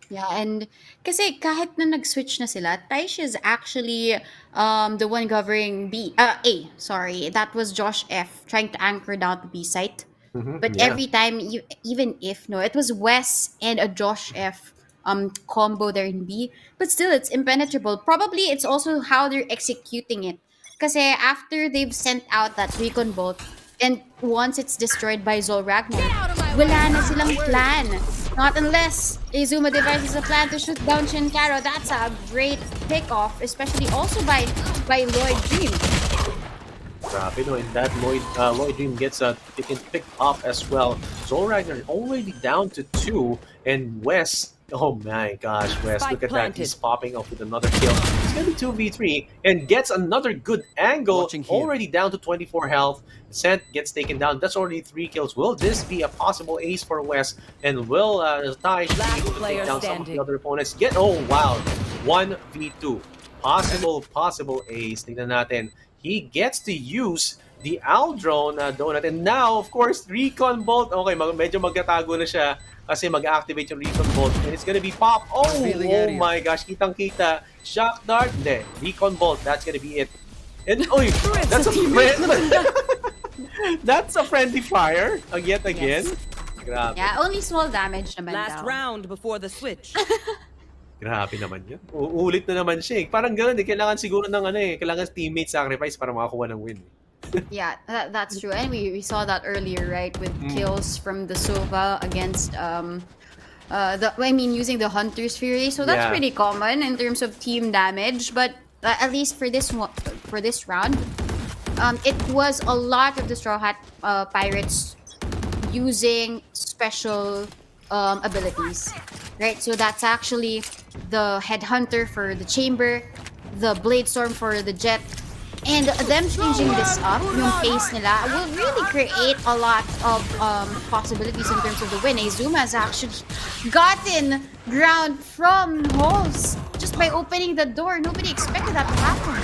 Yeah, and kasi kahit na nag-switch na sila, Taish is actually the one covering A, sorry. That was Josh F trying to anchor down the B site. But Yeah. every time, even if, no, it was Wes and a Josh F combo there in B. But still, it's impenetrable. Probably it's also how they're executing it. Kasi after they've sent out that recon bolt, and once it's destroyed by Zol Ragnar, wala na silang plan. Not unless Izuma devises a plan to shoot down Shinkaro. That's a great pick-off, especially also by Lloyd Dream. Grabe, no? And that Lloyd Dream gets taken picked up as well. Zol Ragnar already down to 2, and Wes. Oh my gosh, Wes! Spike Look at that. planted. He's popping up with another kill. It's gonna be 2v3 and gets another good angle. Watching here. Already down to 24 health. Sent gets taken down. That's already 3 kills. Will this be a possible ace for Wes? And will Taish be Last able to player take down some of the standing. other opponents? Oh wow, 1v2. Possible ace. Tingnan natin. He gets to use the Owl Drone Donut. And now, of course, Recon Bolt. Okay, medyo magtatago na siya kasi mag-activate yung Recon Bolt. And it's gonna be pop. Oh Revealing area. my gosh. Kitang-kita. Shock Dart. Hindi. Recon Bolt. That's gonna be it. And, oy, that's a friend. That's a friendly fire. Yet again. Yes. Grabe. Yeah, only small damage naman Last daw. round before the switch. Grabe naman yun. Uulit na naman siya eh. Parang gano'n eh. Kailangan siguro ng kailangan teammate sacrifice para makakuha ng win. Yeah, that's true. And we saw that earlier, right? With kills from the Sova against using the Hunter's Fury. So that's Yeah. pretty common in terms of team damage. But at least for this round, it was a lot of the Strawhat Pirates using special abilities, right? So that's actually the Headhunter for the Chamber, the Blade Storm for the Jet, and them changing this up, yung pace nila, will really create a lot of possibilities in terms of the win. Izuma has actually gotten ground from holes just by opening the door. Nobody expected that to happen.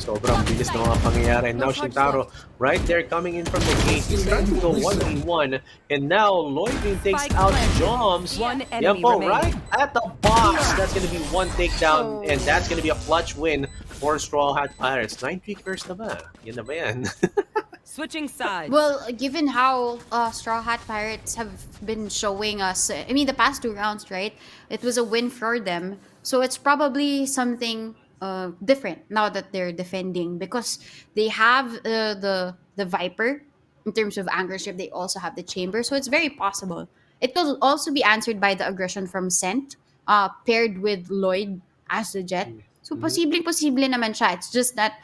Sobrang bilis ng mga pangyayari. And now Shintaro right there coming in from the gate. He's trying to go 1v1. And now Lloyd Dream takes Spike out planted. Joms. One Yan enemy po, remaining. right at the box. That's going to be one takedown. And that's going to be a clutch win for Straw Hat Pirates. 9-3 curse na ba? Yan na ba yan? Switching sides. Well, given how Straw Hat Pirates have been showing us, I mean, the past 2 rounds, right? It was a win for them. So it's probably something different now that they're defending, because they have the Viper in terms of anchor ship. They also have the Chamber, so it's very possible. It could also be answered by the aggression from Scent, paired with Lloyd as the Jet. So posible naman siya. It's just that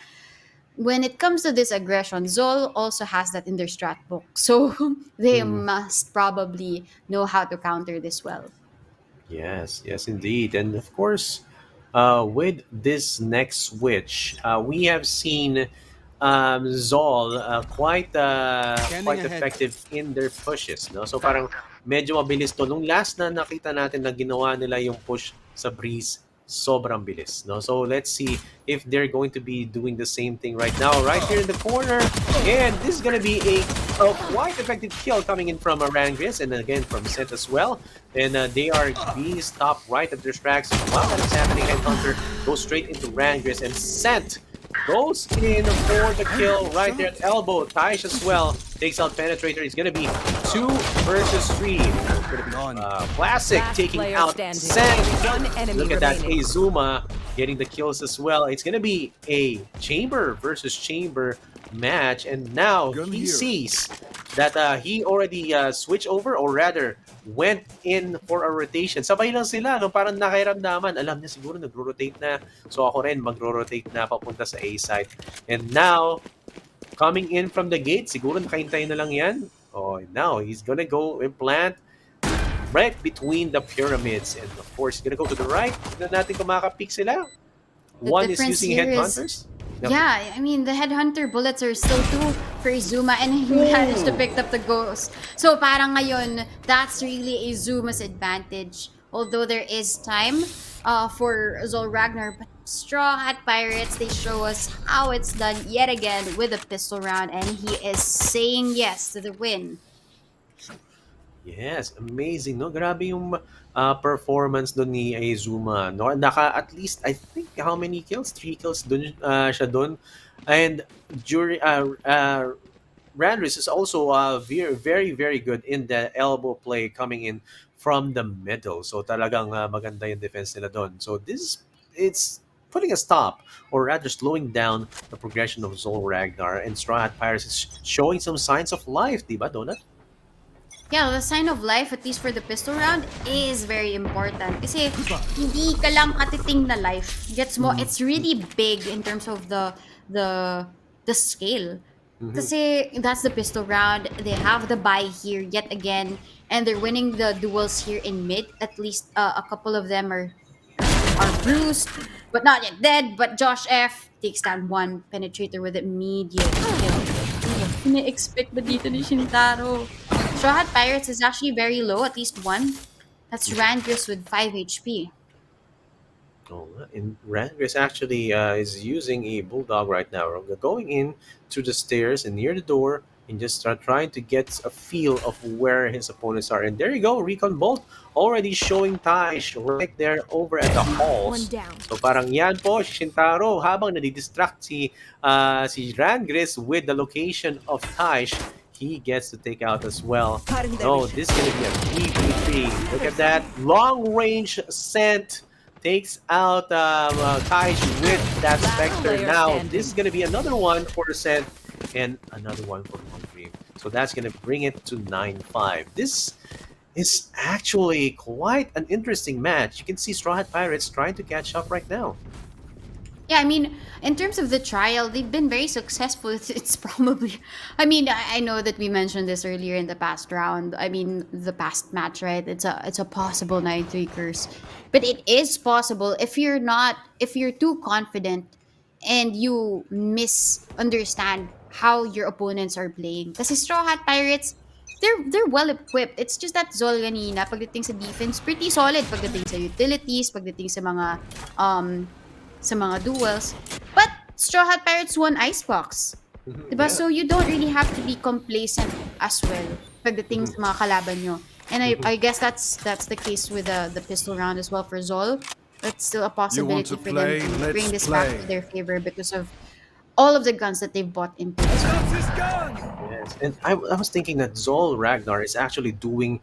when it comes to this aggression, Zol also has that in their strat book. So they must probably know how to counter this well. Yes, indeed. And of course, with this next switch, we have seen Zol quite Scanning ahead. effective in their pushes. No? So parang medyo mabilis to. Nung last na nakita natin na ginawa nila yung push sa Breeze, sobrang bilis. No? So let's see if they're going to be doing the same thing right now. Right here in the corner. And this is going to be a quite effective kill coming in from Arangris and again from Sent as well. And they are being stopped right at their tracks. While that is happening, Headhunter goes straight into Rangris and Sent goes in for the kill right there at elbow. Taish as well takes out Penetrator. It's going to be 2 versus 3. It's going to be Classic Last taking player out standing. Sang. One enemy Look at that, remaining. Azuma getting the kills as well. It's going to be a Chamber versus Chamber match. And now Gun he here. sees that he already switched over, or rather, went in for a rotation. Sabay lang sila, no? Parang nakiramdaman. Alam niya siguro nagro-rotate na. So ako rin magro-rotate na papunta sa A side. And now, coming in from the gate, siguro nakahintay na lang yan. Oh, now he's gonna go and plant right between the pyramids. And of course, he's gonna go to the right. Tignan natin kung makaka-pick sila. The One is difference using here is- headhunters. Yep. Yeah, I mean, the headhunter bullets are still two for Izuma, and he managed to pick up the ghost. So parang ngayon, that's really Izuma's advantage. Although there is time for Zol Ragnar, but Straw Hat Pirates, they show us how it's done yet again with a pistol round, and he is saying yes to the win. Yes, amazing, no? Grabe yung performance doon ni Aizuma, no? At least, I think, how many kills? 3 kills doon siya doon. And during, Randris is also very, very, very good in the elbow play coming in from the middle. So talagang maganda yung defense nila doon. So it's putting a stop, or rather slowing down the progression of Zol Ragnar, and Straw Hat Pirates is showing some signs of life, di ba, Donut? Yeah, the sign of life, at least for the pistol round, is very important. Kasi hindi ka lang katiting na life. Gets mo, it's really big in terms of the scale. Kasi that's the pistol round. They have the buy here yet again, and they're winning the duels here in mid. At least a couple of them are bruised, but not yet dead. But Josh F takes down one penetrator with immediate kill. Ina-expect ba dito ni Shintaro? Straw Hat Pirates is actually very low, at least one. That's Randris with 5 HP. Oh, and Randris actually is using a bulldog right now. We're going in to the stairs and near the door, and just start trying to get a feel of where his opponents are. And there you go, Recon Bolt already showing Taish right there over at the halls. So parang yan po, Shintaro, habang nadidistract si Randris with the location of Taish, he gets to take out as well. Oh, this is going to be a 3v3. Look at that. Long range scent takes out Taish with that Spectre. Now, this is going to be another one for the scent and another one for Hungry. So that's going to bring it to 9-5. This is actually quite an interesting match. You can see Straw Hat Pirates trying to catch up right now. Yeah, I mean, in terms of the trial, they've been very successful. It's probably, I mean, I know that we mentioned this earlier in the past round. I mean, the past match, right? It's a possible 9-3 curse, but it is possible if you're too confident and you misunderstand how your opponents are playing. Kasi Straw Hat Pirates, they're well equipped. It's just that Zol ganina, pagdating sa defense, pretty solid. Pagdating sa utilities, pagdating sa mga duels. But Straw Hat Pirates won Icebox. Diba? Yeah. So you don't really have to be complacent as well pagdating sa mga kalaban nyo. And I guess that's the case with the pistol round as well for Zol. It's still a possibility for them to bring this back to their favor because of all of the guns that they've bought into as well. Yes, and I was thinking that Zol Ragnar is actually doing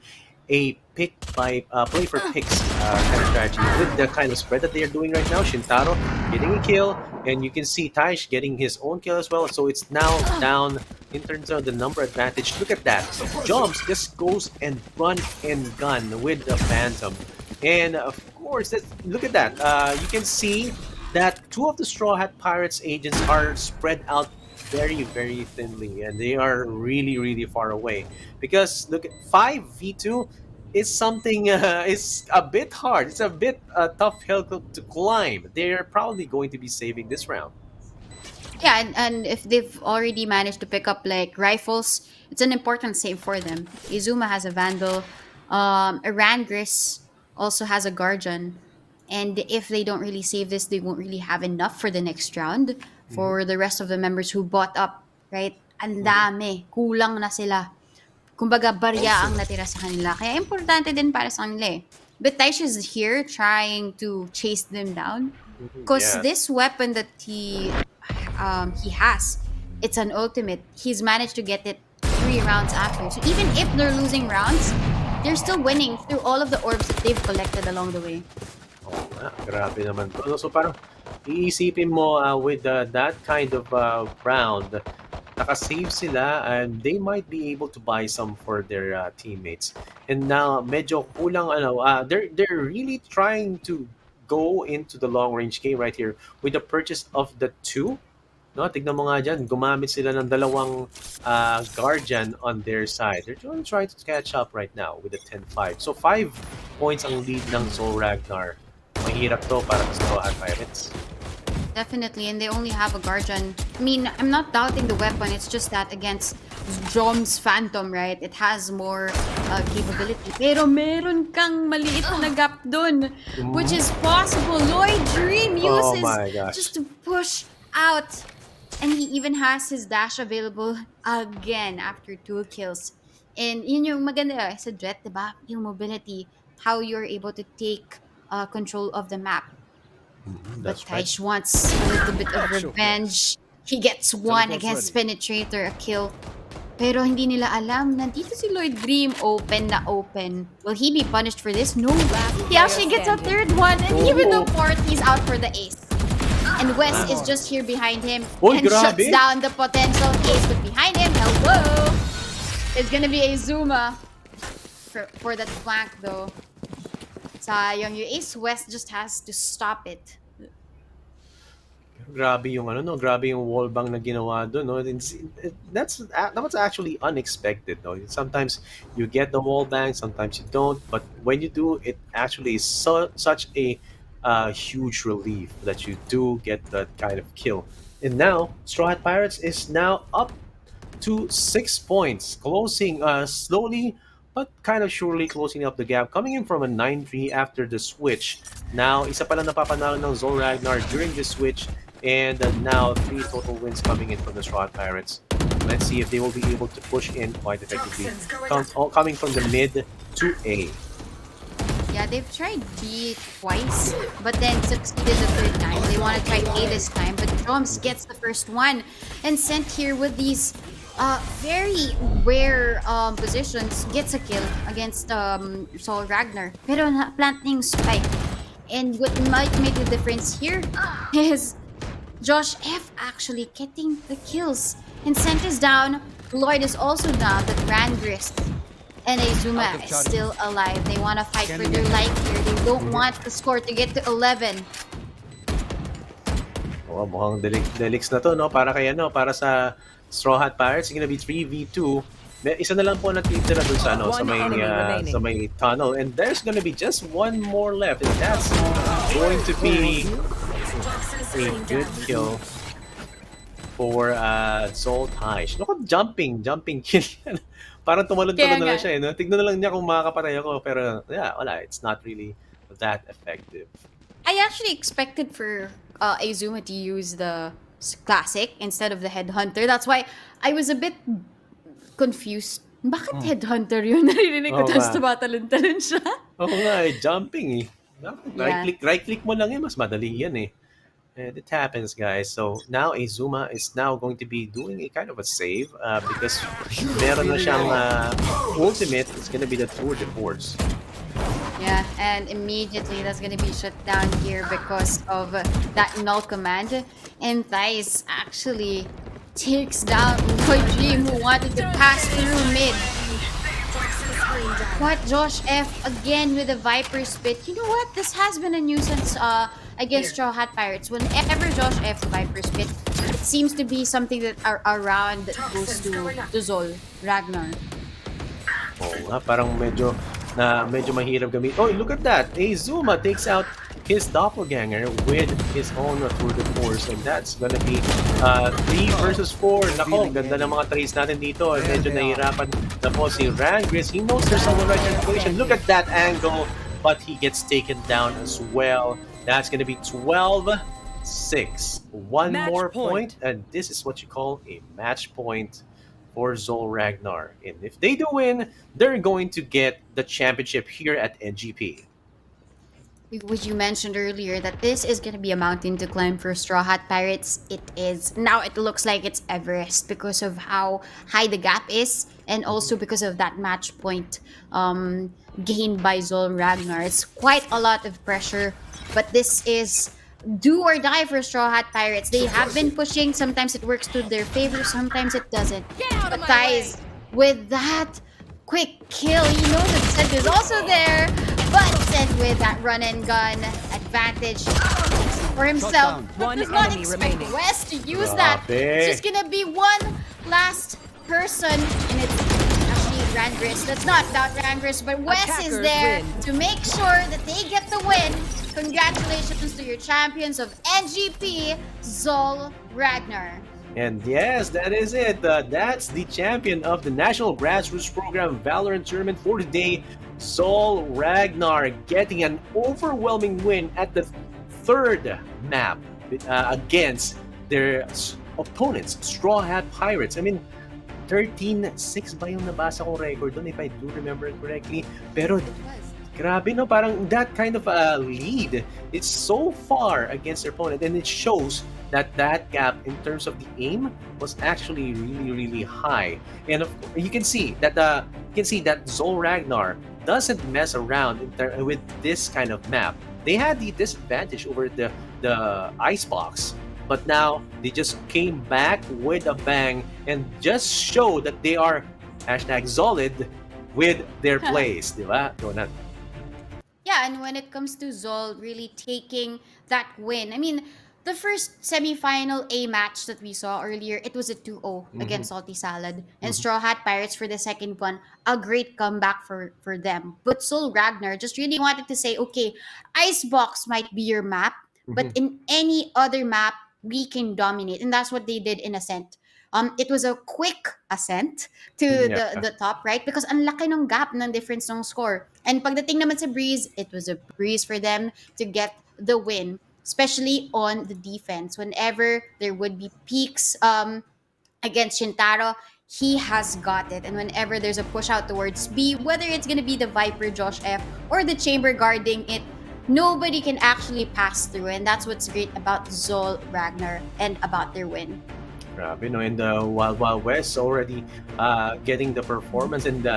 a pick by play for picks kind of strategy with the kind of spread that they are doing right now. Shintaro getting a kill, and you can see Taish getting his own kill as well. So it's now down in terms of the number advantage. Look at that. Jumps, just goes and run and gun with the Phantom. And of course, look at that. You can see that two of the Straw Hat Pirates agents are spread out very, very thinly, and they are really, really far away. Because look, 5v2 is something is a bit hard. It's a bit tough hill to climb. They're probably going to be saving this round. Yeah, and if they've already managed to pick up like rifles, it's an important save for them. Izuma has a Vandal. Arandris also has a Guardian. And if they don't really save this, they won't really have enough for the next round for the rest of the members who bought up, right? Ang dami. Kulang na sila. Kumbaga, barya ang natira sa kanila. Kaya importante din para sa kanila eh. But Taish is here trying to chase them down. Because Yeah. this weapon that he has, it's an ultimate. He's managed to get it 3 rounds after. So even if they're losing rounds, they're still winning through all of the orbs that they've collected along the way. Oh, grabe naman to. So parang iisipin mo with that kind of round, Naka-save sila and they might be able to buy some for their teammates. And now medyo kulang they're really trying to go into the long range game right here with the purchase of the two. No, tignan mo nga dyan, gumamit sila ng dalawang guardian on their side. They're trying to catch up right now with the 10-5. So 5 points ang lead ng Zol Ragnar. Mahirap to para sa Strawhat Pirates. Definitely, and they only have a guardian. I mean, I'm not doubting the weapon. It's just that against Jom's Phantom, right? It has more capability. Pero meron kang maliit na gap dun, which is possible. Lloyd Dream Oh uses my gosh. just to push out. And he even has his dash available again after 2 kills. And yun yung maganda sa Jet, diba? Yung mobility, how you're able to take control of the map. But That's right. Taish wants a little bit of revenge. He gets one against Penetrator, a kill. Pero hindi nila alam, nandito si Lloyd Dream, open na open. Will he be punished for this? No. He actually gets a third one, and even though Porty's out for the ace. And Wes is just here behind him Uy, and grabe. shuts down the potential ace. But behind him, hello! It's gonna be a Zuma for that flank though. Sayang yung ace, Wes just has to stop it. Grabe yung grabe yung wallbang na ginawa doon, no. That was actually unexpected, no. Sometimes you get the wallbang, sometimes you don't, but when you do, it actually is such a huge relief that you do get that kind of kill. And now, Straw Hat Pirates is now up to 6 points, closing slowly but kind of surely closing up the gap, coming in from a 9-3 after the switch. Now, isa pa lang napapanalo ng Zol Ragnar during the switch, and now 3 total wins coming in from the Strawhat Pirates. Let's see if they will be able to push in quite effectively, coming from the mid to A. Yeah, they've tried B twice, but then succeeded the third time. They want to try A this time, but Drums gets the first one and sent here with these very rare positions. Gets a kill against Sol Ragnar. Pero planting spike. And what might make the difference here is Josh F actually getting the kills. And Sent is down. Lloyd is also down, but Randrist and Azuma is still alive. They want to fight for their life here. They don't want the score to get to 11. Oh, mukhang delix na to, no? Para para sa Straw Hat Pirates, it's gonna be 3v2. Isa na lang po natitira dun sa sa may tunnel, and there's gonna be just one more left, and that's going to be a good kill for Zol Taish. Look at jumping kill. Parang tumalon-talon na lang siya, no? Tignan na lang niya kung makakapatay ako, pero yeah, wala, it's not really that effective. I actually expected for Azuma to use the classic instead of the headhunter. That's why I was a bit confused. Bakit headhunter yun? Naririnig ko tapos tumatalon-talon siya. Oo nga, jumping eh. Right-click mo lang mas madali yan eh. And it happens, guys. So now Azuma is now going to be doing a kind of a save because meron na siyang ultimate. It's gonna be the Tour de Force. Yeah, and immediately that's gonna be shut down here because of that null command. And Thais actually takes down Lloyd Dream, who wanted to pass through mid. What? Josh F again with a Viper Spit. You know what? This has been a nuisance against Straw Hat Pirates. Whenever Josh F Viper Spit, it seems to be something that around that goes to Zol Ragnar. Oh, nga, parang medyo mahirap gamitin. Oh, look at that! Azuma takes out his doppelganger with his own Tour de Force, and that's gonna be 3 versus 4. Nako, ganda ng mga trades natin dito. Medyo nahihirapan na po si Rangris. He knows there's someone right in the position. Look at that angle, but he gets taken down as well. That's gonna be 12-6. One Match more point. point, and this is what you call a match point for Zol Ragnar. And if they do win, they're going to get the championship here at NGP. Which you mentioned earlier that this is going to be a mountain to climb for Straw Hat Pirates. It is. Now it looks like it's Everest because of how high the gap is and also because of that match point gained by Zol Ragnar. It's quite a lot of pressure, but this is do or die for Straw Hat Pirates. They have been pushing. Sometimes it works to their favor, sometimes it doesn't. But guys, with that quick kill, you know that Seth is also there. But Seth with that run and gun advantage for himself. down. But One does not enemy expect remaining. West to use that. Grabe. It's just gonna be one last person, and it's actually Rangris. That's not about Rangris, but Wes is Attackers there win. to make sure that they get the win. Congratulations to your champions of NGP, Zol Ragnar. And yes, that is it. That's the champion of the National Grassroots Program Valorant Tournament for today, Sol Ragnar, getting an overwhelming win at the third map against their opponents, Straw Hat Pirates. I mean, 13-6 ba yung nabasa kong record doon, if I do remember it correctly. Pero grabe, no? Parang that kind of a lead. It's so far against their opponent, and it shows that that gap in terms of the aim was actually really, really high. And you can see that Zol Ragnar doesn't mess around with this kind of map. They had the disadvantage over the icebox, but now they just came back with a bang and just show that they are #solid with their plays, di ba, Donut? Yeah, and when it comes to Zol really taking that win, I mean, the first semifinal A match that we saw earlier, it was a 2-0 against Salty Salad. And Straw Hat Pirates for the second one, a great comeback for them. But Sol Ragnar just really wanted to say, okay, Icebox might be your map, but in any other map, we can dominate. And that's what they did in Ascent. It was a quick ascent to the top, right? Because ang laki ng gap ng difference ng score. And pagdating naman sa Breeze, it was a breeze for them to get the win, especially on the defense. Whenever there would be peaks against Shintaro, he has got it. And whenever there's a push out towards B, whether it's going to be the Viper Josh F or the Chamber guarding it, nobody can actually pass through. And that's what's great about Zol Ragnar and about their win. Grabe, no? And while West already getting the performance and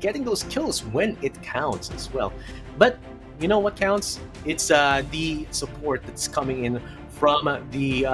getting those kills when it counts as well. But you know what counts? It's the support that's coming in from the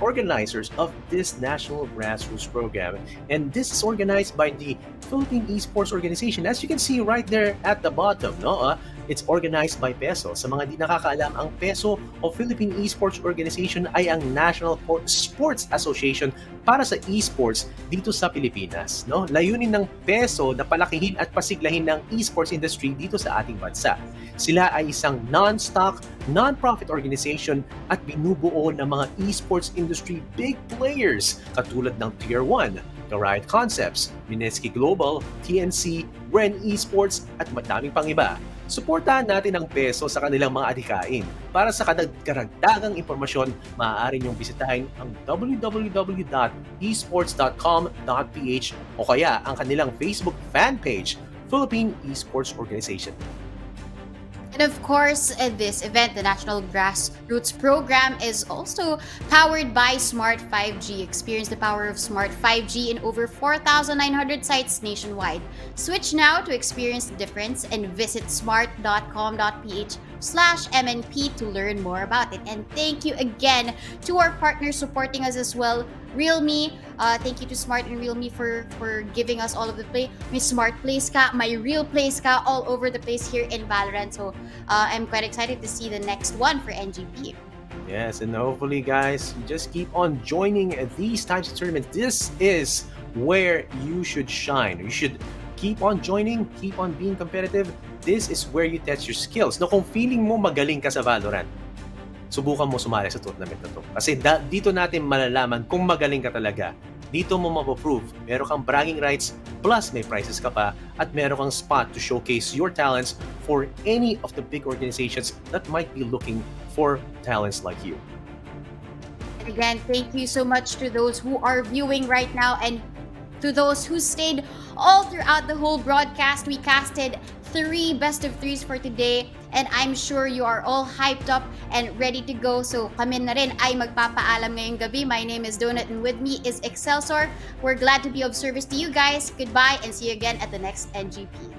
organizers of this National Grassroots Program. And this is organized by the Philippine Esports Organization. As you can see right there at the bottom, no? It's organized by PESO. Sa mga di nakakaalam, ang PESO o Philippine Esports Organization ay ang National Sports Association para sa esports dito sa Pilipinas. No? Layunin ng PESO na palakihin at pasiglahin ng esports industry dito sa ating bansa. Sila ay isang non-stock, non-profit organization at binubuo ng mga esports industry big players katulad ng Tier 1, The Riot Concepts, Mineski Global, TNC, Ren Esports at madaming pang iba. Suportahan natin ang PESO sa kanilang mga adhikain. Para sa karagdagang impormasyon, maaari niyong bisitahin ang www.esports.com.ph o kaya ang kanilang Facebook fan page, Philippine Esports Organization. And of course, this event, the National Grassroots Program, is also powered by Smart 5G. Experience the power of Smart 5G in over 4,900 sites nationwide. Switch now to experience the difference and visit smart.com.ph/MNP to learn more about it. And thank you again to our partners supporting us as well. Realme, thank you to Smart and Realme for giving us all of the play. May Smart Plays ka, may Real Plays ka, all over the place here in Valorant. So I'm quite excited to see the next one for NGP. Yes, and hopefully, guys, you just keep on joining these types of tournaments. This is where you should shine. You should keep on joining, keep on being competitive. This is where you test your skills. No, kung feeling mo magaling ka sa Valorant, subukan mo sumali sa tournament na to. Kasi dito natin malalaman kung magaling ka talaga. Dito mo mapaprove. Meron kang bragging rights, plus may prizes ka pa, at meron kang spot to showcase your talents for any of the big organizations that might be looking for talents like you. Again, thank you so much to those who are viewing right now and to those who stayed all throughout the whole broadcast. We casted 3 best of 3s for today, and I'm sure you are all hyped up and ready to go. So kami na rin ay magpapaalam ngayong gabi. My name is Donut and with me is Excelsior. We're glad to be of service to you guys. Goodbye and see you again at the next NGP.